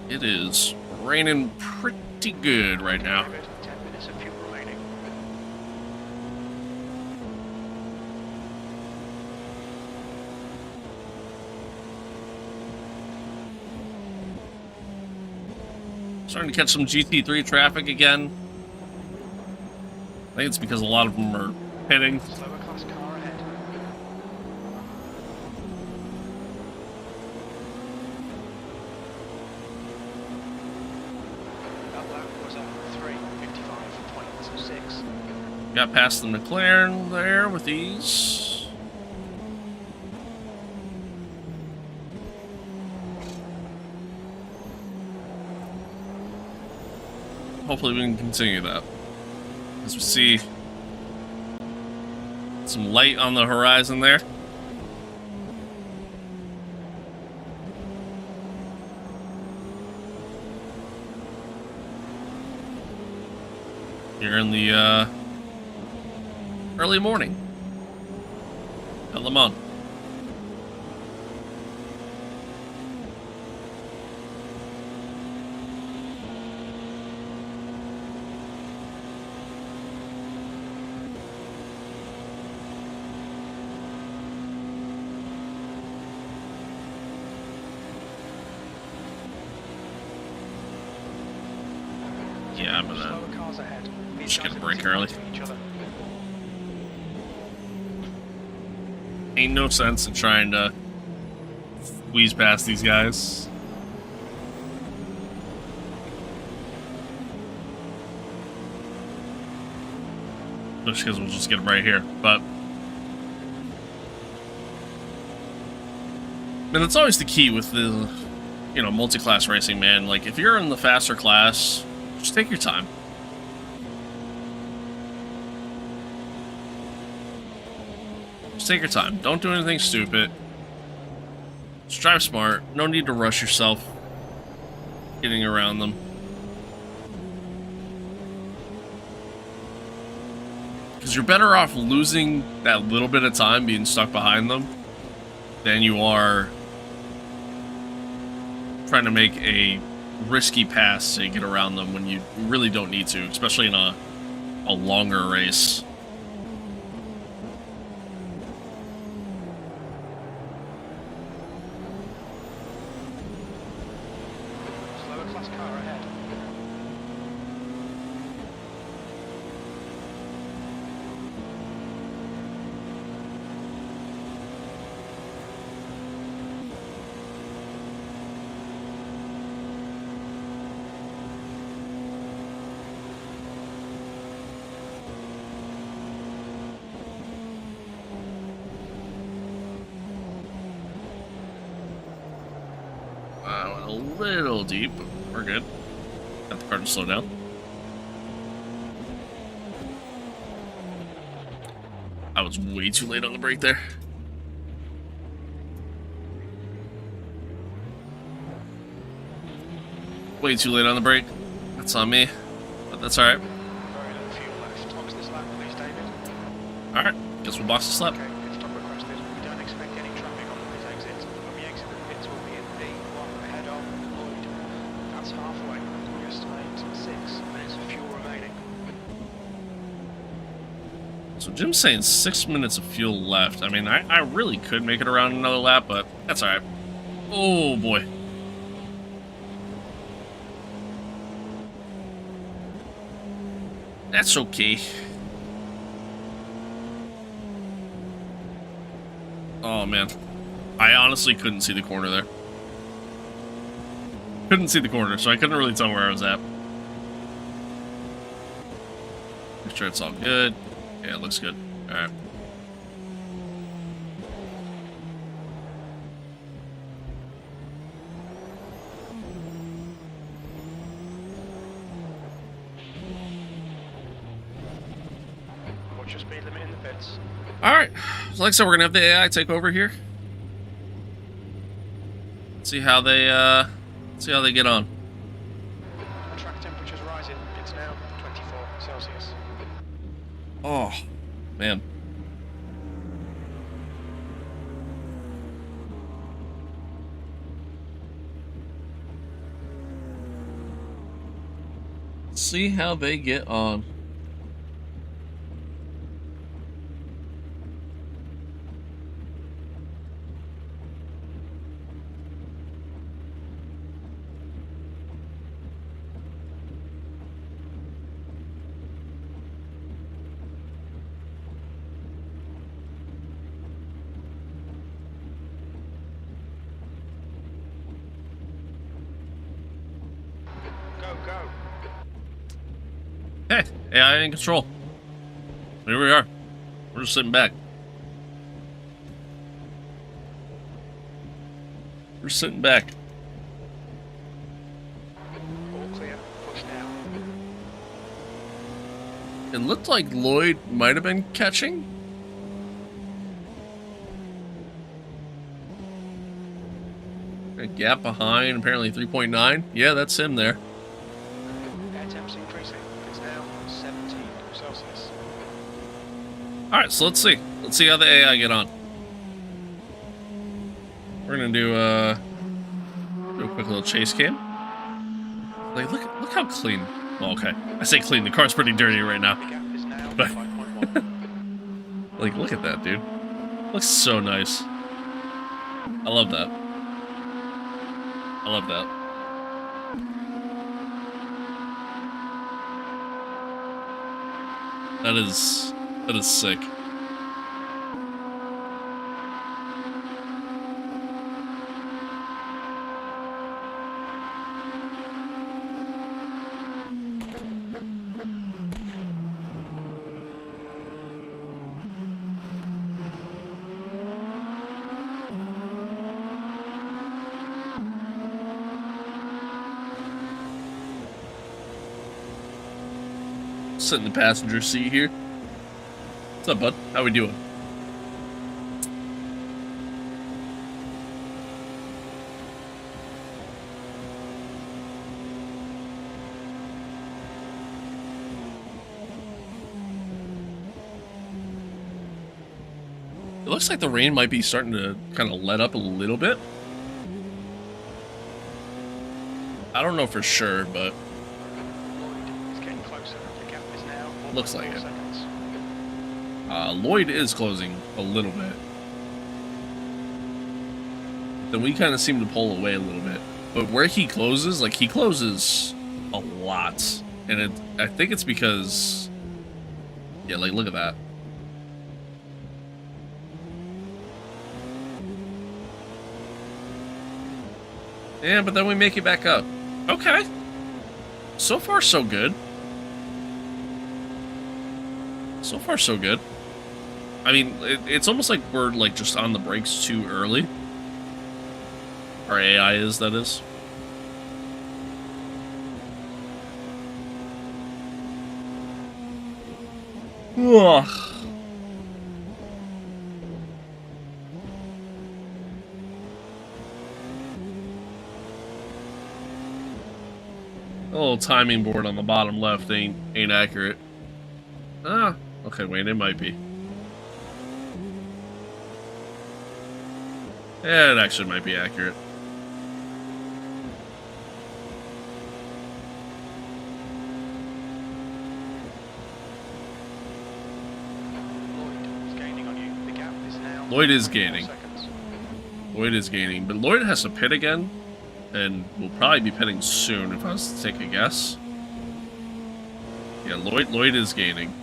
It is raining pretty good right now. 10 minutes of fuel remaining. Starting to catch some GT3 traffic again. I think it's because a lot of them are pitting. Slower class car ahead. That lap was at 3:55.6. Got past the McLaren there with ease. Hopefully we can continue that. As we see some light on the horizon there. Here in the early morning at Lemans. Yeah, I'm Slower cars ahead. These just guys gonna are brake too early. close to each other. Ain't no sense in trying to squeeze past these guys. Just because we'll just get them right here. But and that's always the key with the, you know, multi-class racing, man. Like, if you're in the faster class, just take your time. Just take your time. Don't do anything stupid. Just drive smart. No need to rush yourself getting around them. Because you're better off losing that little bit of time being stuck behind them than you are trying to make a risky pass to get around them when you really don't need to, especially in a longer race. Slower class car ahead. Went a little deep, but we're good. Got the car to slow down. I was way too late on the brake there. Way too late on the brake. That's on me, but that's alright. Very little fuel left. Box this lap, please, David. Alright, guess we'll box this lap. Okay, pit stop requested. We don't expect any traffic on the pit exit. When we exit the pits, we'll be in P1 ahead of. Jim's saying 6 minutes of fuel left. I mean, I really could make it around another lap, but that's alright. Oh, boy. That's okay. Oh, man. I honestly couldn't see the corner there. Couldn't see the corner, so I couldn't really tell where I was at. Make sure it's all good. Yeah, it looks good. Alright. What's your speed limit in the pits? Alright. So like I said, we're gonna have the AI take over here. See how they get on. Track temperature's rising. It's now 24 Celsius. Oh, man. See how they get on. Go. Hey, AI in control. Here we are. We're just sitting back. We're sitting back. All clear. Push now. It looked like Lloyd might have been catching. A gap behind, apparently 3.9. Yeah, that's him there. Air temps increasing. It's now 17 Celsius. Alright, so let's see. Let's see how the AI get on. We're gonna do a quick little chase cam. Like, look how clean. Oh, okay. I say clean, the car's pretty dirty right now. The gap is now But 5.1. like, look at that, dude. Looks so nice. I love that. I love that. That is sick. Sit in the passenger seat here. What's up, bud? How we doing? It looks like the rain might be starting to kind of let up a little bit. I don't know for sure, but It's getting closer. The gap is now looks like 1.4 it. seconds. Lloyd is closing a little bit. Then we kind of seem to pull away a little bit. But where he closes, like, he closes a lot. And I think it's because... Yeah, like, look at that. Yeah, but then we make it back up. Okay. So far, so good. So far, so good. I mean, it's almost like we're, like, just on the brakes too early. Our AI is, that is. Ugh. The little timing board on the bottom left ain't accurate. Ah, okay, wait, it might be. Yeah, it actually might be accurate. Lloyd is gaining. Seconds. Lloyd is gaining, but Lloyd has to pit again, and will probably be pitting soon if I was to take a guess. Yeah, Lloyd is gaining.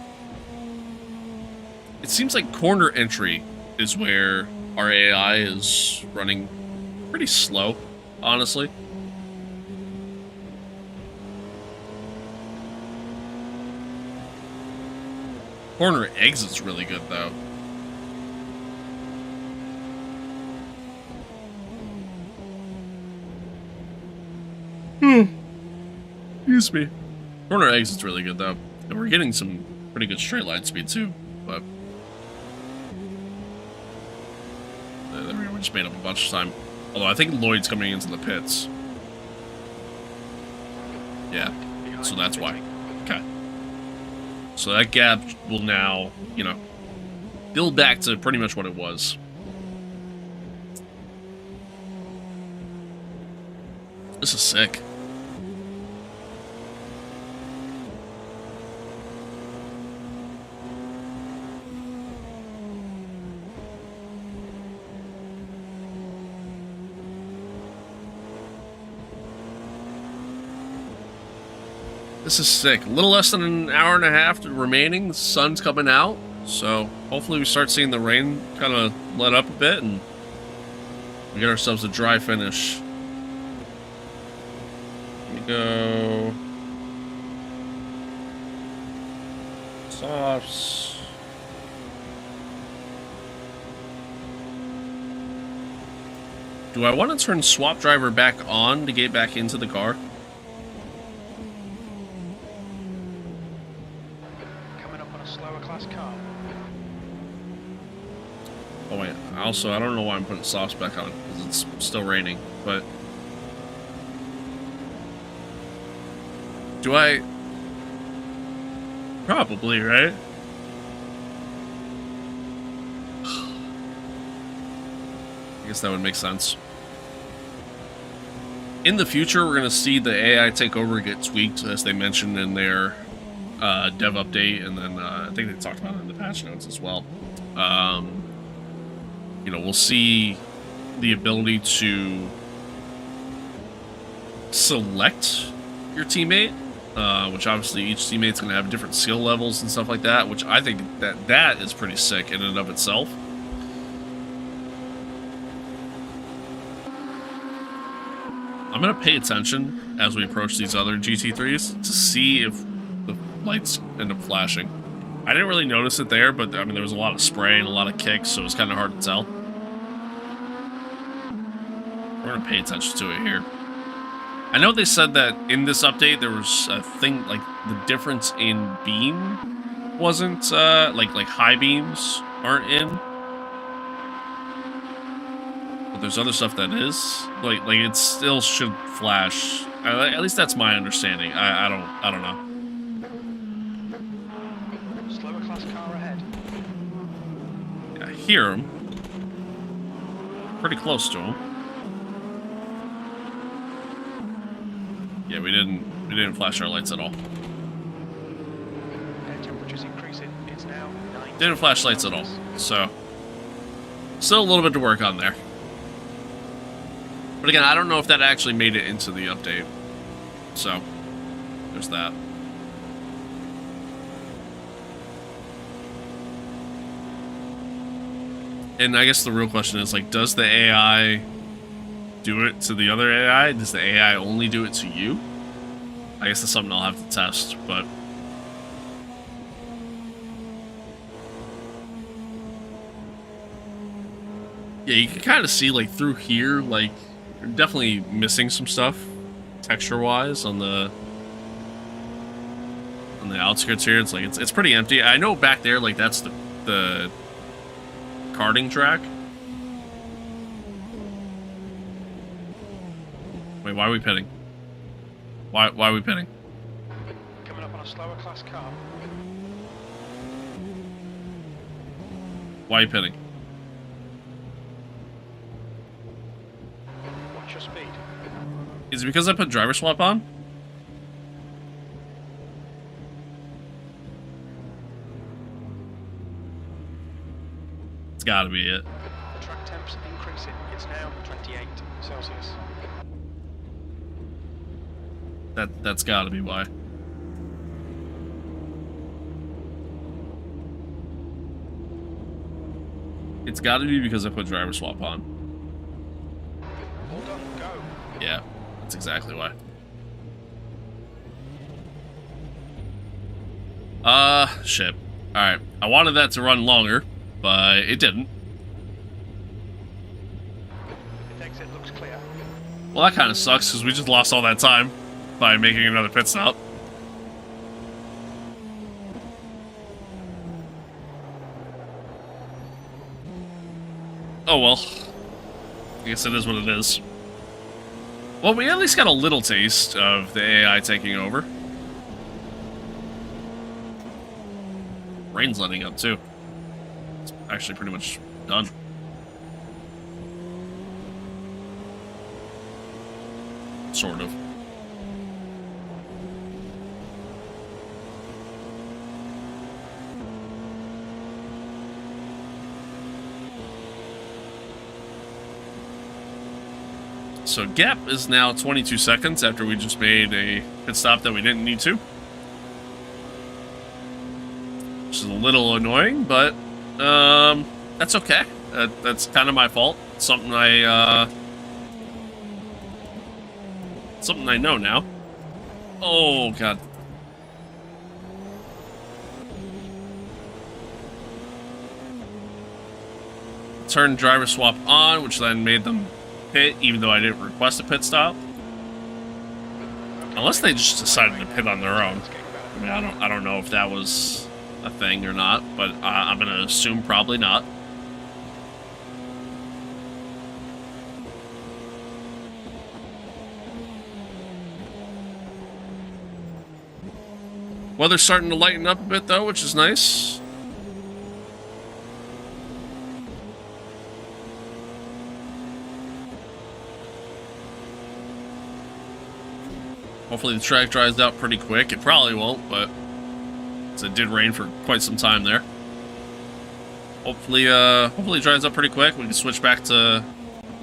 It seems like corner entry is where our AI is running pretty slow, honestly. Corner exit's really good, though. Excuse me. Corner exit's really good, though. And we're getting some pretty good straight line speed, too. But there we go. We just made up a bunch of time. Although I think Lloyd's coming into the pits. Yeah. So that's why. Okay. So that gap will now, you know, build back to pretty much what it was. This is sick. This is sick. A little less than an hour and a half remaining. The sun's coming out. So hopefully we start seeing the rain kind of let up a bit and we get ourselves a dry finish. Here we go. Softs. Do I want to turn swap driver back on to get back into the car? Oh wait, also, I don't know why I'm putting softs back on, because it's still raining, but... Do I... Probably, right? I guess that would make sense. In the future, we're going to see the AI take over and get tweaked, as they mentioned in their dev update, and then I think they talked about it in the patch notes as well. You know, we'll see the ability to select your teammate, which obviously each teammate's going to have different skill levels and stuff like that, which I think that is pretty sick in and of itself. I'm going to pay attention as we approach these other GT3s to see if the lights end up flashing. I didn't really notice it there, but I mean, there was a lot of spray and a lot of kicks, so it was kind of hard to tell. We're going to pay attention to it here. I know they said that in this update there was a thing, like, the difference in beam wasn't, like high beams aren't in. But there's other stuff that is. Like it still should flash. At least that's my understanding. I don't know. Slower class car ahead. I hear him. Pretty close to him. Yeah, we didn't flash our lights at all. Air temperature's increasing. It's now 9. Didn't flash lights at all. So still a little bit to work on there. But again, I don't know if that actually made it into the update. So there's that. And I guess the real question is, like, does the AI do it to the other AI? Does the AI only do it to you? I guess that's something I'll have to test, but... Yeah, you can kind of see, like, through here, like, you're definitely missing some stuff, texture-wise, on the outskirts here. It's like, it's pretty empty. I know back there, like, that's the karting track. Wait, why are we pitting? Why are we pitting? Coming up on a slower class car. Why are you pitting? Watch your speed. Is it because I put driver swap on? It's gotta be it. track temps increasing. It's now 28 Celsius. That's got to be why. It's got to be because I put driver swap on. All done, go. Yeah, that's exactly why. Shit. Alright, I wanted that to run longer, but it didn't. The exit looks clear. Well, that kind of sucks, because we just lost all that time by making another pit stop. Oh well. I guess it is what it is. Well, we at least got a little taste of the AI taking over. Rain's letting up, too. It's actually pretty much done. Sort of. So gap is now 22 seconds after we just made a pit stop that we didn't need to. Which is a little annoying, but that's okay. That's kind of my fault. Something I know now. Oh god. Turned driver swap on, which then made them pit, even though I didn't request a pit stop. Unless they just decided to pit on their own. I mean, I don't know if that was a thing or not, but I'm gonna assume probably not. Weather's starting to lighten up a bit though, which is nice. Hopefully the track dries out pretty quick. It probably won't, but it did rain for quite some time there. Hopefully it dries up pretty quick. We can switch back to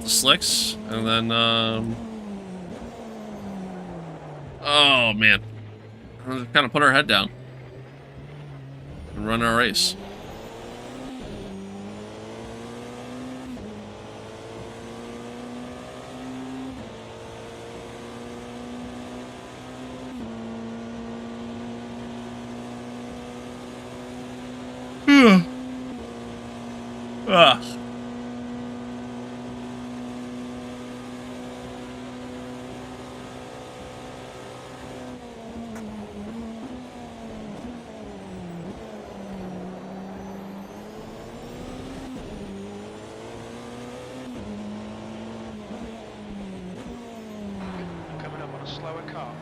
the slicks, and then oh man, we'll kind of put our head down and run our race. Ah. Coming up on a slower car.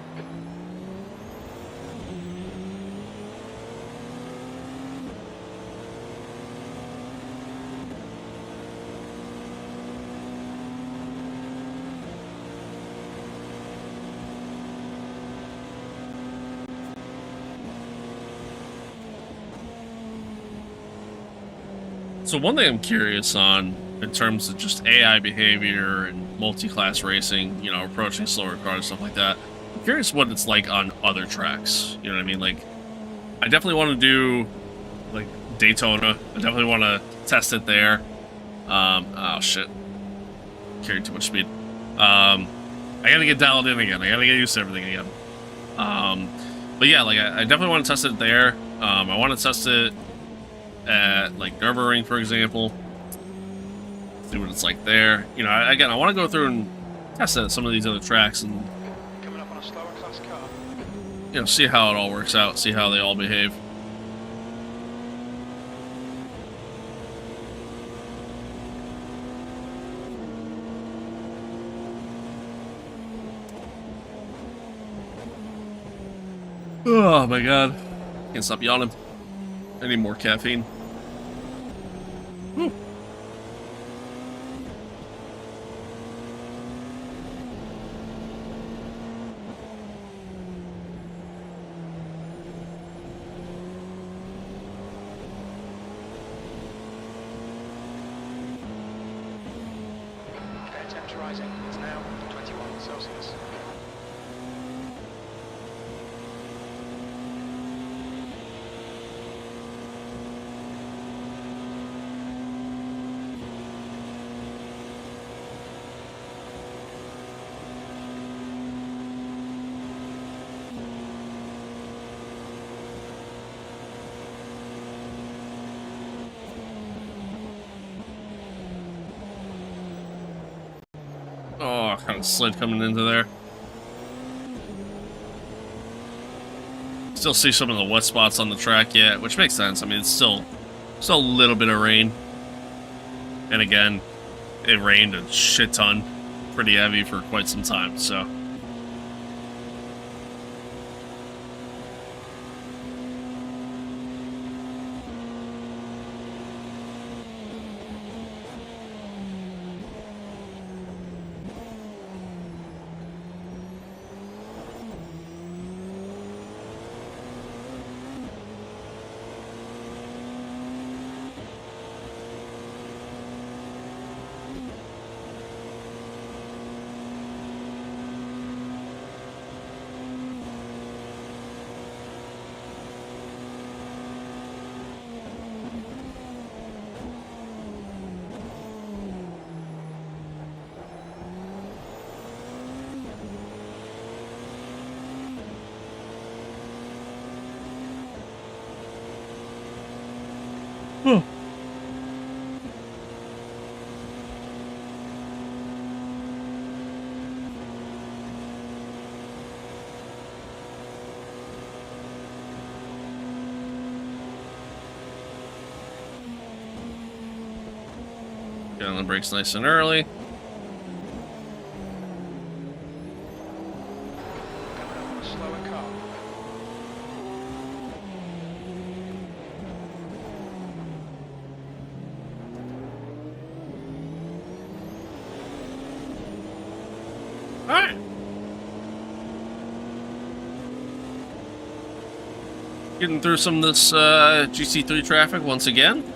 So one thing I'm curious on, in terms of just AI behavior and multi-class racing, you know, approaching slower cars, stuff like that, I'm curious what it's like on other tracks. You know what I mean? Like, I definitely want to do, like, Daytona. I definitely want to test it there. Oh shit. Carried too much speed. I gotta get dialed in again. I gotta get used to everything again. But yeah, like, I definitely want to test it there. I want to test it at, like, Nürburgring, for example. See what it's like there. You know, again, I want to go through and test it at some of these other tracks and, Coming up on a slower class car. you know, see how it all works out, see how they all behave. Oh my god. Can't stop yawning. I need more caffeine. Whew. rising. It's now 21 Celsius. Oh, kind of slid coming into there. Still see some of the wet spots on the track yet, which makes sense. I mean, it's still a little bit of rain. And again, it rained a shit ton, pretty heavy for quite some time, so. Oh. Get on the brakes nice and early. Slower car. Alright. Getting through some of this GC3 traffic once again.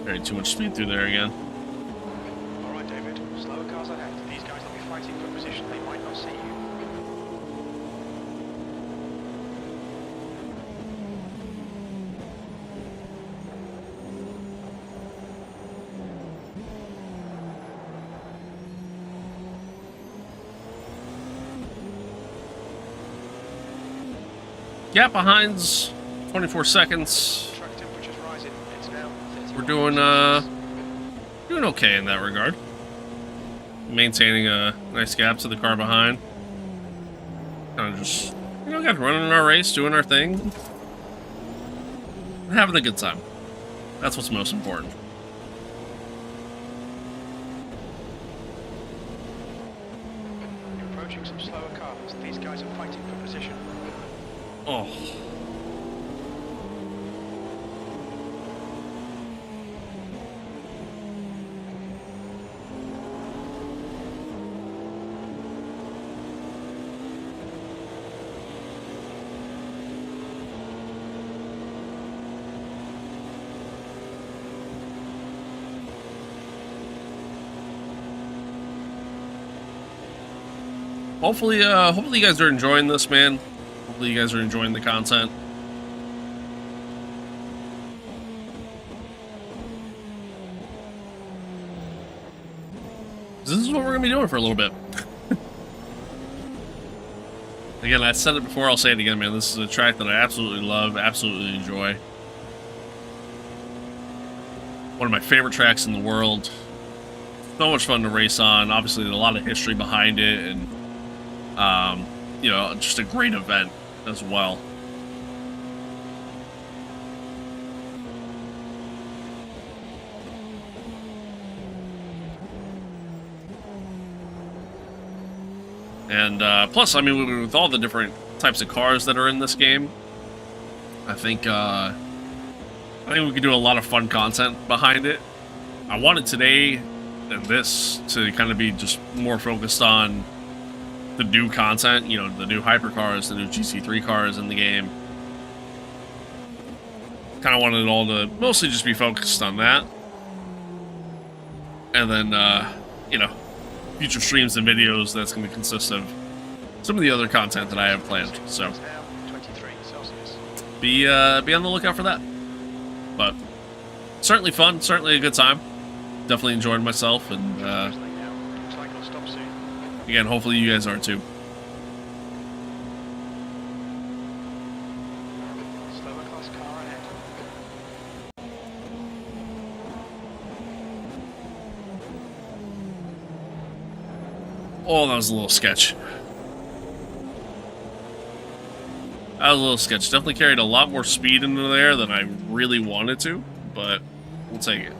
Very too much speed through there again. All right, David. Slower cars ahead. These guys will be fighting for position. They might not see you. Gap behind's 24 seconds. Track temperature's rising. It's now 31 We're doing doing okay in that regard. Maintaining a nice gap to the car behind. Kind of just, you know, got running our race, doing our thing. We're having a good time. That's what's most important. You're approaching some slower cars. These guys are fighting for position. Oh. Hopefully you guys are enjoying this, man. Hopefully you guys are enjoying the content. This is what we're gonna be doing for a little bit. Again, I said it before, I'll say it again, man. This is a track that I absolutely love, absolutely enjoy. One of my favorite tracks in the world. So much fun to race on. Obviously, a lot of history behind it, and you know, just a great event as well. And plus, I mean, with all the different types of cars that are in this game, I think we could do a lot of fun content behind it. I wanted today and this to kind of be just more focused on the new content, you know, the new hypercars, the new GC3 cars in the game. Kind of wanted it all to mostly just be focused on that. And then, you know, future streams and videos that's going to consist of some of the other content that I have planned. So be on the lookout for that. But certainly fun, certainly a good time. Definitely enjoyed myself, and again, hopefully you guys are too. Oh, that was a little sketch. That was a little sketch. Definitely carried a lot more speed into there than I really wanted to, but we'll take it.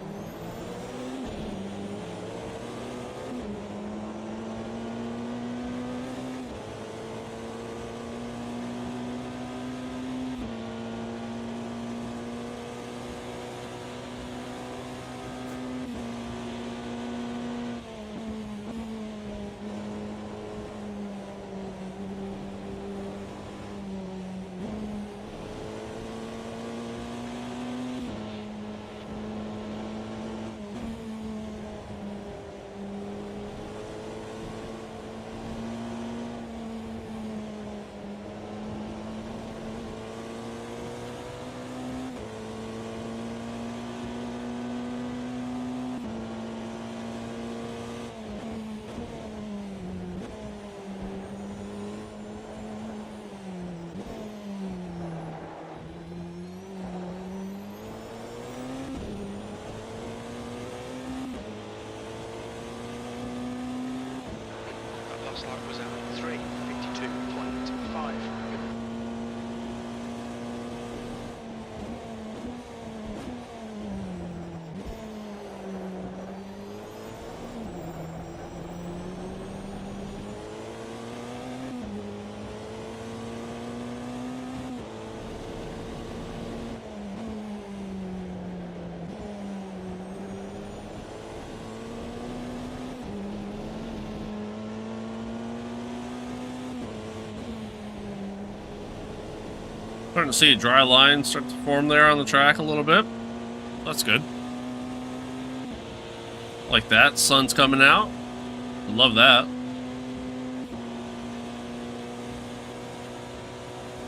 Was at 3:52.5. Starting to see a dry line start to form there on the track a little bit. That's good. Like that. Sun's coming out. Love that.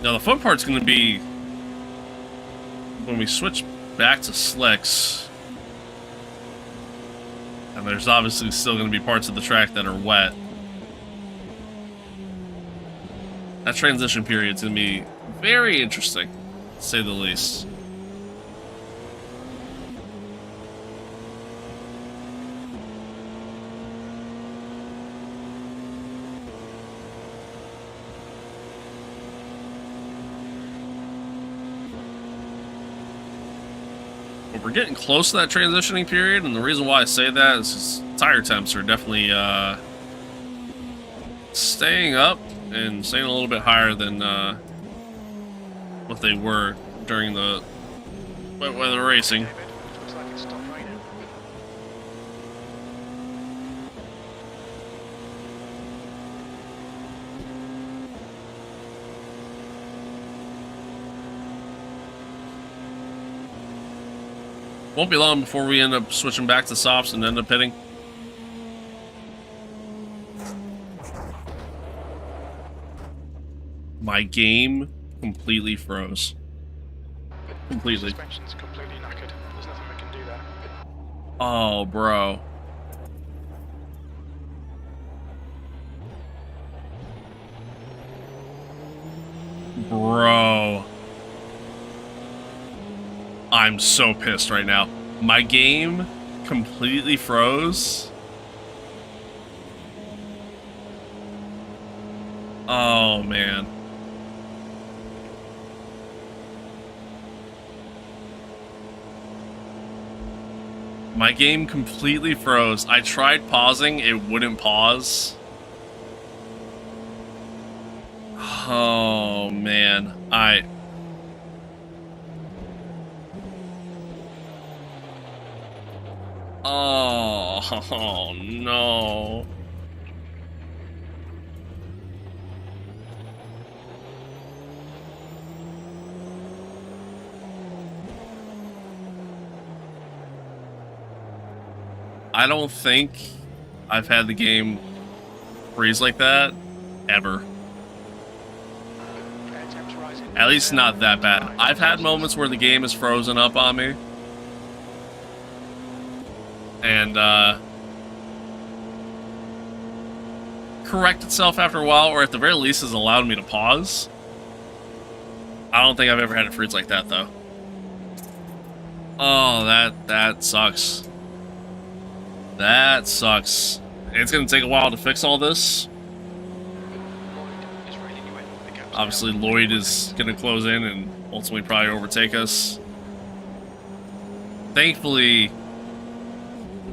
Now the fun part's going to be when we switch back to slicks. And there's obviously still going to be parts of the track that are wet. That transition period's going to be very interesting, to say the least. But we're getting close to that transitioning period, and the reason why I say that is just tire temps are definitely staying up and staying a little bit higher than what they were during the wet weather racing. Looks like it's stopped raining. Won't be long before we end up switching back to softs and end up hitting. My game completely froze. Completely. Suspension's completely knackered. There's nothing we can do there. Oh, bro. Bro. I'm so pissed right now. My game completely froze. Oh, man. My game completely froze. I tried pausing, it wouldn't pause. Oh man, oh no. I don't think I've had the game freeze like that ever. At least not that bad. I've had moments where the game is frozen up on me. And, correct itself after a while, or at the very least has allowed me to pause. I don't think I've ever had it freeze like that, though. Oh, that sucks. That sucks. It's gonna take a while to fix all this. Obviously, Lloyd is gonna close in and ultimately probably overtake us. Thankfully,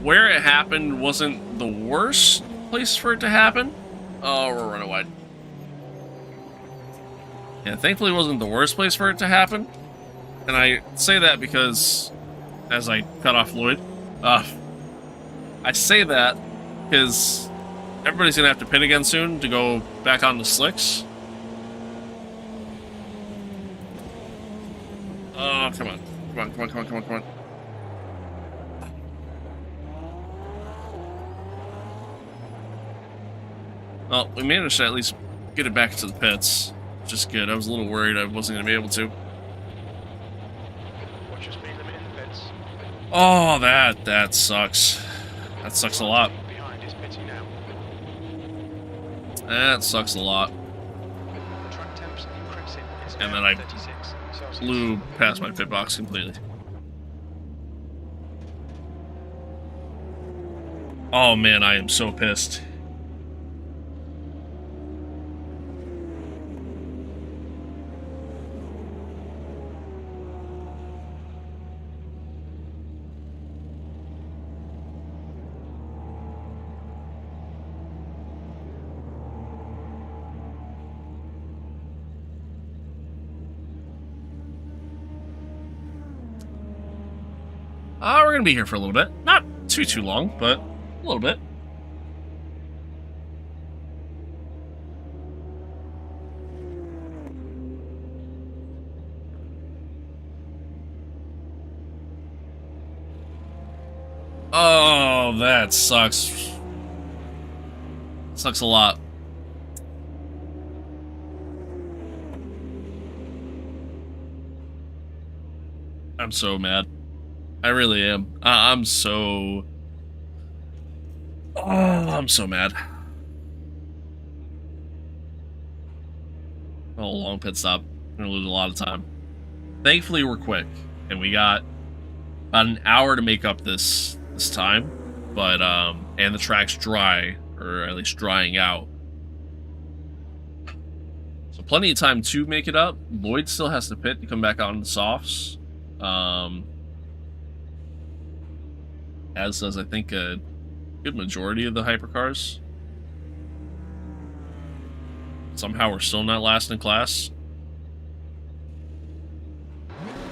where it happened wasn't the worst place for it to happen. Oh, we're running wide. Yeah, thankfully it wasn't the worst place for it to happen. And I say that because, as I cut off Lloyd, I say that because everybody's gonna have to pit again soon to go back on the slicks. Oh, come on. Come on, come on, come on, come on, come on. Well, we managed to at least get it back to the pits. Which is good. I was a little worried I wasn't going to be able to. What's your speed limit in the pits? Oh, that sucks. That sucks a lot. Behind is pitting now. That sucks a lot. Track temps increasing. And then I 36 Celsius. blew past my pit box completely. Oh man, I am so pissed. We're gonna be here for a little bit. Not too long, but a little bit. Oh, that sucks. Sucks a lot. I'm so mad. I really am. I'm so... Oh, I'm so mad. Oh, long pit stop. I'm gonna lose a lot of time. Thankfully, we're quick, and we got about an hour to make up this time. But and the track's dry, or at least drying out. So plenty of time to make it up. Lloyd still has to pit to come back out on the softs. As does, I think, a good majority of the hypercars. Somehow we're still not last in class.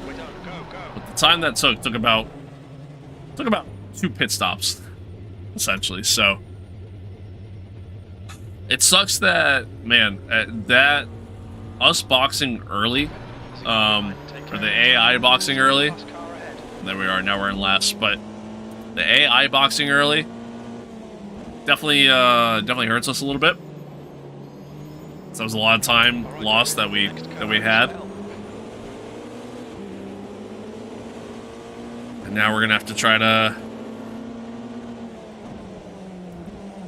We're done. Go, go. But the time that took about 2 pit stops, essentially. So it sucks that, man, that us boxing early, or the AI boxing early. And there we are. Now we're in last, but the AI boxing early definitely hurts us a little bit. So that was a lot of time lost that we had. And now we're gonna have to try to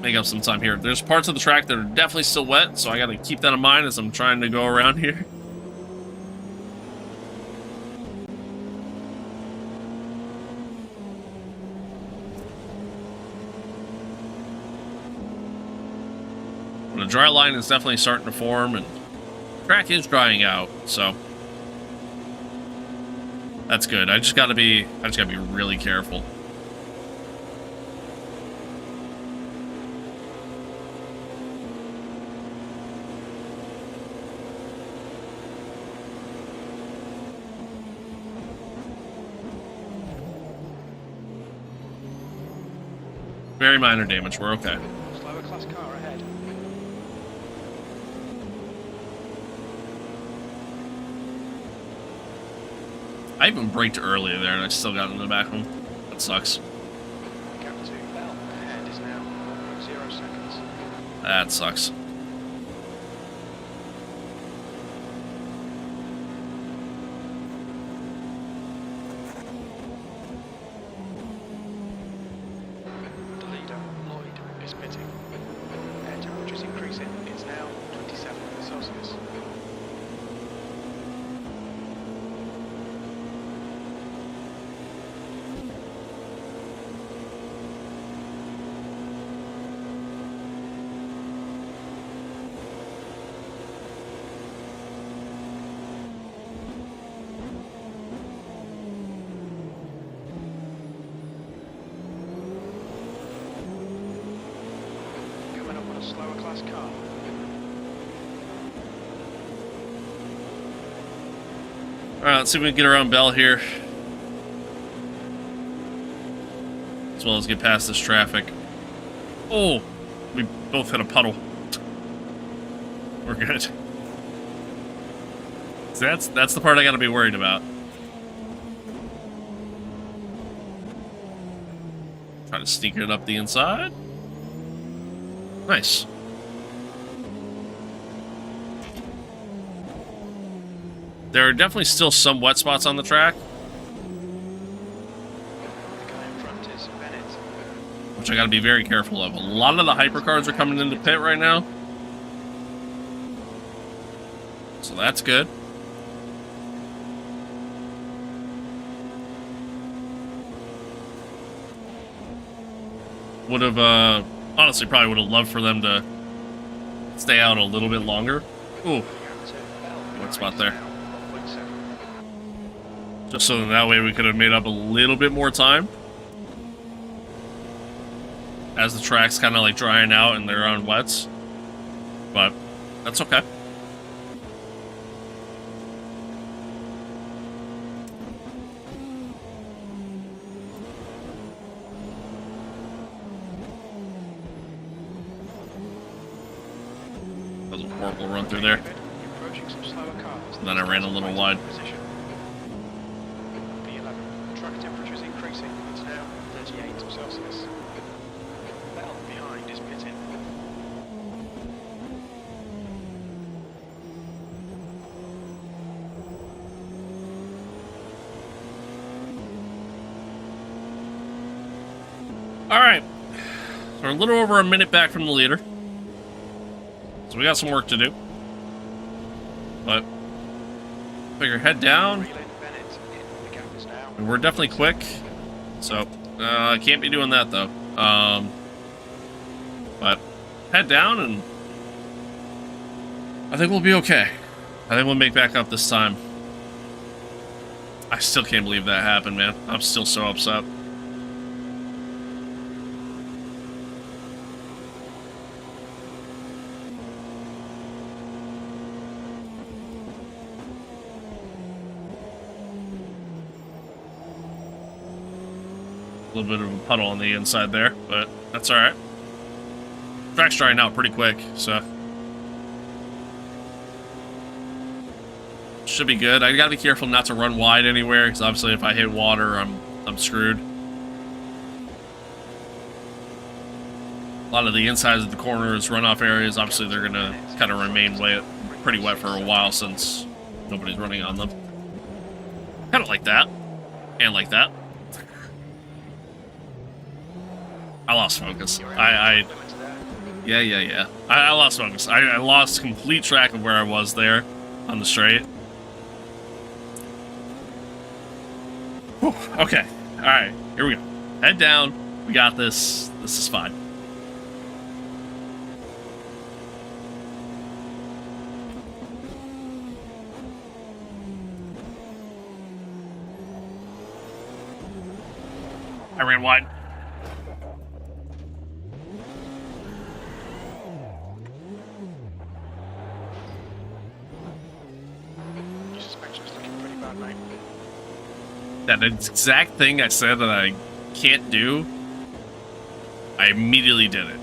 make up some time here. There's parts of the track that are definitely still wet, so I gotta keep that in mind as I'm trying to go around here. The dry line is definitely starting to form, and the track is drying out, so that's good. I just gotta be really careful. very minor damage. We're okay. Slower class car ahead. I even braked earlier there, and I still got into the back of him. That sucks. Gap to Bell ahead is now 1.0 seconds. That sucks. The leader, Lloyd, is pitting. Air temperature is increasing. It's now 27 Celsius. Coming up on a slower class car. Alright, let's see if we can get around Bell here. As well as get past this traffic. Oh! We both hit a puddle. We're good. So that's the part I gotta be worried about. Try to sneak it up the inside. Nice. There are definitely still some wet spots on the track, The guy in front is Bennett. which I gotta be very careful of. A lot of the hypercars are coming into pit right now. So that's good. Would have, honestly, probably would have loved for them to stay out a little bit longer. Ooh, wet spot there. Just so that way we could have made up a little bit more time. As the track's kind of like drying out and they're on wets. But that's okay. That was a horrible run through there. Approaching some slower cars. And then I ran a little wide. Position. P11. Track temperature is increasing. It's now 38 Celsius. Bell behind is pitting. Alright. So we're a little over a minute back from the leader. So we got some work to do. But figure head down. Bennett in. The gap is now. And we're definitely quick. So I can't be doing that though. But head down and I think we'll be okay. I think we'll make back up this time. I still can't believe that happened, man. I'm still so upset. A little bit of a puddle on the inside there, but that's alright. Track's drying out pretty quick, so should be good. I gotta be careful not to run wide anywhere, because obviously if I hit water, I'm screwed. A lot of the insides of the corners, runoff areas, obviously they're gonna kind of remain wet, pretty wet for a while since nobody's running on them. Kind of like that, and like that. I lost focus. Yeah. I lost focus. I lost complete track of where I was there on the straight. Whew, okay. Alright, here we go. Head down. We got this. This is fine. I ran wide. Your suspension's looking pretty bad, mate. That exact thing I said that I can't do I immediately did it.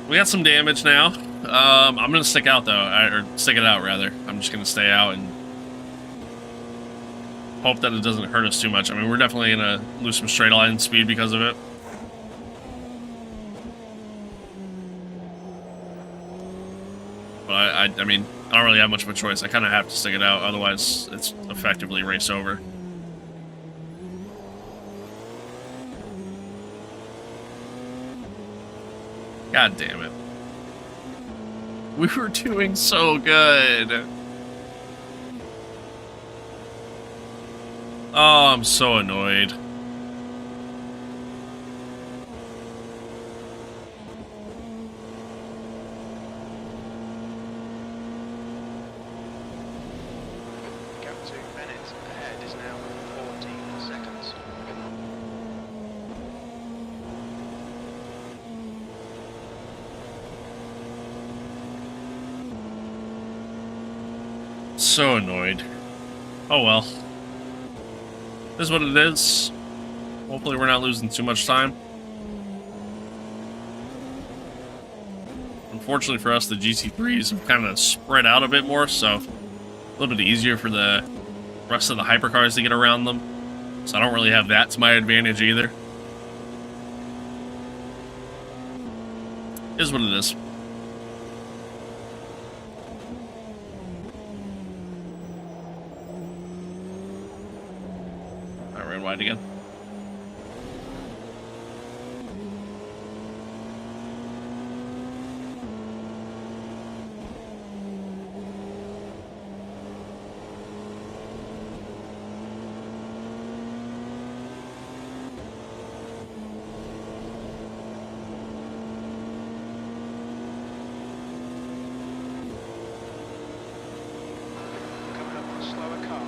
We got some damage now. I'm gonna stick out though, or stick it out rather. I'm just gonna stay out and hope that it doesn't hurt us too much. I mean, we're definitely gonna lose some straight line speed because of it. But I mean, I don't really have much of a choice. I kind of have to stick it out, otherwise it's effectively race over. God damn it. We were doing so good. Oh, I'm so annoyed. Gap to Bennett ahead is now 14 seconds. So annoyed. Oh well. This is what it is. Hopefully we're not losing too much time. Unfortunately for us, the GT3s have kind of spread out a bit more, so a little bit easier for the rest of the hypercars to get around them. So I don't really have that to my advantage either. Is what it is. I ran wide again. Coming up on a slower car.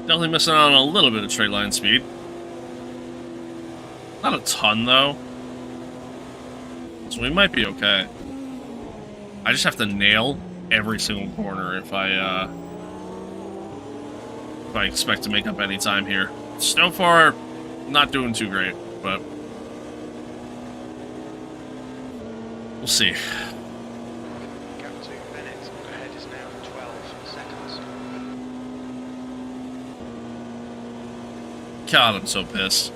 Definitely missing out on a little bit of straight line speed. Not a ton, though. So we might be okay. I just have to nail every single corner if I expect to make up any time here. So far, not doing too great, but we'll see. Gap to Bennett ahead is now 12 seconds. God, I'm so pissed.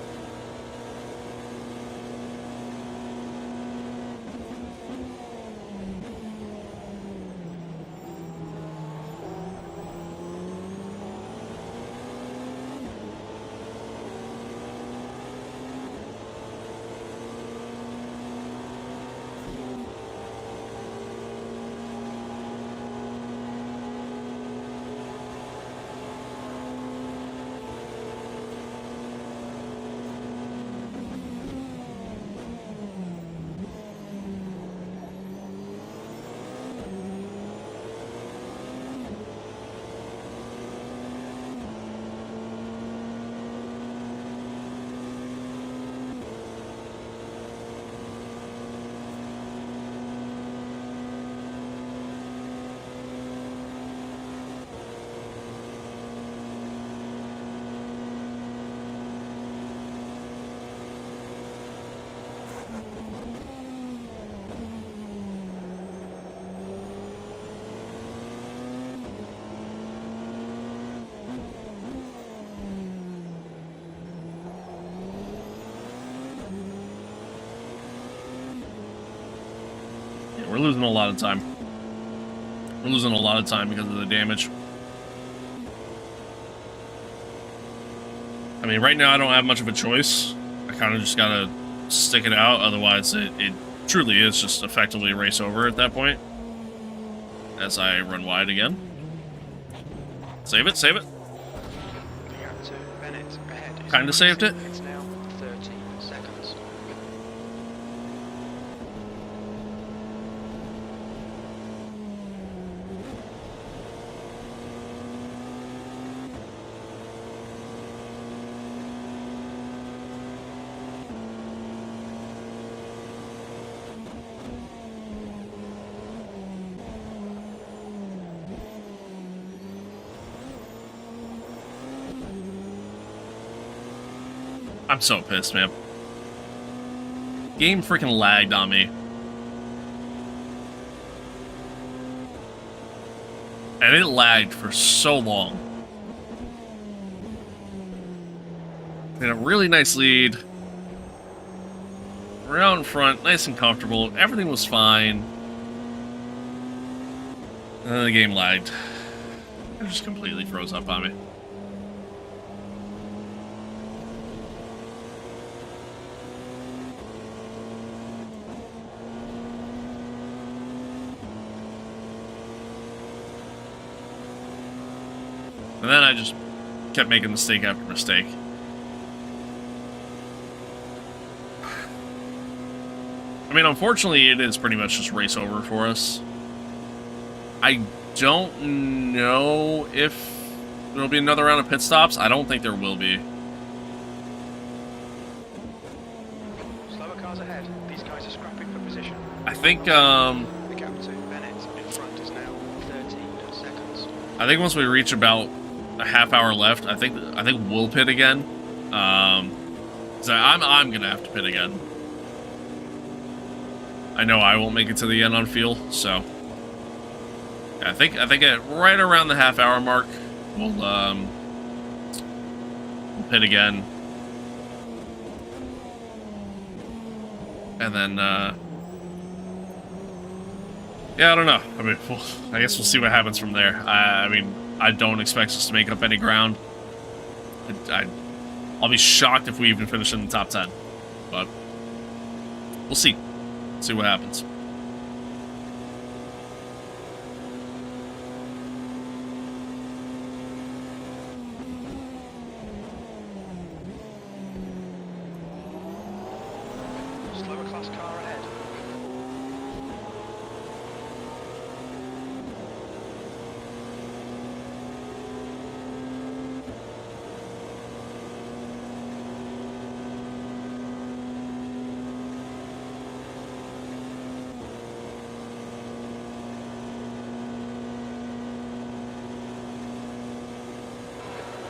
We're losing a lot of time. We're losing a lot of time because of the damage. I mean, right now I don't have much of a choice. I kind of just gotta stick it out, otherwise it truly is just effectively race over at that point. As I run wide again. Save it, save it. Gap to Bennett ahead is Kinda saved it. It's now 13 seconds. I'm so pissed, man. Game freaking lagged on me. And it lagged for so long. And a really nice lead. We're out in front, nice and comfortable. Everything was fine. And then the game lagged. It just completely froze up on me. And then I just kept making mistake after mistake. I mean, unfortunately, it is pretty much just race over for us. I don't know if there'll be another round of pit stops. I don't think there will be. Slower cars ahead. These guys are scrapping for position. I think, The gap to Bennett in front is now 13 seconds. I think once we reach about a half hour left, I think we'll pit again. So I'm gonna have to pit again. I know I won't make it to the end on fuel, so yeah, I think at right around the half hour mark, we'll pit again, and then yeah, I don't know. I mean, I guess we'll see what happens from there. I mean, I don't expect us to make up any ground. I'll be shocked if we even finish in the top 10, but we'll see. See what happens. Slower class car ahead.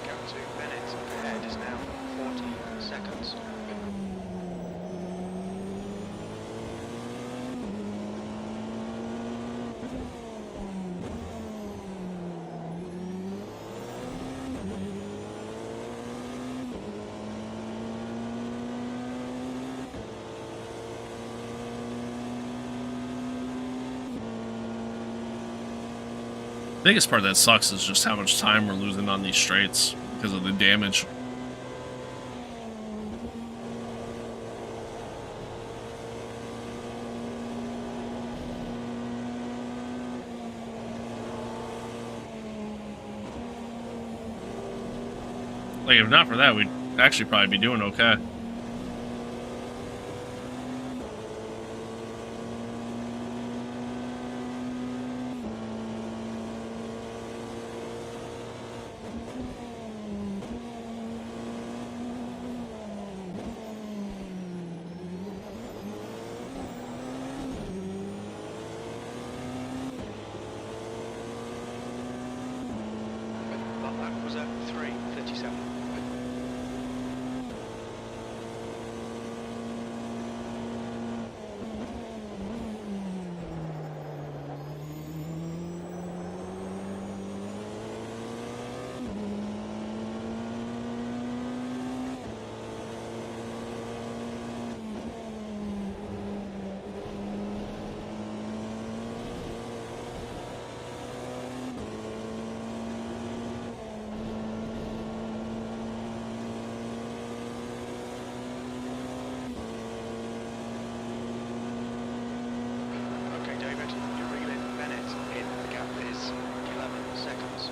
Gap to Bennett ahead is now 14 seconds. Biggest part that sucks is just how much time we're losing on these straights because of the damage. Like, if not for that, we'd actually probably be doing okay. That was at 3:37. Okay, David, you're reeling Bennett in. The gap is 11 seconds.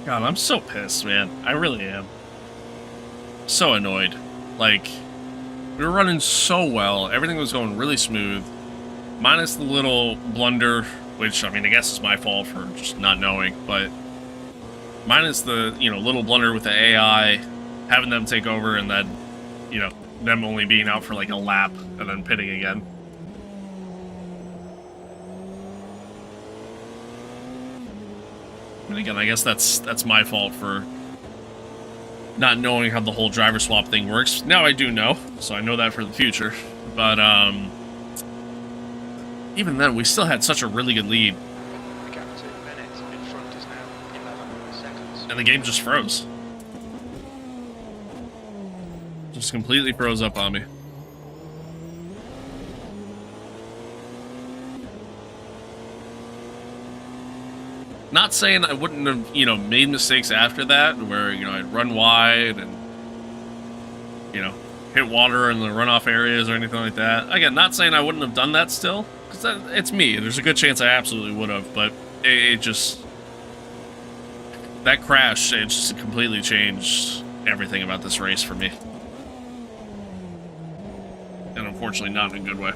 God, I'm so pissed, man. I really am. So annoyed. Like, we were running so well. Everything was going really smooth. Minus the little blunder which, I mean, I guess is my fault for just not knowing, but mine is the, you know, little blunder with the AI, having them take over, and then, you know, them only being out for like a lap and then pitting again. And again, I guess that's my fault for not knowing how the whole driver swap thing works. Now I do know, so I know that for the future. But even then, we still had such a really good lead. The gap to Bennett in front is now 11 seconds. And the game just froze. Just completely froze up on me. Not saying I wouldn't have, you know, made mistakes after that, where, you know, I'd run wide and, you know, hit water in the runoff areas or anything like that. Again, not saying I wouldn't have done that still, because it's me. There's a good chance I absolutely would have, but it just... that crash, it just completely changed everything about this race for me. And unfortunately not in a good way.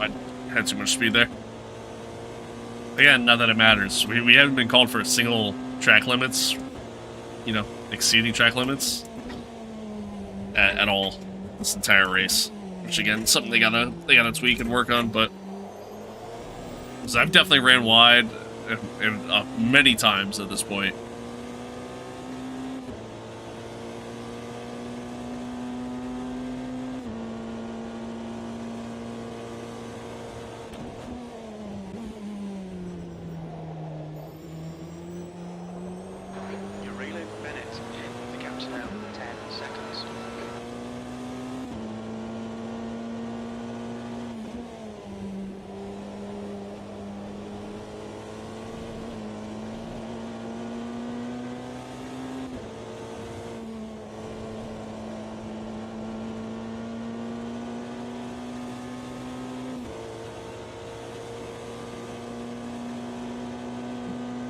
I had too much speed there. Again, not that it matters. We haven't been called for a single track limits, you know, exceeding track limits at all this entire race. Which again, something they gotta tweak and work on. But because I've definitely ran wide many times at this point.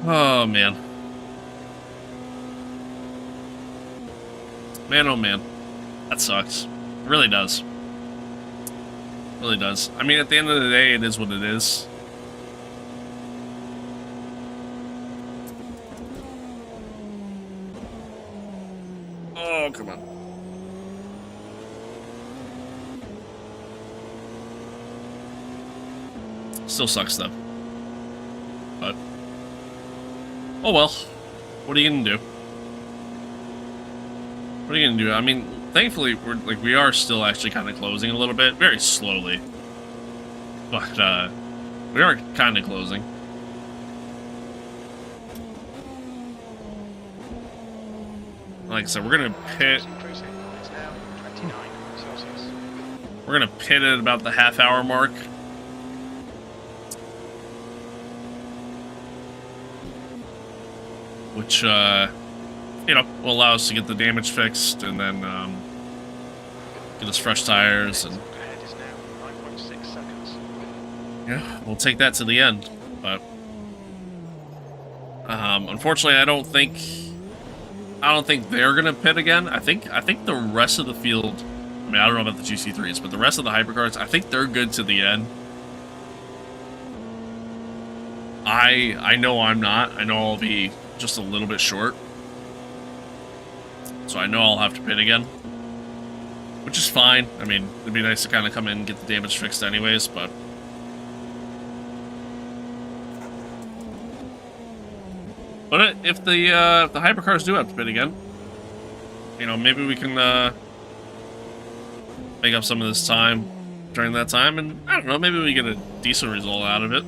Oh, man. Man, oh, man. That sucks. It really does. It really does. I mean, at the end of the day, it is what it is. Oh, come on. Still sucks, though. But... oh well, what are you gonna do? What are you gonna do? I mean, thankfully, we are still actually kind of closing a little bit, very slowly, but we are kind of closing. Like I said, we're gonna pit. We're gonna pit at about the half-hour mark. Which, you know, will allow us to get the damage fixed and then get us fresh tires. And yeah, we'll take that to the end. But unfortunately, I don't think they're gonna pit again. I think the rest of the field. I mean, I don't know about the GC3s, but the rest of the hypercars, I think they're good to the end. I know I'm not. I know I'll be just a little bit short. So I know I'll have to pit again. Which is fine. I mean, it'd be nice to kind of come in and get the damage fixed anyways, but... but if the hypercars do have to pit again, you know, maybe we can make up some of this time during that time, and I don't know, maybe we get a decent result out of it.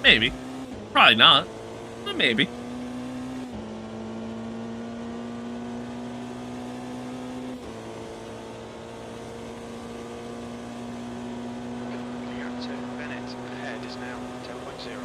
Maybe. Probably not, but maybe. Gap to Bennett ahead is now 10.0.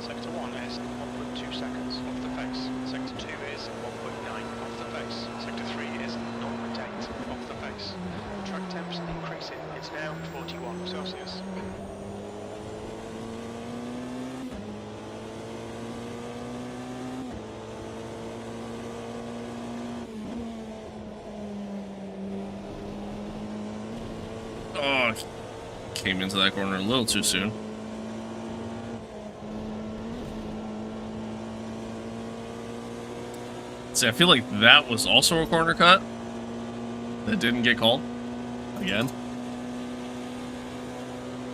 Sector 1 is 1.2 seconds off the pace. Sector 2 is 1.9 off the pace. Sector 3 is 0.8 off the pace. Track temps increasing. It's now 41 Celsius. Oh, came into that corner a little too soon. See, I feel like that was also a corner cut that didn't get called. Again.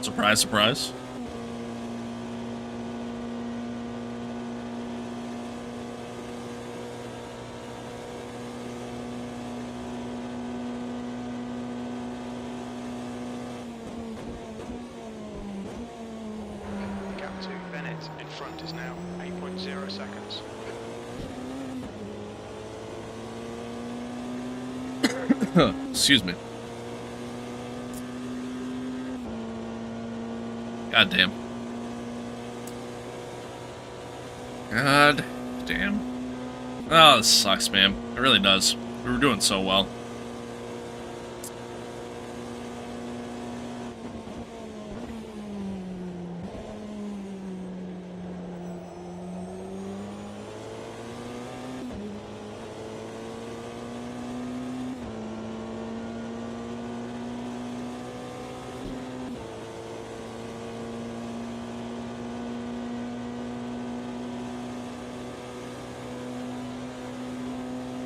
Surprise, surprise. The gap to Bennett in front is now 8.0 seconds. Excuse me. God damn. God damn. Oh, this sucks, man. It really does. We were doing so well.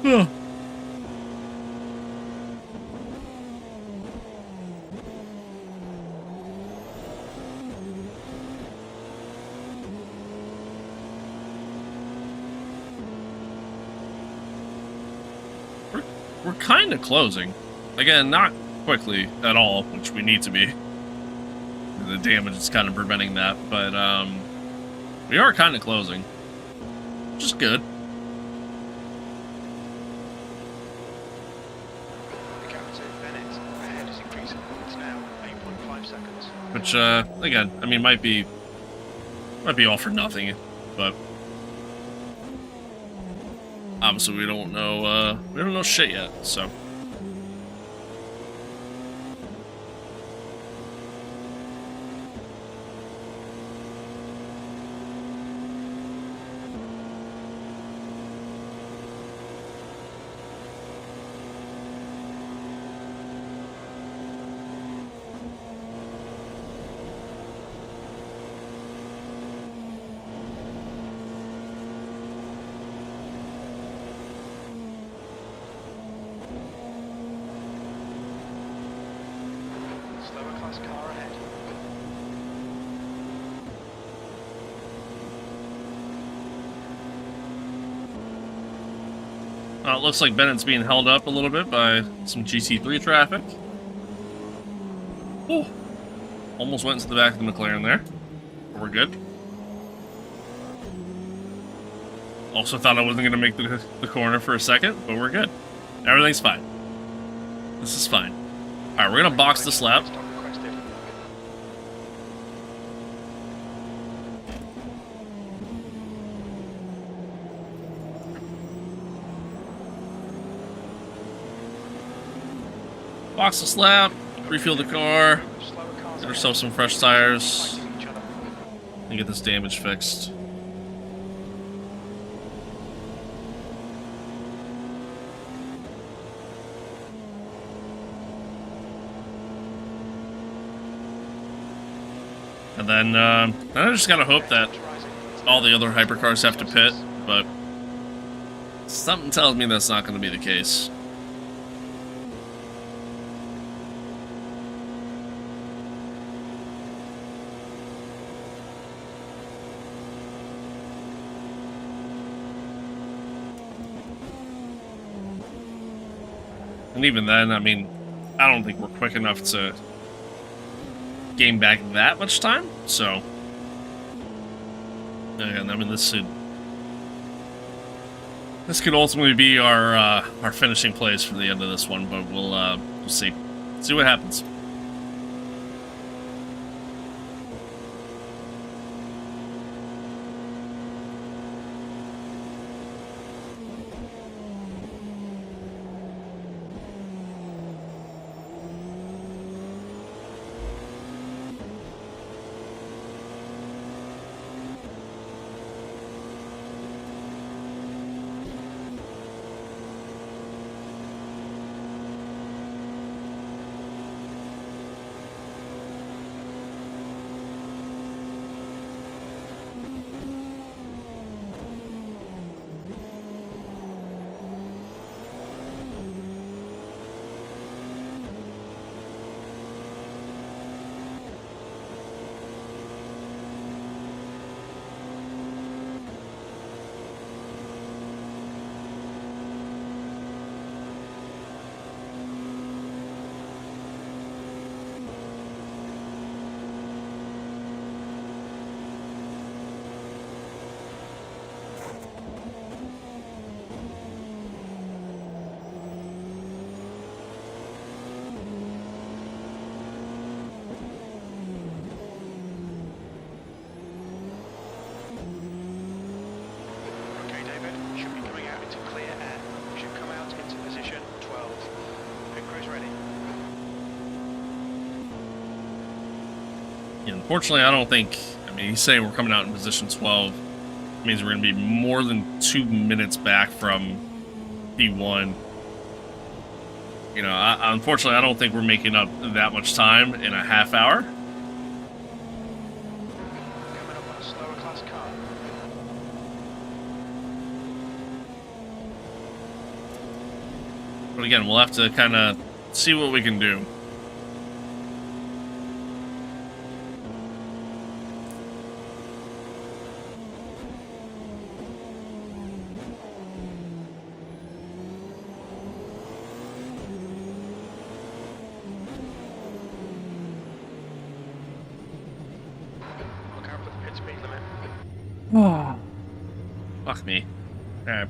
Huh. We're kind of closing. Again, not quickly at all, which we need to be. The damage is kind of preventing that, but we are kind of closing, which is good. The gap to Bennett ahead is increasing. It's now 8.5 seconds. Which, again, I mean, might be all for nothing, but obviously we don't know shit yet, so. Slower class car ahead. It looks like Bennett's being held up a little bit by some GT3 traffic. Ooh. Almost went into the back of the McLaren there. But we're good. Also thought I wasn't going to make the corner for a second, but we're good. Everything's fine. This is fine. Alright, we're going to box this lap. Stop requested. Box this lap. Refuel the car. Slower cars Get ourselves some fresh tires. fighting each other. And get this damage fixed. And then I just gotta hope that all the other hypercars have to pit, but something tells me that's not going to be the case. And even then, I mean, I don't think we're quick enough to gain back that much time, so... And I mean, this could ultimately be our finishing place for the end of this one, but we'll see what happens. Unfortunately, I don't think... I mean, he's saying we're coming out in position 12. It means we're going to be more than 2 minutes back from P1. You know, unfortunately, I don't think we're making up that much time in a half hour. Coming up on a slower class car. But again, we'll have to kind of see what we can do. Fuck me. Alright.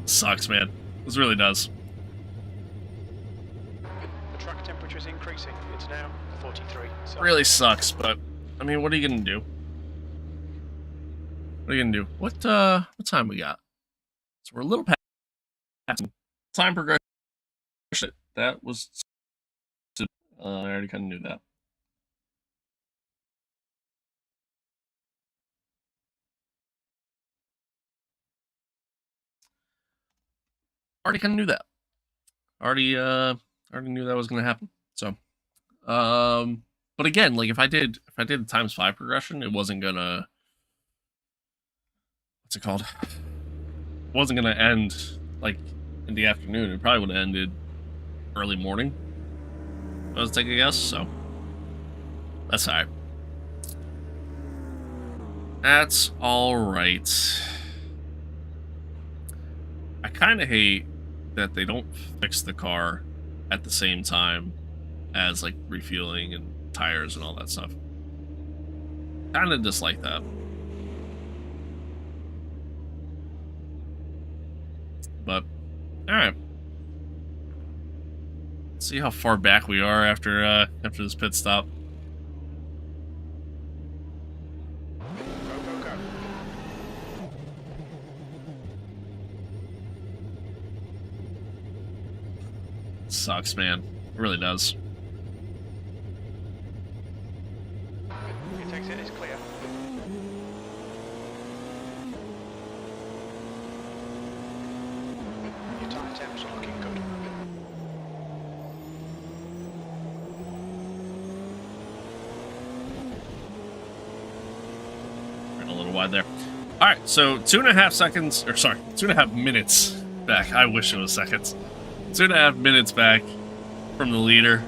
Sucks, man. This really does. The track temperature is increasing. It's now 43. So. Really sucks, but I mean, what are you gonna do? What are you gonna do? What time we got? So we're a little past time progression. That was I already kind of knew that. Already kind of knew that. Already knew that was gonna happen. So, but again, like if I did the ×5 progression, it wasn't gonna. What's it called? It wasn't gonna end like in the afternoon. It probably would have ended early morning. I was taking a guess, so that's alright. That's alright. I kind of hate that they don't fix the car at the same time as like refueling and tires and all that stuff. Kind of dislike that. But all right, let's see how far back we are after this pit stop. Sucks, man. It really does. Your exit is clear. Your tire temps are looking good. wide there. All right, so 2.5 seconds, or sorry, 2.5 minutes back. I wish it was seconds. 2.5 minutes back from the leader.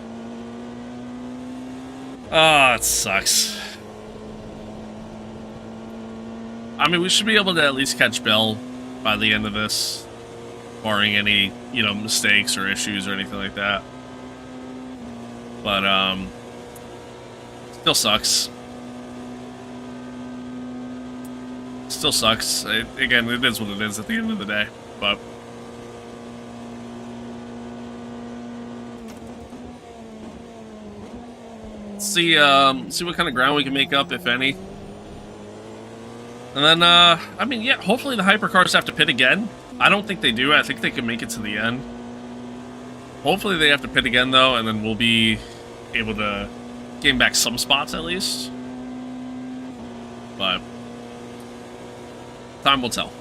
Oh, it sucks. I mean, we should be able to at least catch Bell by the end of this, barring any, you know, mistakes or issues or anything like that. But, still sucks. Still sucks. Again, it is what it is at the end of the day, but... see what kind of ground we can make up, if any. And then, I mean, yeah, hopefully the hypercars have to pit again. I don't think they do. I think they can make it to the end. Hopefully they have to pit again, though, and then we'll be able to gain back some spots, at least. But time will tell.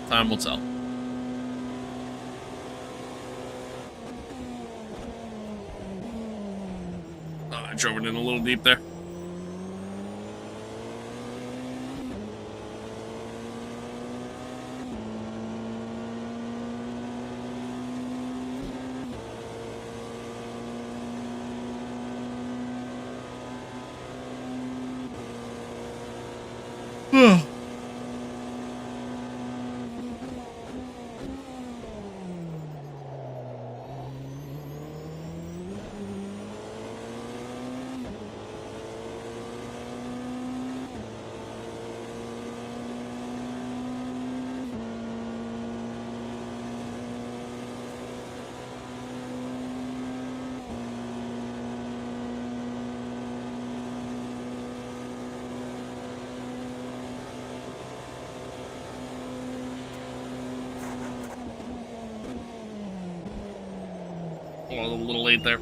Time will tell. Oh, I drove it in a little deep there. A little late there.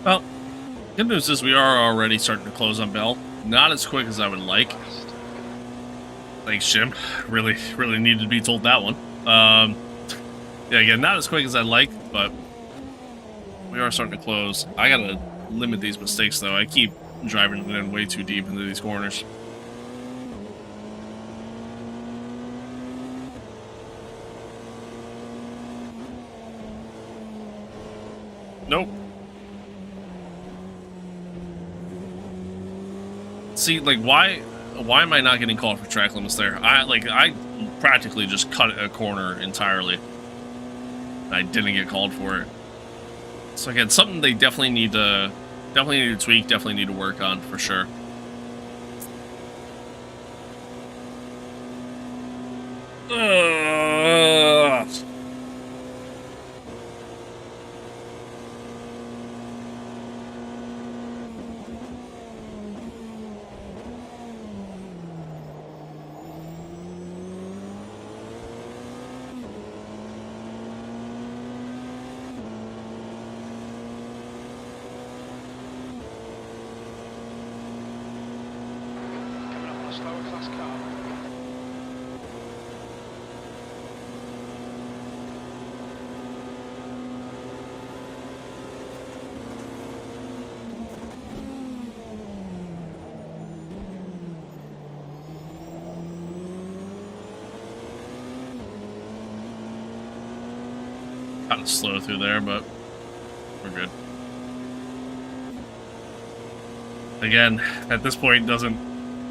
Well, good news is we are already starting to close on Bell. Not as quick as I would like. Thanks, Jim. Really needed to be told that one. Yeah, again, not as quick as I'd like, but we are starting to close. I gotta limit these mistakes, though. I keep driving in way too deep into these corners. Nope. See, like, why am I not getting called for track limits there? I practically just cut a corner entirely. I didn't get called for it. So again, something they definitely need to tweak, definitely need to work on for sure. Slower class car. Kind of slow through there, but we're good. again, at this point, doesn't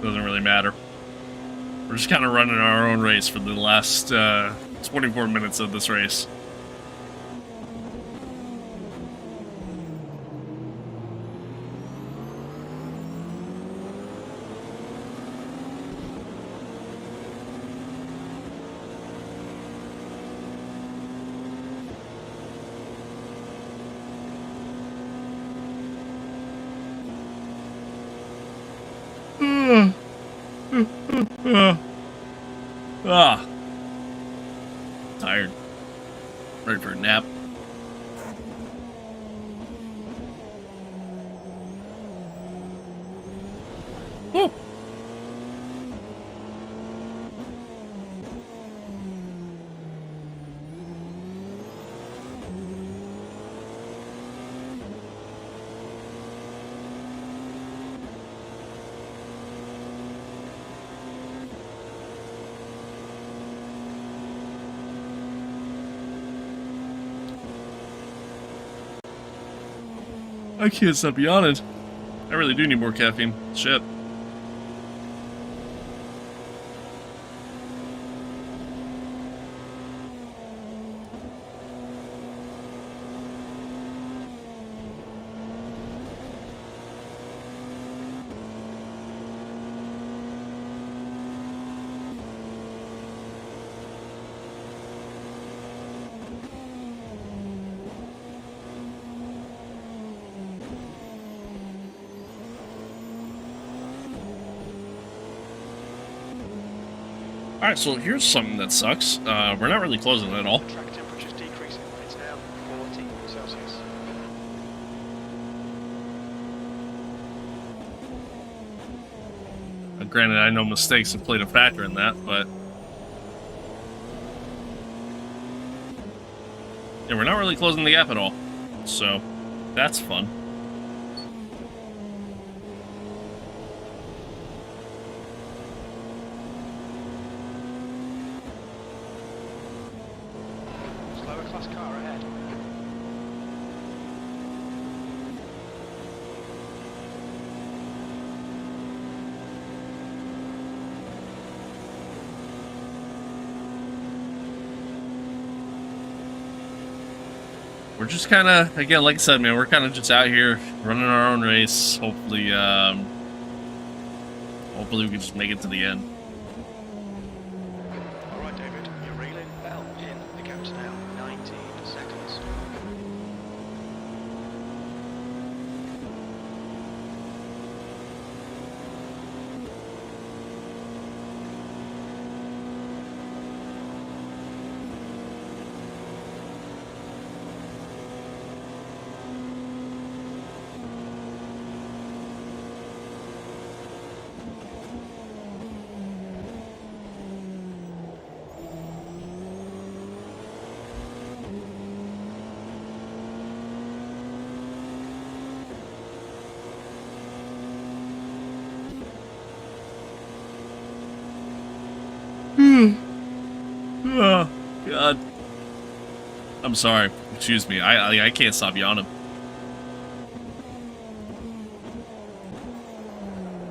really matter. We're just kind of running our own race for the last 24 minutes of this race. Tired. Ready for a nap. Woo. I can't stop yawning. I really do need more caffeine. Shit. Alright, so here's something that sucks. We're not really closing at all. Track temperature's decreasing. It's now 40 Celsius. Granted, I know mistakes have played a factor in that, but... yeah, we're not really closing the gap at all. So, that's fun. Slower class car ahead. We're just kind of, again, like I said, man, we're kind of just out here running our own race. Hopefully, hopefully we can just make it to the end. All right, David, you're reeling well in. The gap's now 19 seconds. Oh, God. I'm sorry. Excuse me. I can't stop yawning.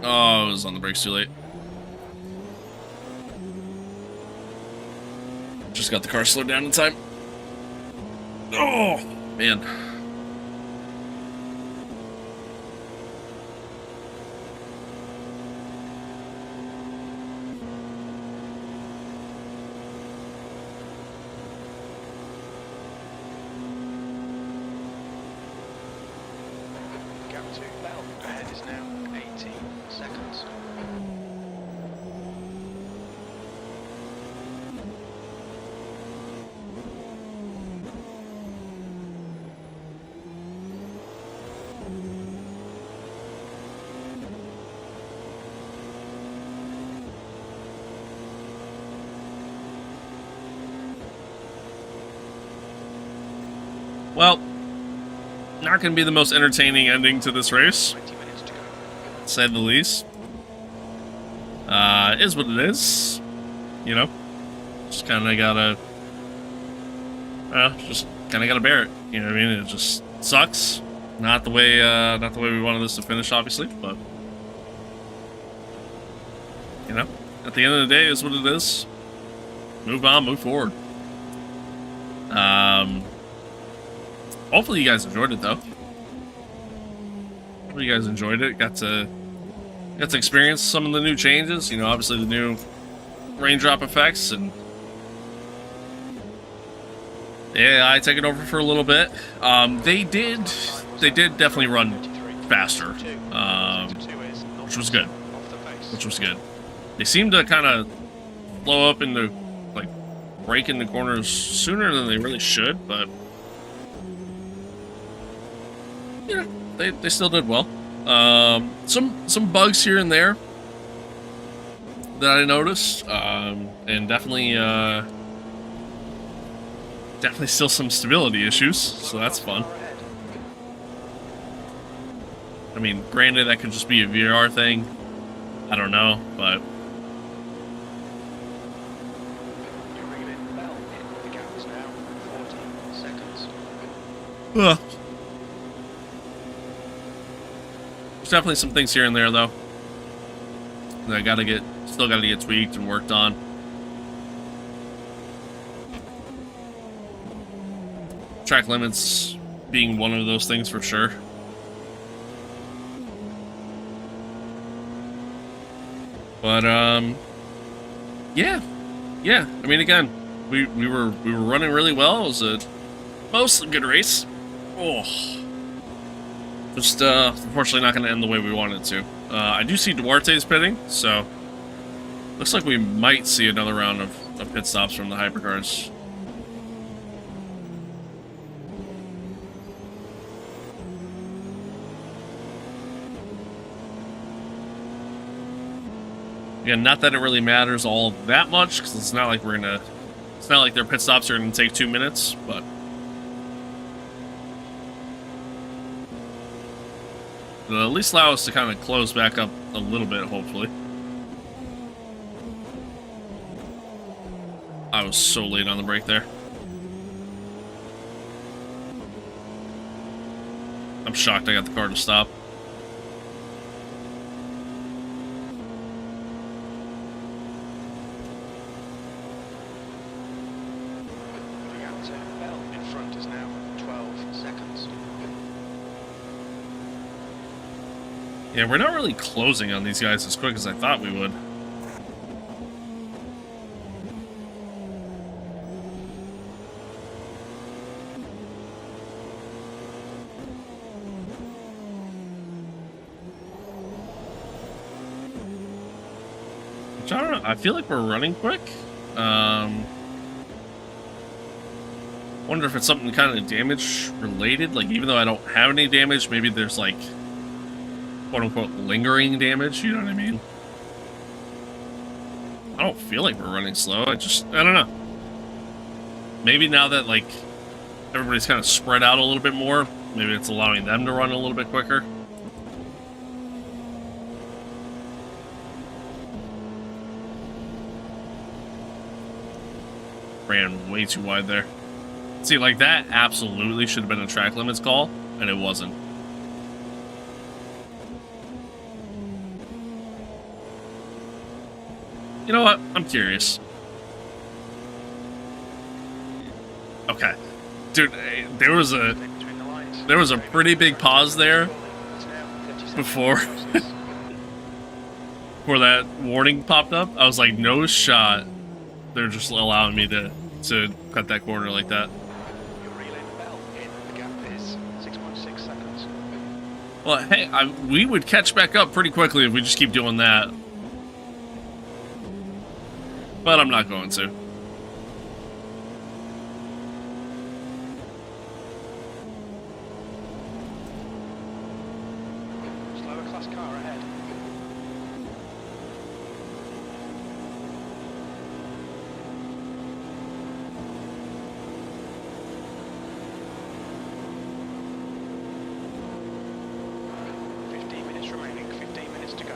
Oh, I was on the brakes too late. Just got the car slowed down in time. Oh, man. Gap to Bell ahead is now 18 seconds. Well, not going to be the most entertaining ending to this race, 20 minutes to go. to say the least. It is what it is. You know? Just kind of gotta... just kind of gotta bear it. You know what I mean? It just sucks. Not the way we wanted this to finish, obviously, but you know, at the end of the day, is what it is. Move on, move forward. Hopefully you guys enjoyed it, though. Hopefully you guys enjoyed it. Got to experience some of the new changes. You know, obviously the new raindrop effects and the AI taking over for a little bit. They did definitely run faster, which was good. They seemed to kind of blow up into, like, break in the corners sooner than they really should, but you know, they still did well. Some bugs here and there that I noticed, and definitely still some stability issues, so that's fun. I mean, granted, that could just be a VR thing. I don't know, but there's definitely some things here and there, though, that still gotta get tweaked and worked on. Track limits being one of those things for sure. But yeah. I mean, again, we were running really well. It was a mostly good race. Oh, just unfortunately not going to end the way we wanted to. I do see Duarte's pitting, so looks like we might see another round of pit stops from the hypercars. Again, not that it really matters all that much, because it's not like it's not like their pit stops are gonna take 2 minutes, but it'll at least allow us to kind of close back up a little bit, hopefully. I was so late on the brake there. I'm shocked I got the car to stop. Yeah, we're not really closing on these guys as quick as I thought we would. Which, I don't know, I feel like we're running quick. Wonder if it's something kind of damage related. Like, even though I don't have any damage, maybe there's like quote-unquote lingering damage, you know what I mean? I don't feel like we're running slow, I don't know. Maybe now that, like, everybody's kind of spread out a little bit more, maybe it's allowing them to run a little bit quicker. Ran way too wide there. See, like, that absolutely should have been a track limits call, and it wasn't. You know what? I'm curious. Okay. Dude, there was a pretty big pause there before before that warning popped up. I was like, no shot they're just allowing me to cut that corner like that. Well, hey, we would catch back up pretty quickly if we just keep doing that. But I'm not going to. Slower class car ahead. Remaining, 15 minutes to go.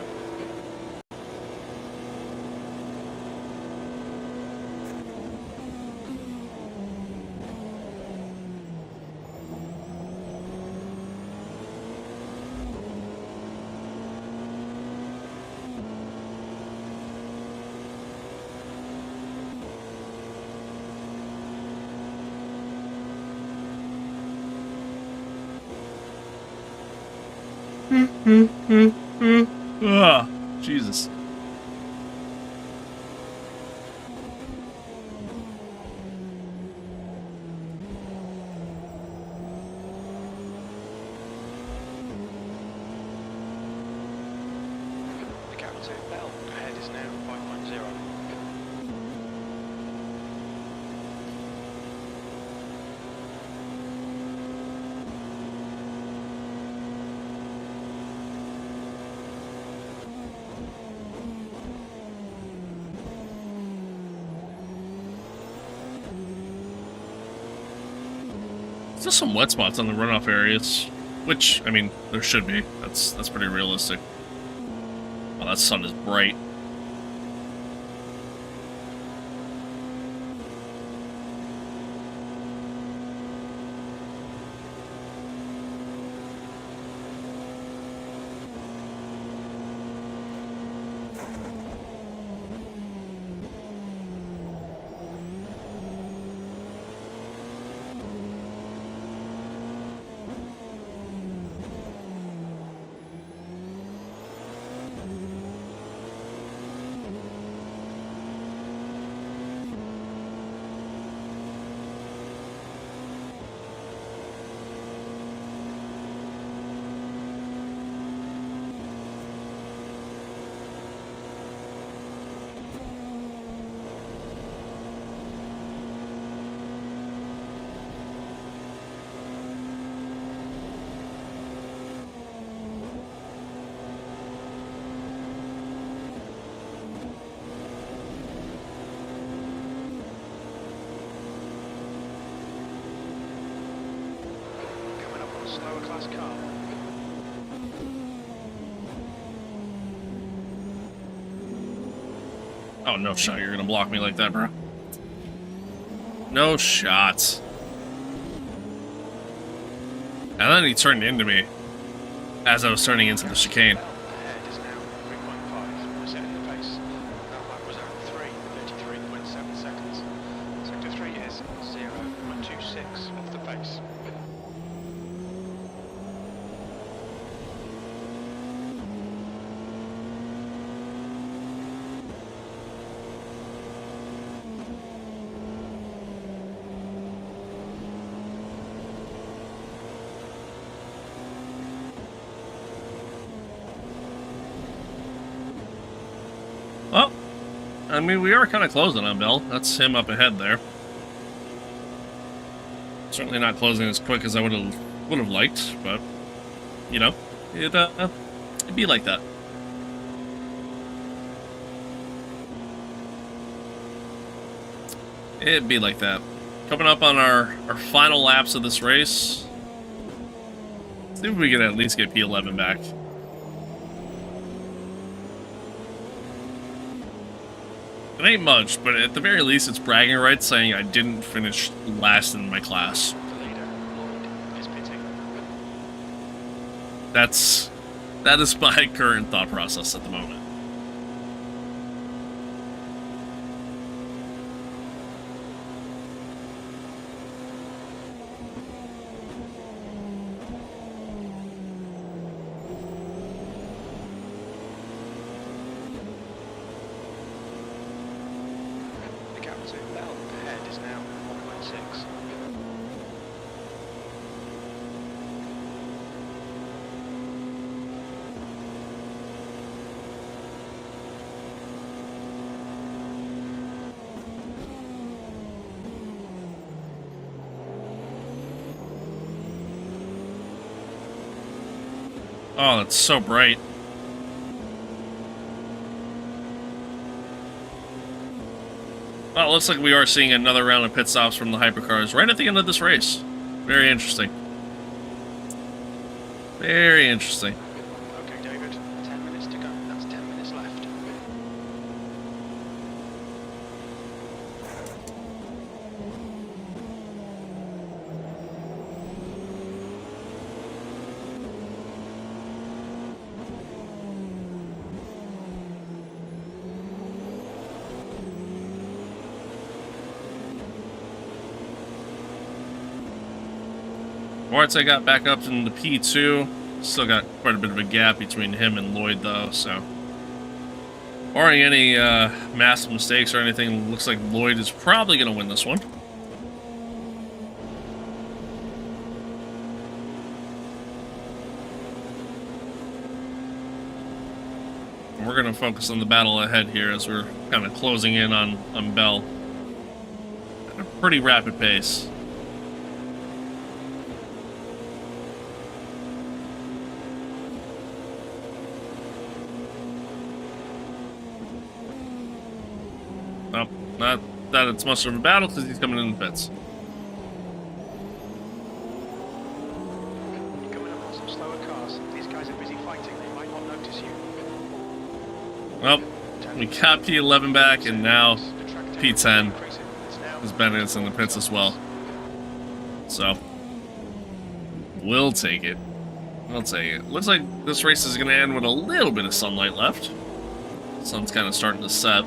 Ah, Jesus. The gap to Bell ahead is now 5.0. There's some wet spots on the runoff areas, which, I mean, there should be. That's pretty realistic. Oh, that sun is bright. Coming up on a slower class car. Oh, no shot. You're gonna block me like that, bro. No shot. And then he turned into me as I was turning into the chicane. Ahead is now 3.5. We're setting the pace. That lap was at 33.7 seconds. Sector 3 is 0.26 off the pace. Well, I mean, we are kind of closing on Bell. That's him up ahead there. Certainly not closing as quick as I would have liked, but you know, it'd be like that. It'd be like that. Coming up on our final laps of this race. See if we can at least get P11 back. It ain't much, but at the very least, it's bragging rights saying I didn't finish last in my class. The leader, Lloyd, is pitting. That is my current thought process at the moment. The gap to Bell ahead is now 1.6. Oh, that's so bright. Well, it looks like we are seeing another round of pit stops from the hypercars right at the end of this race. Very interesting. Very interesting. Okay, David, 10 minutes to go. That's 10 minutes left. Once I got back up in the P2, Still got quite a bit of a gap between him and Lloyd, though, so. Barring any massive mistakes or anything, looks like Lloyd is probably going to win this one. And we're going to focus on the battle ahead here as we're kind of closing in on Bell at a pretty rapid pace. Nope, not that it's much of a battle because he's coming in the pits. You're coming up on some slower cars. These guys are busy fighting. They might not notice you. Well, we got P11 back, and now P10 is Bennett's in the pits as well. So, we'll take it. We'll take it. Looks like this race is going to end with a little bit of sunlight left. The sun's kind of starting to set.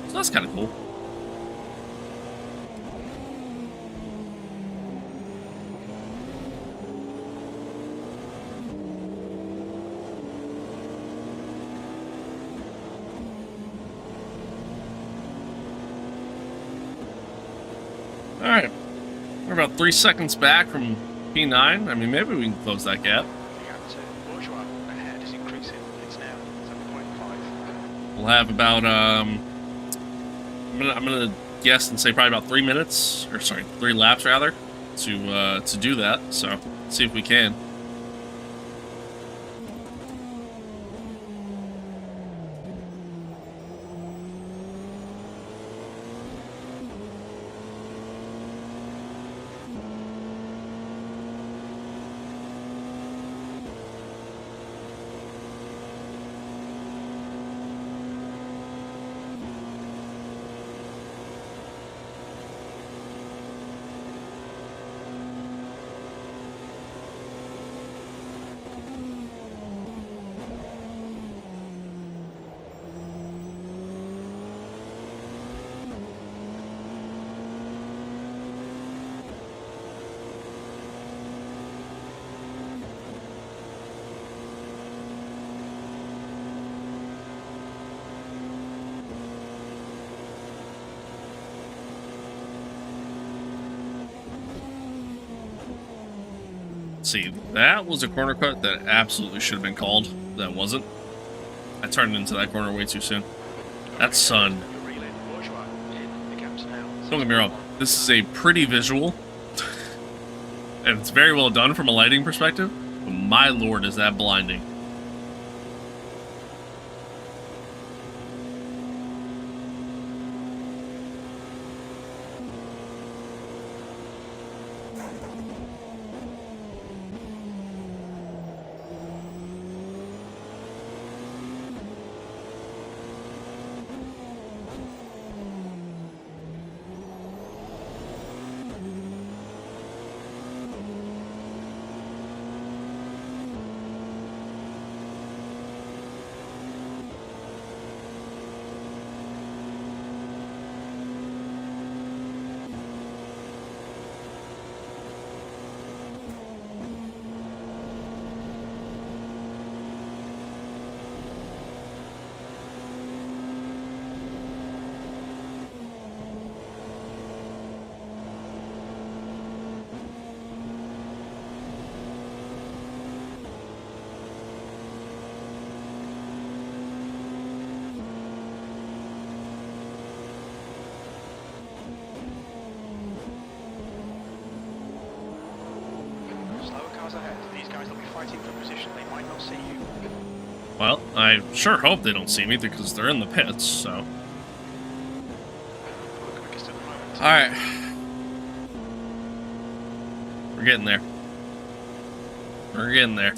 So that's kind of cool. Alright. We're about 3 seconds back from P9. I mean, maybe we can close that gap. Ahead is increasing. It's now 7.5. We'll have about, I'm gonna guess and say probably about 3 minutes, or sorry, 3 laps rather, to do that. So, see if we can. See, that was a corner cut that absolutely should have been called. That wasn't. I turned into that corner way too soon. That sun. Don't get me wrong, this is a pretty visual. And it's very well done from a lighting perspective. But my lord, is that blinding. Well, I sure hope they don't see me because they're in the pits, so. Alright. We're getting there. We're getting there.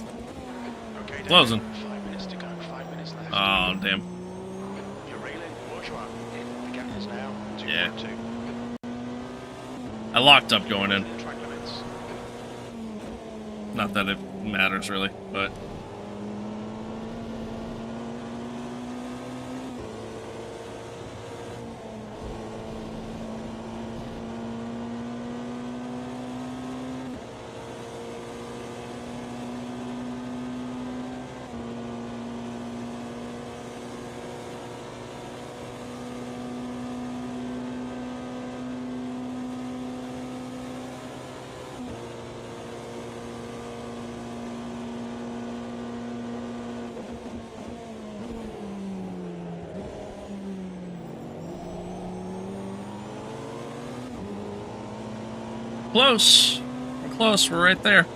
Okay, closing. 5 minutes to go, 5 minutes left. Oh, damn. You're railing, bourgeois. The gap is now 2.2. Yeah. I locked up going in. Track limits. Not that it matters really, but. close. We're close. We're right there.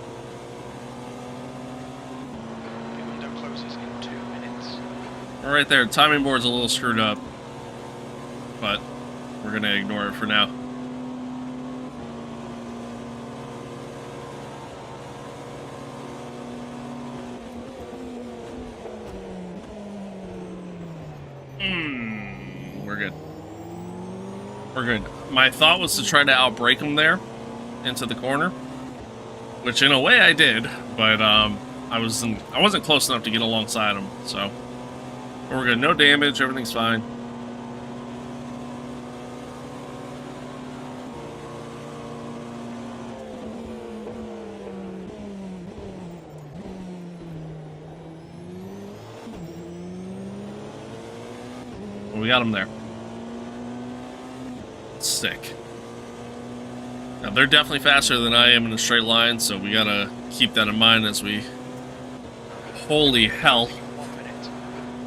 The window closes in 2 minutes. We're right there. Timing board's a little screwed up, but we're gonna ignore it for now. We're good. We're good. My thought was to try to outbrake him there into the corner, which in a way I did, but I wasn't close enough to get alongside him, so we're good. No damage, everything's fine. We got him there. Sick. Now, they're definitely faster than I am in a straight line, so we gotta keep that in mind as we... Holy hell.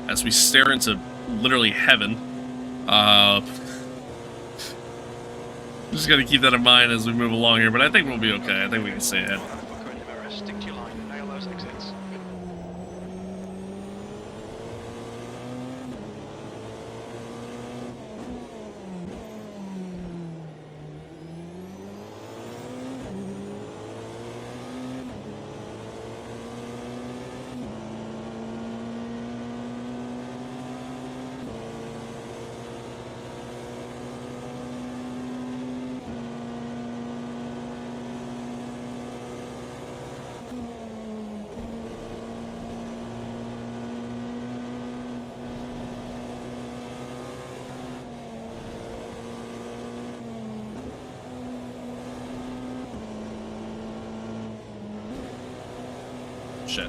As we stare into literally heaven. Just gotta keep that in mind as we move along here, but I think we'll be okay. I think we can stay ahead. Stick to your line, nail those exits. Shit.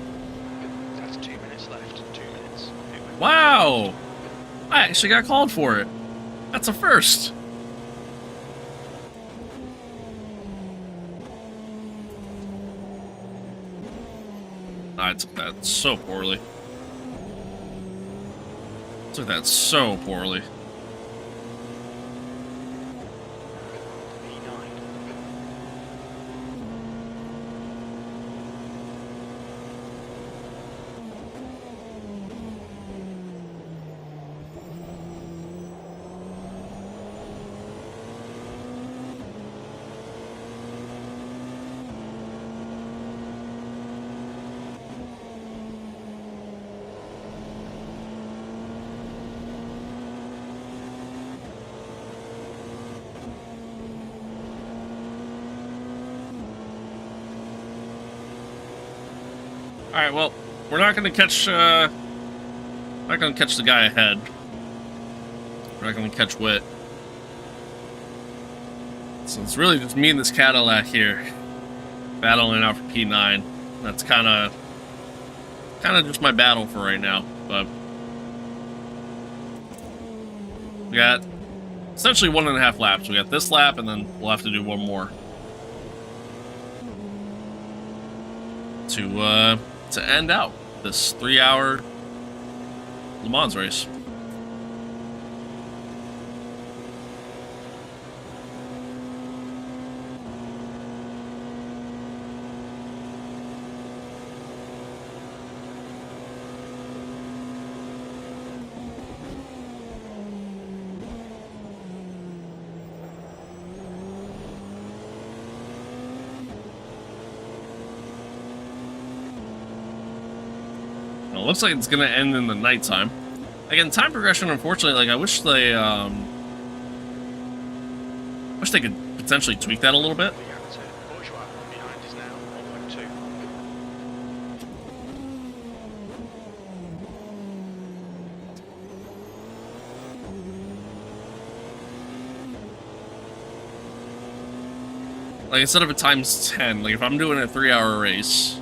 That's 2 minutes left. 2 minutes. Wow! I actually got called for it. That's a first. I took that so poorly. Took that so poorly. Alright, well, we're not gonna catch, the guy ahead. We're not gonna catch Wit. So it's really just me and this Cadillac here, battling out for P9. That's kinda just my battle for right now, but... We got essentially 1.5 laps. We got this lap, and then we'll have to do one more. To end out this 3-hour Le Mans race. It looks like it's gonna end in the nighttime. Again, time progression, unfortunately, like I wish they could potentially tweak that a little bit. Like instead of a times 10, like if I'm doing a 3-hour race,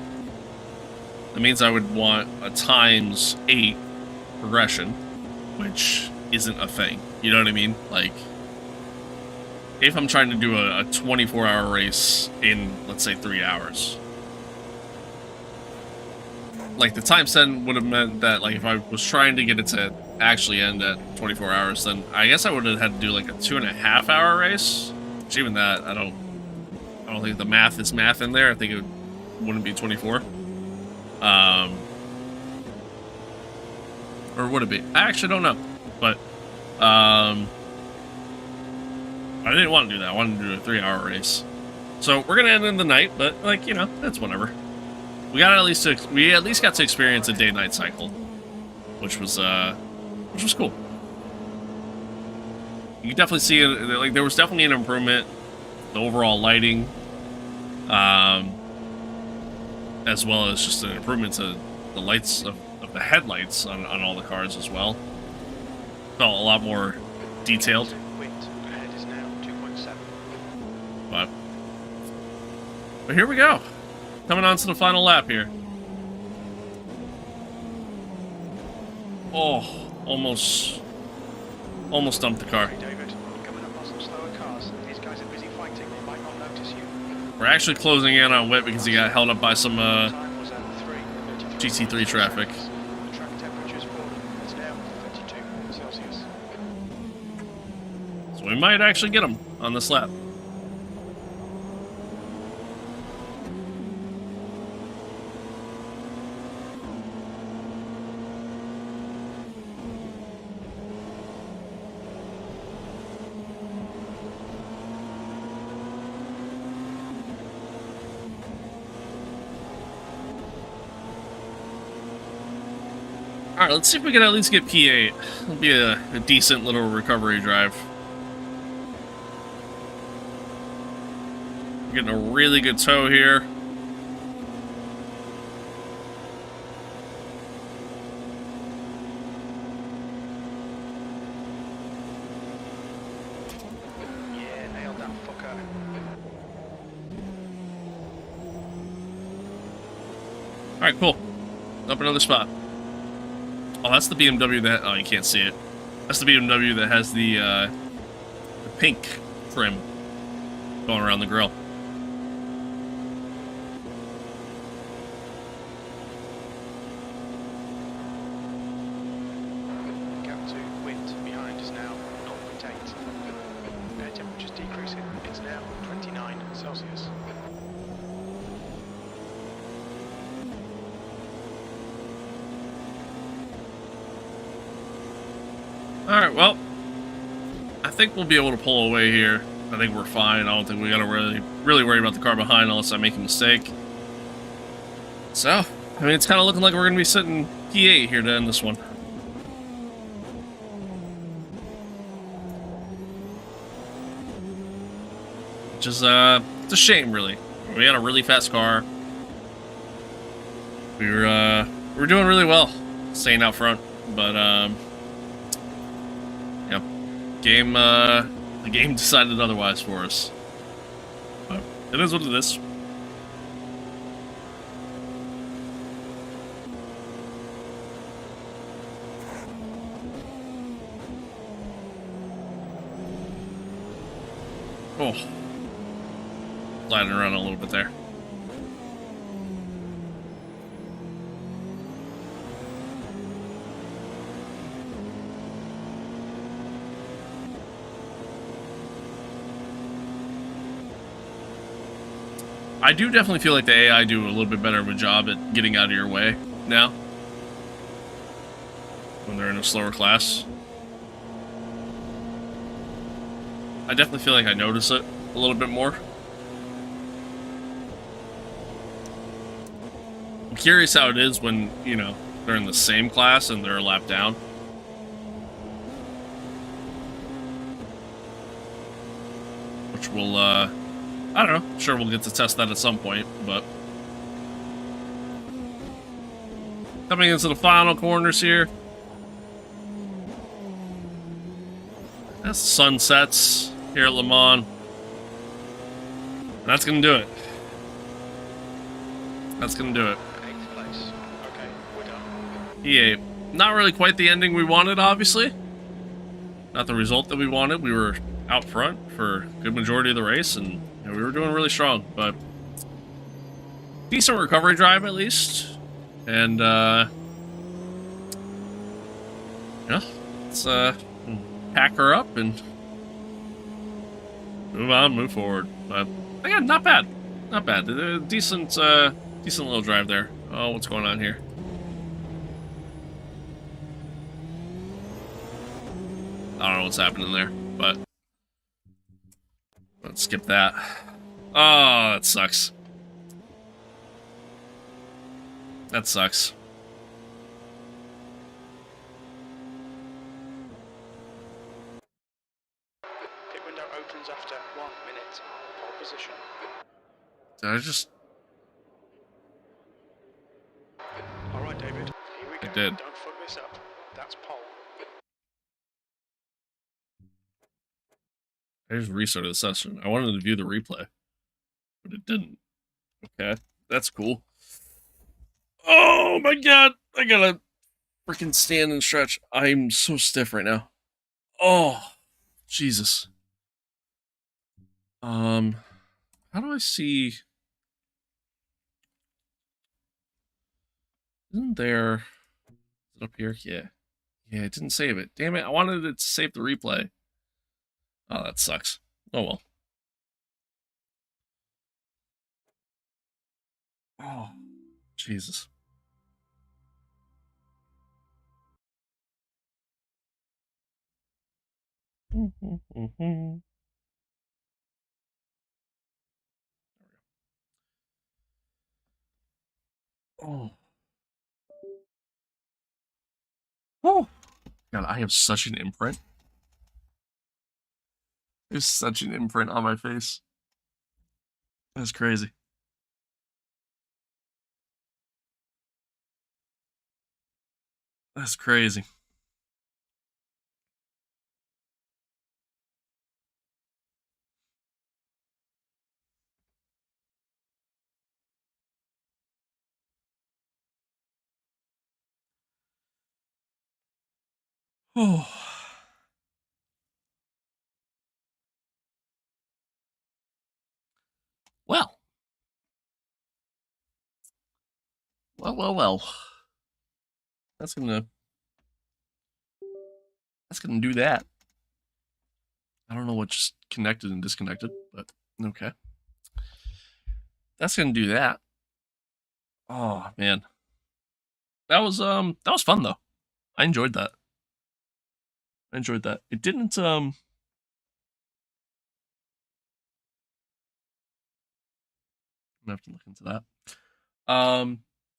that means I would want a times 8 progression, which isn't a thing. You know what I mean? Like, if I'm trying to do a 24-hour race in, let's say, 3 hours, like the times 10 would have meant that, like, if I was trying to get it to actually end at 24 hours, then I guess I would have had to do like a 2.5-hour race. Which even that, I I don't think the math is math in there. I think it wouldn't be 24. Or would it be? I actually don't know. But I didn't want to do that. I wanted to do a 3-hour race. So we're gonna end in the night, but like, you know, that's whatever. We at least got to experience a day-night cycle, which was cool. You can definitely see it. Like, there was definitely an improvement, the overall lighting, as well as just an improvement to the lights of the headlights on all the cars as well. Felt a lot more detailed. Wind ahead is now 2.7. But here we go. Coming on to the final lap here. Oh, almost dumped the car. Okay, David, coming up on some slower cars. These guys are busy fighting. They might not notice you. We're actually closing in on Whit because he got held up by some Time was at GT3 traffic. The track temperature's fallen. It's now 32 Celsius. So we might actually get him on this lap. Alright, let's see if we can at least get P8. It'll be a decent little recovery drive. We're getting a really good tow here. Yeah, nailed that fucker. Alright, cool. Up another spot. Oh, that's the BMW that... Oh, you can't see it. That's the BMW that has the pink trim going around the grill. Gap to wind behind is now 0.8. Air temperature's decreasing. It's now 29 Celsius. Alright, well, I think we'll be able to pull away here. I think we're fine. I don't think we gotta really worry about the car behind unless I make a mistake. So, I mean, it's kind of looking like we're gonna be sitting P8 here to end this one. Which is, it's a shame, really. We had a really fast car. We were doing really well, staying out front, but, yep. The game decided otherwise for us. But it is what it is. Oh. Sliding around a little bit there. I do definitely feel like the AI do a little bit better of a job at getting out of your way now. When they're in a slower class. I definitely feel like I notice it a little bit more. I'm curious how it is when, you know, they're in the same class and they're a lap down. Which will, I don't know. I'm sure we'll get to test that at some point, but... Coming into the final corners here. As the sun sets here at Lemans. That's gonna do it. That's gonna do it. 8th place. Okay, we're done. E8. Not really quite the ending we wanted, obviously. Not the result that we wanted. We were out front for a good majority of the race, and you know, we were doing really strong, but decent recovery drive at least. And yeah, let's pack her up and Move on, move forward. But again, not bad. Not bad. Decent decent little drive there. Oh, what's going on here? I don't know what's happening there, but let's skip that. Oh, that sucks. That sucks. Pit window opens after 1 minute. Pole position. Did I just... Alright, David, here we I go. did. Don't fuck this up. That's pole. I just restarted the session. I wanted to view the replay, but it didn't. Okay, that's cool. Oh my god, I gotta freaking stand and stretch. I'm so stiff right now. Oh, Jesus. How do I see? Isn't there? Is it up here? Yeah. Yeah, it didn't save it. Damn it! I wanted it to save the replay. Oh, that sucks. Oh well. Oh, Jesus. Oh. Oh. God, I have such an imprint. There's such an imprint on my face. That's crazy. That's crazy. Oh. Well. Well. That's gonna do that. I don't know what just connected and disconnected, but okay. That's gonna do that. Oh man. That was fun though. I enjoyed that. It didn't I'm gonna have to look into that.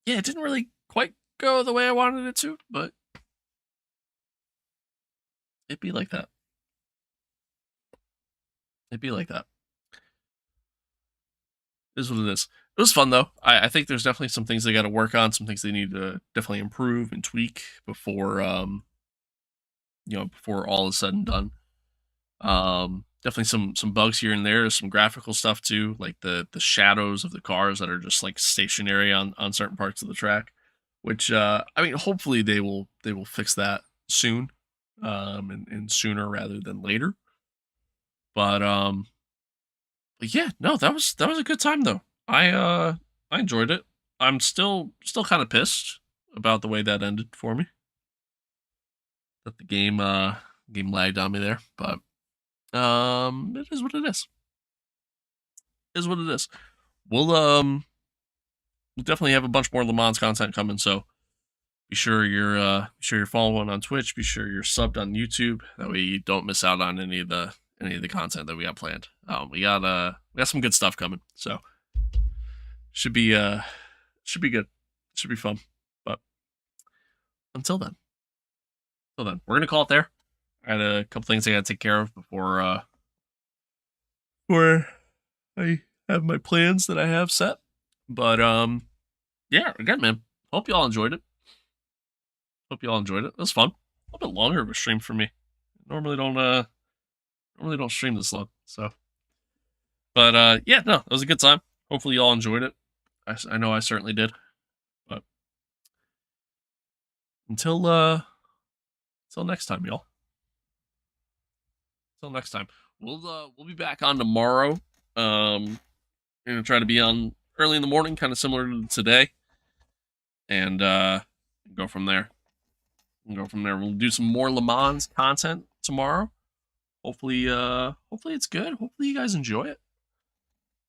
Yeah, it didn't really quite go the way I wanted it to, but it'd be like that. It'd be like that. It is what it is. It was fun though. I think there's definitely some things they got to work on, some things they need to definitely improve and tweak before before all is said and done. Definitely some bugs here and there, some graphical stuff too, like the shadows of the cars that are just like stationary on certain parts of the track. Which I mean, hopefully they will fix that soon, and sooner rather than later. But yeah, no, that was a good time though. I enjoyed it. I'm still kind of pissed about the way that ended for me. That the game lagged on me there, but it is what it is. It is what it is. We'll definitely have a bunch more Lemans content coming, so be sure you're following on Twitch, be sure you're subbed on YouTube. That way you don't miss out on any of the content that we got planned. We got some good stuff coming. So should be should be good. Should be fun. But until then, we're gonna call it there. I had a couple things I gotta take care of before I have my plans that I have set. But yeah, again, man. Hope y'all enjoyed it. It was fun. A little bit longer of a stream for me. Normally don't stream this long. So, but yeah, no, it was a good time. Hopefully y'all enjoyed it. I know I certainly did. But until next time, y'all. Until next time, we'll be back on tomorrow. Gonna try to be on early in the morning, kind of similar to today, and go from there. We'll do some more Le Mans content tomorrow. Hopefully, hopefully it's good. Hopefully you guys enjoy it.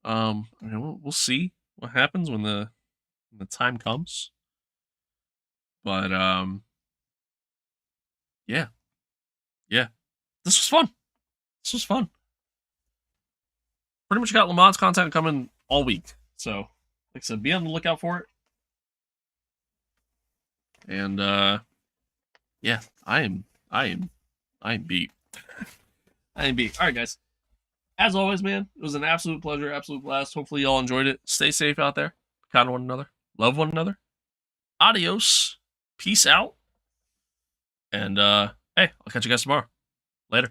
I mean, we'll see what happens when the time comes. But yeah, yeah, this was fun. This was fun. Pretty much got Lemans content coming all week. So, like I said, be on the lookout for it. And yeah, I am beat. I am beat. All right, guys. As always, man, it was an absolute pleasure, absolute blast. Hopefully, y'all enjoyed it. Stay safe out there. Kind of one another. Love one another. Adios. Peace out. And hey, I'll catch you guys tomorrow. Later.